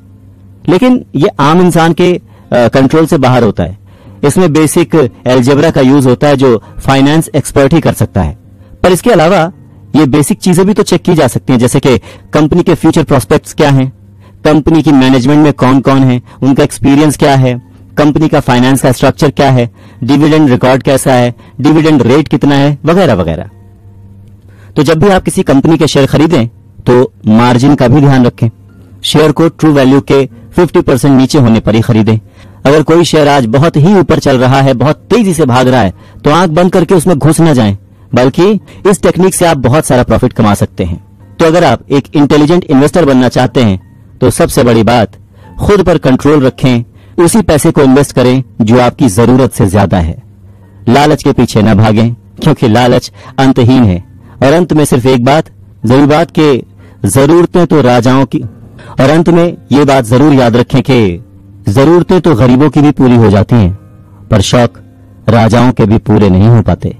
लेकिन ये आम इंसान के कंट्रोल से बाहर होता है। इसमें बेसिक एल्जेब्रा का यूज होता है जो फाइनेंस एक्सपर्ट ही कर सकता है। पर इसके अलावा ये बेसिक चीजें भी तो चेक की जा सकती हैं, जैसे कि कंपनी के फ्यूचर प्रोस्पेक्ट्स क्या हैं, कंपनी की मैनेजमेंट में कौन कौन है, उनका एक्सपीरियंस क्या है, कंपनी का फाइनेंस का स्ट्रक्चर क्या है, डिविडेंड रिकॉर्ड कैसा है, डिविडेंड रेट कितना है, वगैरह वगैरह। तो जब भी आप किसी कंपनी के शेयर खरीदें तो मार्जिन का भी ध्यान रखें। शेयर को ट्रू वैल्यू के 50% नीचे होने पर ही खरीदें। अगर कोई शेयर आज बहुत ही ऊपर चल रहा है, बहुत तेजी से भाग रहा है, तो आंख बंद करके उसमें घुस न जाएं, बल्कि इस टेक्निक से आप बहुत सारा प्रॉफिट कमा सकते हैं। तो अगर आप एक इंटेलिजेंट इन्वेस्टर बनना चाहते हैं तो सबसे बड़ी बात, खुद पर कंट्रोल रखें। उसी पैसे को इन्वेस्ट करें जो आपकी जरूरत से ज्यादा है। लालच के पीछे न भागें, क्योंकि लालच अंतहीन है। और अंत में सिर्फ एक बात, जरूर बात के जरूरतें तो राजाओं की, और अंत में ये बात जरूर याद रखें कि जरूरतें तो गरीबों की भी पूरी हो जाती हैं, पर शौक राजाओं के भी पूरे नहीं हो पाते।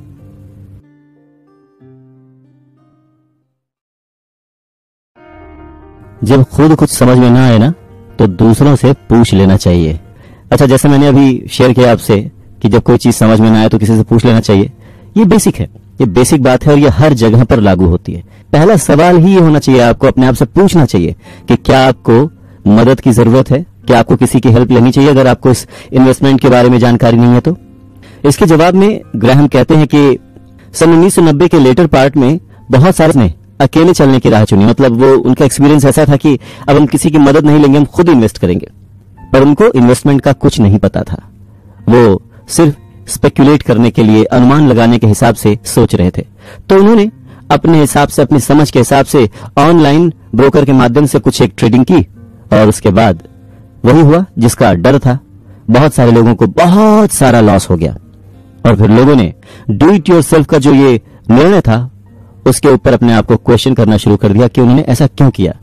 जब खुद कुछ समझ में ना आए ना, तो दूसरों से पूछ लेना चाहिए। अच्छा, जैसे मैंने अभी शेयर किया आपसे कि जब कोई चीज समझ में ना आए तो किसी से पूछ लेना चाहिए, ये बेसिक है, ये बेसिक बात है और ये हर जगह पर लागू होती है। पहला सवाल ही ये होना चाहिए, आपको अपने आप से पूछना चाहिए कि क्या आपको मदद की जरूरत है, क्या आपको किसी की हेल्प लेनी चाहिए अगर आपको इस इन्वेस्टमेंट के बारे में जानकारी नहीं है तो। इसके जवाब में ग्राहम कहते हैं कि सन 1990 के लेटर पार्ट में बहुत सारे ने अकेले चलने की राह चुनी। मतलब वो उनका एक्सपीरियंस ऐसा था कि अब हम किसी की मदद नहीं लेंगे, हम खुद इन्वेस्ट करेंगे। पर उनको इन्वेस्टमेंट का कुछ नहीं पता था। वो सिर्फ स्पेक्युलेट करने के लिए, अनुमान लगाने के हिसाब से सोच रहे थे। तो उन्होंने अपने हिसाब से, अपनी समझ के हिसाब से ऑनलाइन ब्रोकर के माध्यम से कुछ एक ट्रेडिंग की, और उसके बाद वही हुआ जिसका डर था। बहुत सारे लोगों को बहुत सारा लॉस हो गया, और फिर लोगों ने डू इट योरसेल्फ का जो ये निर्णय था उसके ऊपर अपने आप को क्वेश्चन करना शुरू कर दिया कि उन्होंने ऐसा क्यों किया।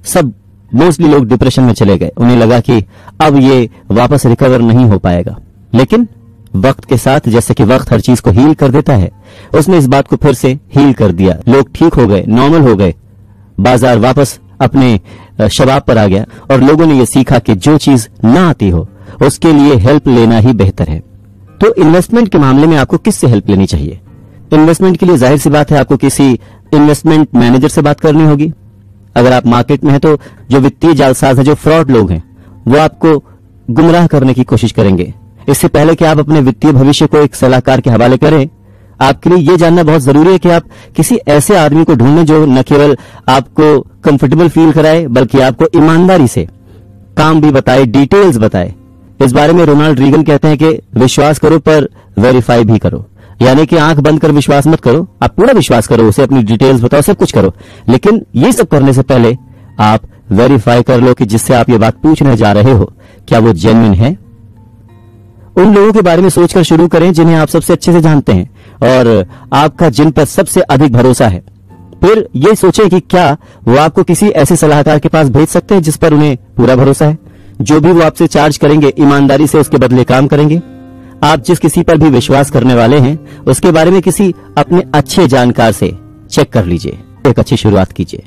सब मोस्टली लोग डिप्रेशन में चले गए। उन्हें लगा कि अब ये वापस रिकवर नहीं हो पाएगा। लेकिन वक्त के साथ, जैसे कि वक्त हर चीज को हील कर देता है, उसने इस बात को फिर से हील कर दिया। लोग ठीक हो गए, नॉर्मल हो गए, बाजार वापस अपने शबाब पर आ गया, और लोगों ने यह सीखा कि जो चीज ना आती हो उसके लिए हेल्प लेना ही बेहतर है। तो इन्वेस्टमेंट के मामले में आपको किससे हेल्प लेनी चाहिए? इन्वेस्टमेंट के लिए जाहिर सी बात है आपको किसी इन्वेस्टमेंट मैनेजर से बात करनी होगी। अगर आप मार्केट में हैं तो जो वित्तीय जालसाज हैं, जो फ्रॉड लोग हैं, वो आपको गुमराह करने की कोशिश करेंगे। इससे पहले कि आप अपने वित्तीय भविष्य को एक सलाहकार के हवाले करें, आपके लिए यह जानना बहुत जरूरी है कि आप किसी ऐसे आदमी को ढूंढें जो न केवल आपको कंफर्टेबल फील कराए बल्कि आपको ईमानदारी से काम भी बताए, डिटेल्स बताए। इस बारे में रोनाल्ड रीगन कहते हैं कि विश्वास करो पर वेरीफाई भी करो, यानी कि आंख बंद कर विश्वास मत करो, आप पूरा विश्वास करो, उसे अपनी डिटेल्स बताओ, सब कुछ करो, लेकिन ये सब करने से पहले आप वेरीफाई कर लो कि जिससे आप ये बात पूछने जा रहे हो क्या वो जेन्युइन है। उन लोगों के बारे में सोचकर शुरू करें जिन्हें आप सबसे अच्छे से जानते हैं और आपका जिन पर सबसे अधिक भरोसा है। फिर ये सोचें कि क्या वो आपको किसी ऐसे सलाहकार के पास भेज सकते हैं जिस पर उन्हें पूरा भरोसा है। जो भी वो आपसे चार्ज करेंगे ईमानदारी से उसके बदले काम करेंगे। आप जिस किसी पर भी विश्वास करने वाले हैं उसके बारे में किसी अपने अच्छे जानकार से चेक कर लीजिए, एक अच्छी शुरुआत कीजिए।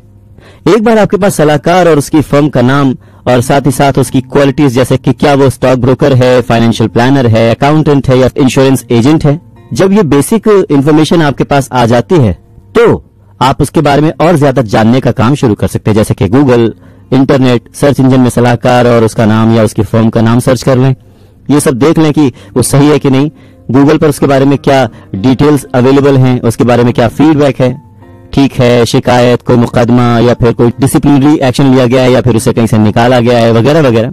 एक बार आपके पास सलाहकार और उसकी फर्म का नाम और साथ ही साथ उसकी क्वालिटीज, जैसे कि क्या वो स्टॉक ब्रोकर है, फाइनेंशियल प्लानर है, अकाउंटेंट है या इंश्योरेंस एजेंट है, जब ये बेसिक इंफॉर्मेशन आपके पास आ जाती है तो आप उसके बारे में और ज्यादा जानने का काम शुरू कर सकते हैं। जैसे कि गूगल, इंटरनेट सर्च इंजन में सलाहकार और उसका नाम या उसकी फर्म का नाम सर्च कर लें। ये सब देख लें कि वो सही है कि नहीं। गूगल पर उसके बारे में क्या डिटेल्स अवेलेबल हैं, उसके बारे में क्या फीडबैक है, ठीक है, शिकायत, कोई मुकदमा या फिर कोई डिसिप्लिनरी एक्शन लिया गया है या फिर उसे कहीं से निकाला गया है, वगैरह वगैरह।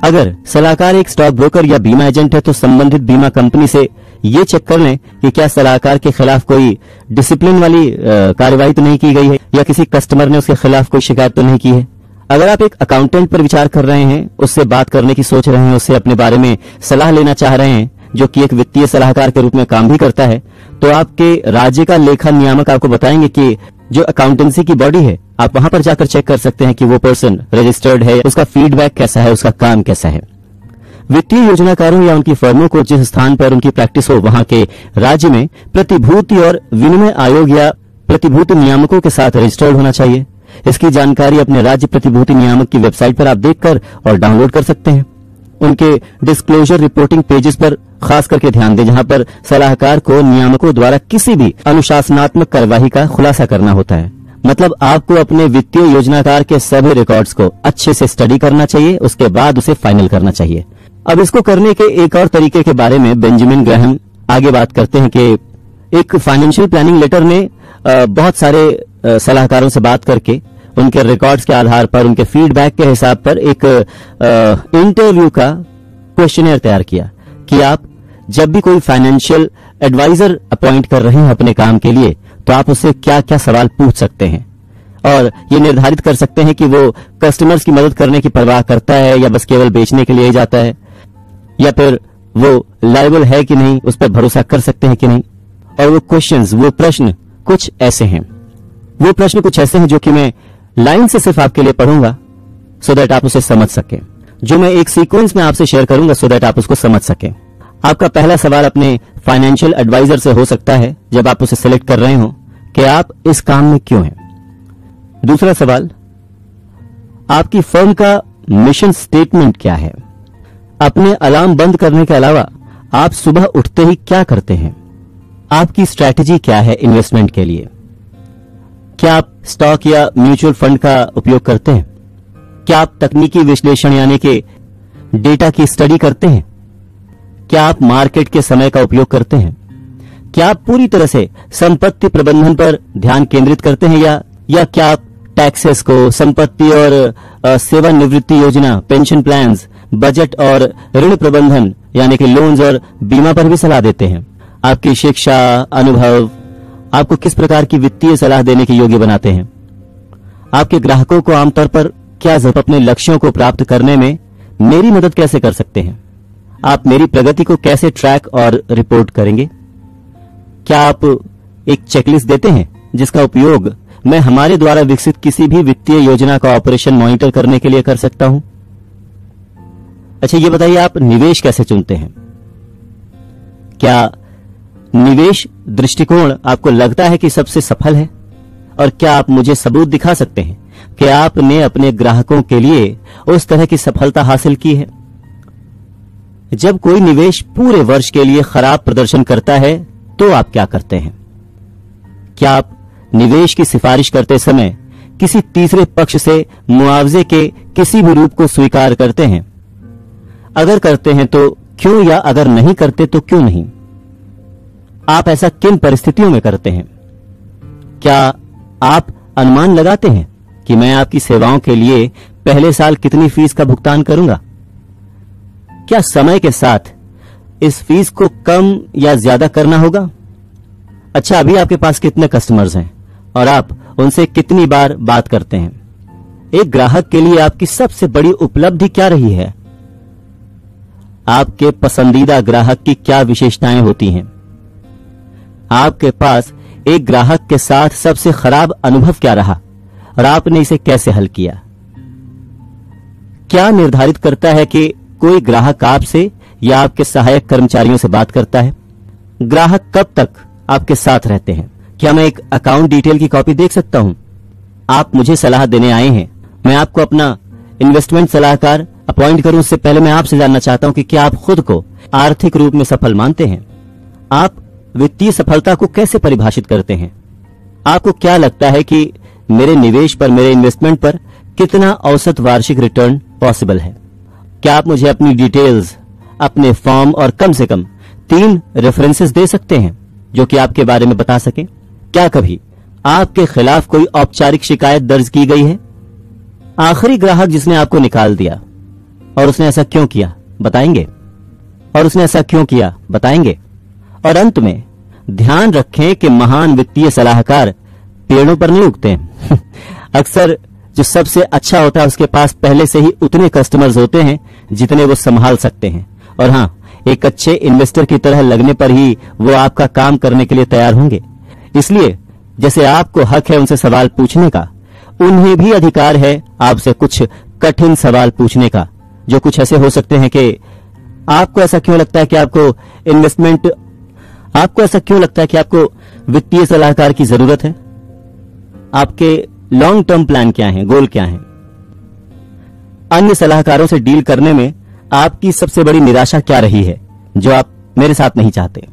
अगर सलाहकार एक स्टॉक ब्रोकर या बीमा एजेंट है तो संबंधित बीमा कंपनी से ये चेक कर लें कि क्या सलाहकार के खिलाफ कोई डिसिप्लिन वाली कार्रवाई तो नहीं की गई है या किसी कस्टमर ने उसके खिलाफ कोई शिकायत तो नहीं की है। अगर आप एक अकाउंटेंट पर विचार कर रहे हैं, उससे बात करने की सोच रहे हैं, उससे अपने बारे में सलाह लेना चाह रहे हैं, जो कि एक वित्तीय सलाहकार के रूप में काम भी करता है, तो आपके राज्य का लेखा नियामक आपको बताएंगे कि जो अकाउंटेंसी की बॉडी है, आप वहां पर जाकर चेक कर सकते हैं कि वो पर्सन रजिस्टर्ड है, उसका फीडबैक कैसा है, उसका काम कैसा है। वित्तीय योजनाकारों या उनकी फर्मों को जिस स्थान पर उनकी प्रैक्टिस हो वहां के राज्य में प्रतिभूति और विनिमय आयोग या प्रतिभूति नियामकों के साथ रजिस्टर्ड होना चाहिए। इसकी जानकारी अपने राज्य प्रतिभूति नियामक की वेबसाइट पर आप देखकर और डाउनलोड कर सकते हैं। उनके डिस्क्लोजर रिपोर्टिंग पेजेस पर खास करके ध्यान दें, जहां पर सलाहकार को नियामकों द्वारा किसी भी अनुशासनात्मक कार्यवाही का खुलासा करना होता है। मतलब आपको अपने वित्तीय योजनाकार के सभी रिकॉर्ड्स को अच्छे से स्टडी करना चाहिए, उसके बाद उसे फाइनल करना चाहिए। अब इसको करने के एक और तरीके के बारे में बेंजामिन ग्राहम आगे बात करते हैं कि एक फाइनेंशियल प्लानिंग लेटर में बहुत सारे सलाहकारों से बात करके उनके रिकॉर्ड्स के आधार पर, उनके फीडबैक के हिसाब पर एक इंटरव्यू का क्वेश्चनर तैयार किया कि आप जब भी कोई फाइनेंशियल एडवाइजर अपॉइंट कर रहे हैं अपने काम के लिए तो आप उससे क्या क्या सवाल पूछ सकते हैं और ये निर्धारित कर सकते हैं कि वो कस्टमर्स की मदद करने की परवाह करता है या बस केवल बेचने के लिए ही जाता है, या फिर वो लायबल है कि नहीं, उस पर भरोसा कर सकते हैं कि नहीं। और वो क्वेश्चंस, वो प्रश्न कुछ ऐसे हैं, वो प्रश्न कुछ ऐसे हैं जो कि मैं लाइन से सिर्फ आपके लिए पढ़ूंगा सो दैट आप उसे समझ सकें, जो मैं एक सीक्वेंस में आपसे शेयर करूंगा सो दैट आप उसको समझ सकें। आपका पहला सवाल अपने फाइनेंशियल एडवाइजर से हो सकता है जब आप उसे सिलेक्ट कर रहे हो कि आप इस काम में क्यों हैं। दूसरा सवाल, आपकी फर्म का मिशन स्टेटमेंट क्या है। अपने अलार्म बंद करने के अलावा आप सुबह उठते ही क्या करते हैं। आपकी स्ट्रैटेजी क्या है इन्वेस्टमेंट के लिए। क्या आप स्टॉक या म्यूचुअल फंड का उपयोग करते हैं। क्या आप तकनीकी विश्लेषण यानी कि डेटा की स्टडी करते हैं। क्या आप मार्केट के समय का उपयोग करते हैं। क्या आप पूरी तरह से संपत्ति प्रबंधन पर ध्यान केंद्रित करते हैं या क्या आप टैक्सेस को, संपत्ति और सेवानिवृत्ति योजना, पेंशन प्लान्स, बजट और ऋण प्रबंधन यानी कि लोन्स और बीमा पर भी सलाह देते हैं। आपकी शिक्षा, अनुभव आपको किस प्रकार की वित्तीय सलाह देने के योग्य बनाते हैं। आपके ग्राहकों को आमतौर पर क्या अपने लक्ष्यों को प्राप्त करने में मेरी मदद कैसे कर सकते हैं। आप मेरी प्रगति को कैसे ट्रैक और रिपोर्ट करेंगे। क्या आप एक चेकलिस्ट देते हैं जिसका उपयोग मैं हमारे द्वारा विकसित किसी भी वित्तीय योजना का ऑपरेशन मॉनिटर करने के लिए कर सकता हूं। अच्छा, ये बताइए आप निवेश कैसे चुनते हैं। क्या निवेश दृष्टिकोण आपको लगता है कि सबसे सफल है और क्या आप मुझे सबूत दिखा सकते हैं कि आपने अपने ग्राहकों के लिए उस तरह की सफलता हासिल की है। जब कोई निवेश पूरे वर्ष के लिए खराब प्रदर्शन करता है तो आप क्या करते हैं? क्या आप निवेश की सिफारिश करते समय किसी तीसरे पक्ष से मुआवजे के किसी भी रूप को स्वीकार करते हैं? अगर करते हैं तो क्यों, या अगर नहीं करते तो क्यों नहीं? आप ऐसा किन परिस्थितियों में करते हैं? क्या आप अनुमान लगाते हैं कि मैं आपकी सेवाओं के लिए पहले साल कितनी फीस का भुगतान करूंगा? क्या समय के साथ इस फीस को कम या ज्यादा करना होगा? अच्छा, अभी आपके पास कितने कस्टमर्स हैं और आप उनसे कितनी बार बात करते हैं? एक ग्राहक के लिए आपकी सबसे बड़ी उपलब्धि क्या रही है? आपके पसंदीदा ग्राहक की क्या विशेषताएं होती हैं? आपके पास एक ग्राहक के साथ सबसे खराब अनुभव क्या रहा और आपने इसे कैसे हल किया? क्या निर्धारित करता है कि कोई ग्राहक आपसे या आपके सहायक कर्मचारियों से बात करता है? ग्राहक कब तक आपके साथ रहते हैं? क्या मैं एक अकाउंट डिटेल की कॉपी देख सकता हूं? आप मुझे सलाह देने आए हैं, मैं आपको अपना इन्वेस्टमेंट सलाहकार अपॉइंट करूं, उससे पहले मैं आपसे जानना चाहता हूं कि क्या आप खुद को आर्थिक रूप में सफल मानते हैं? आप वित्तीय सफलता को कैसे परिभाषित करते हैं? आपको क्या लगता है कि मेरे निवेश पर, मेरे इन्वेस्टमेंट पर कितना औसत वार्षिक रिटर्न पॉसिबल है? क्या आप मुझे अपनी डिटेल्स, अपने फॉर्म और कम से कम 3 रेफरेंसेस दे सकते हैं जो कि आपके बारे में बता सके? क्या कभी आपके खिलाफ कोई औपचारिक शिकायत दर्ज की गई है? आखिरी ग्राहक जिसने आपको निकाल दिया, और उसने ऐसा क्यों किया, बताएंगे? और उसने ऐसा क्यों किया, बताएंगे? और अंत में ध्यान रखें कि महान वित्तीय सलाहकार पेड़ों पर नहीं उगते हैं। अक्सर जो सबसे अच्छा होता है उसके पास पहले से ही उतने कस्टमर्स होते हैं जितने वो संभाल सकते हैं, और हां, एक अच्छे इन्वेस्टर की तरह लगने पर ही वो आपका काम करने के लिए तैयार होंगे। इसलिए जैसे आपको हक है उनसे सवाल पूछने का, उन्हें भी अधिकार है आपसे कुछ कठिन सवाल पूछने का, जो कुछ ऐसे हो सकते हैं कि आपको ऐसा क्यों लगता है कि आपको वित्तीय सलाहकार की जरूरत है? आपके लॉन्ग टर्म प्लान क्या है, गोल क्या है? अन्य सलाहकारों से डील करने में आपकी सबसे बड़ी निराशा क्या रही है जो आप मेरे साथ नहीं चाहते?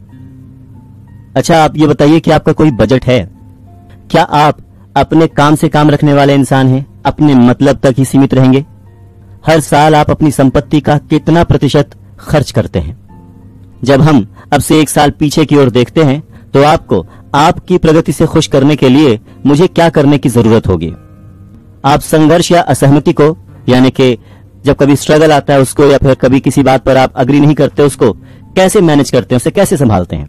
अच्छा, आप ये बताइए कि आपका कोई बजट है? क्या आप अपने काम से काम रखने वाले इंसान हैं? अपने मतलब तक ही सीमित रहेंगे? हर साल आप अपनी संपत्ति का कितना प्रतिशत खर्च करते हैं? जब हम अब से 1 साल पीछे की ओर देखते हैं तो आपको आपकी प्रगति से खुश करने के लिए मुझे क्या करने की जरूरत होगी? आप संघर्ष या असहमति को, यानी कि जब कभी स्ट्रगल आता है उसको, या फिर कभी किसी बात पर आप अग्री नहीं करते उसको कैसे मैनेज करते हैं, उसे कैसे संभालते हैं?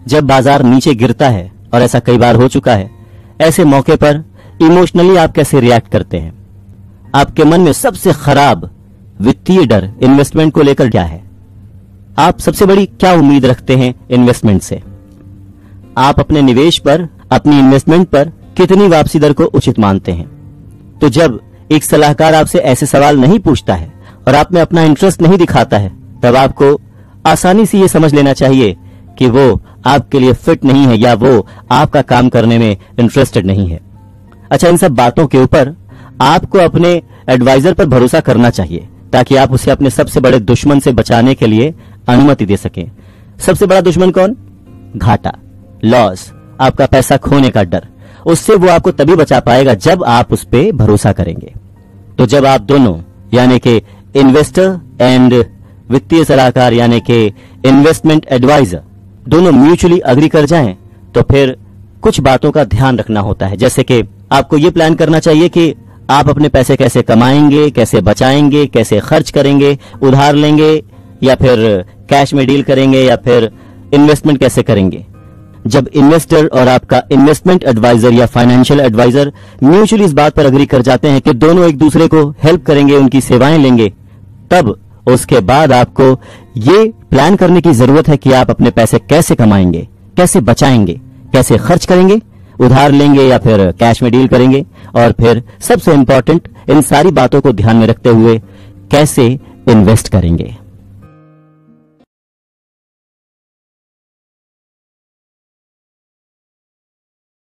जब बाजार नीचे गिरता है, और ऐसा कई बार हो चुका है, ऐसे मौके पर इमोशनली आप कैसे रिएक्ट करते हैं? आपके मन में सबसे खराब वित्तीय डर इन्वेस्टमेंट को लेकर क्या है? आप सबसे बड़ी क्या उम्मीद रखते हैं इन्वेस्टमेंट से? आप अपने निवेश पर, अपनी इन्वेस्टमेंट पर कितनी वापसी दर को उचित मानते हैं? तो जब एक सलाहकार आपसे ऐसे सवाल नहीं पूछता है और आप में अपना इंटरेस्ट नहीं दिखाता है, तब आपको आसानी से ये समझ लेना चाहिए कि वो आपके लिए फिट नहीं है या वो आपका काम करने में इंटरेस्टेड नहीं है। अच्छा, इन सब बातों के ऊपर आपको अपने एडवाइजर पर भरोसा करना चाहिए ताकि आप उसे अपने सबसे बड़े दुश्मन से बचाने के लिए अनुमति दे सकें। सबसे बड़ा दुश्मन कौन? घाटा, लॉस, आपका पैसा खोने का डर। उससे वो आपको तभी बचा पाएगा जब आप उस पर भरोसा करेंगे। तो जब आप दोनों, यानी कि इन्वेस्टर एंड वित्तीय सलाहकार यानी कि इन्वेस्टमेंट एडवाइजर, दोनों म्यूचुअली अग्री कर जाएं, तो फिर कुछ बातों का ध्यान रखना होता है। जैसे कि आपको ये प्लान करना चाहिए कि आप अपने पैसे कैसे कमाएंगे, कैसे बचाएंगे, कैसे खर्च करेंगे, उधार लेंगे या फिर कैश में डील करेंगे, या फिर इन्वेस्टमेंट कैसे करेंगे। जब इन्वेस्टर और आपका इन्वेस्टमेंट एडवाइजर या फाइनेंशियल एडवाइजर म्यूचुअली इस बात पर अग्री कर जाते हैं कि दोनों एक दूसरे को हेल्प करेंगे, उनकी सेवाएं लेंगे, तब उसके बाद आपको ये प्लान करने की जरूरत है कि आप अपने पैसे कैसे कमाएंगे, कैसे बचाएंगे, कैसे खर्च करेंगे, उधार लेंगे या फिर कैश में डील करेंगे, और फिर सबसे इंपॉर्टेंट, इन सारी बातों को ध्यान में रखते हुए कैसे इन्वेस्ट करेंगे।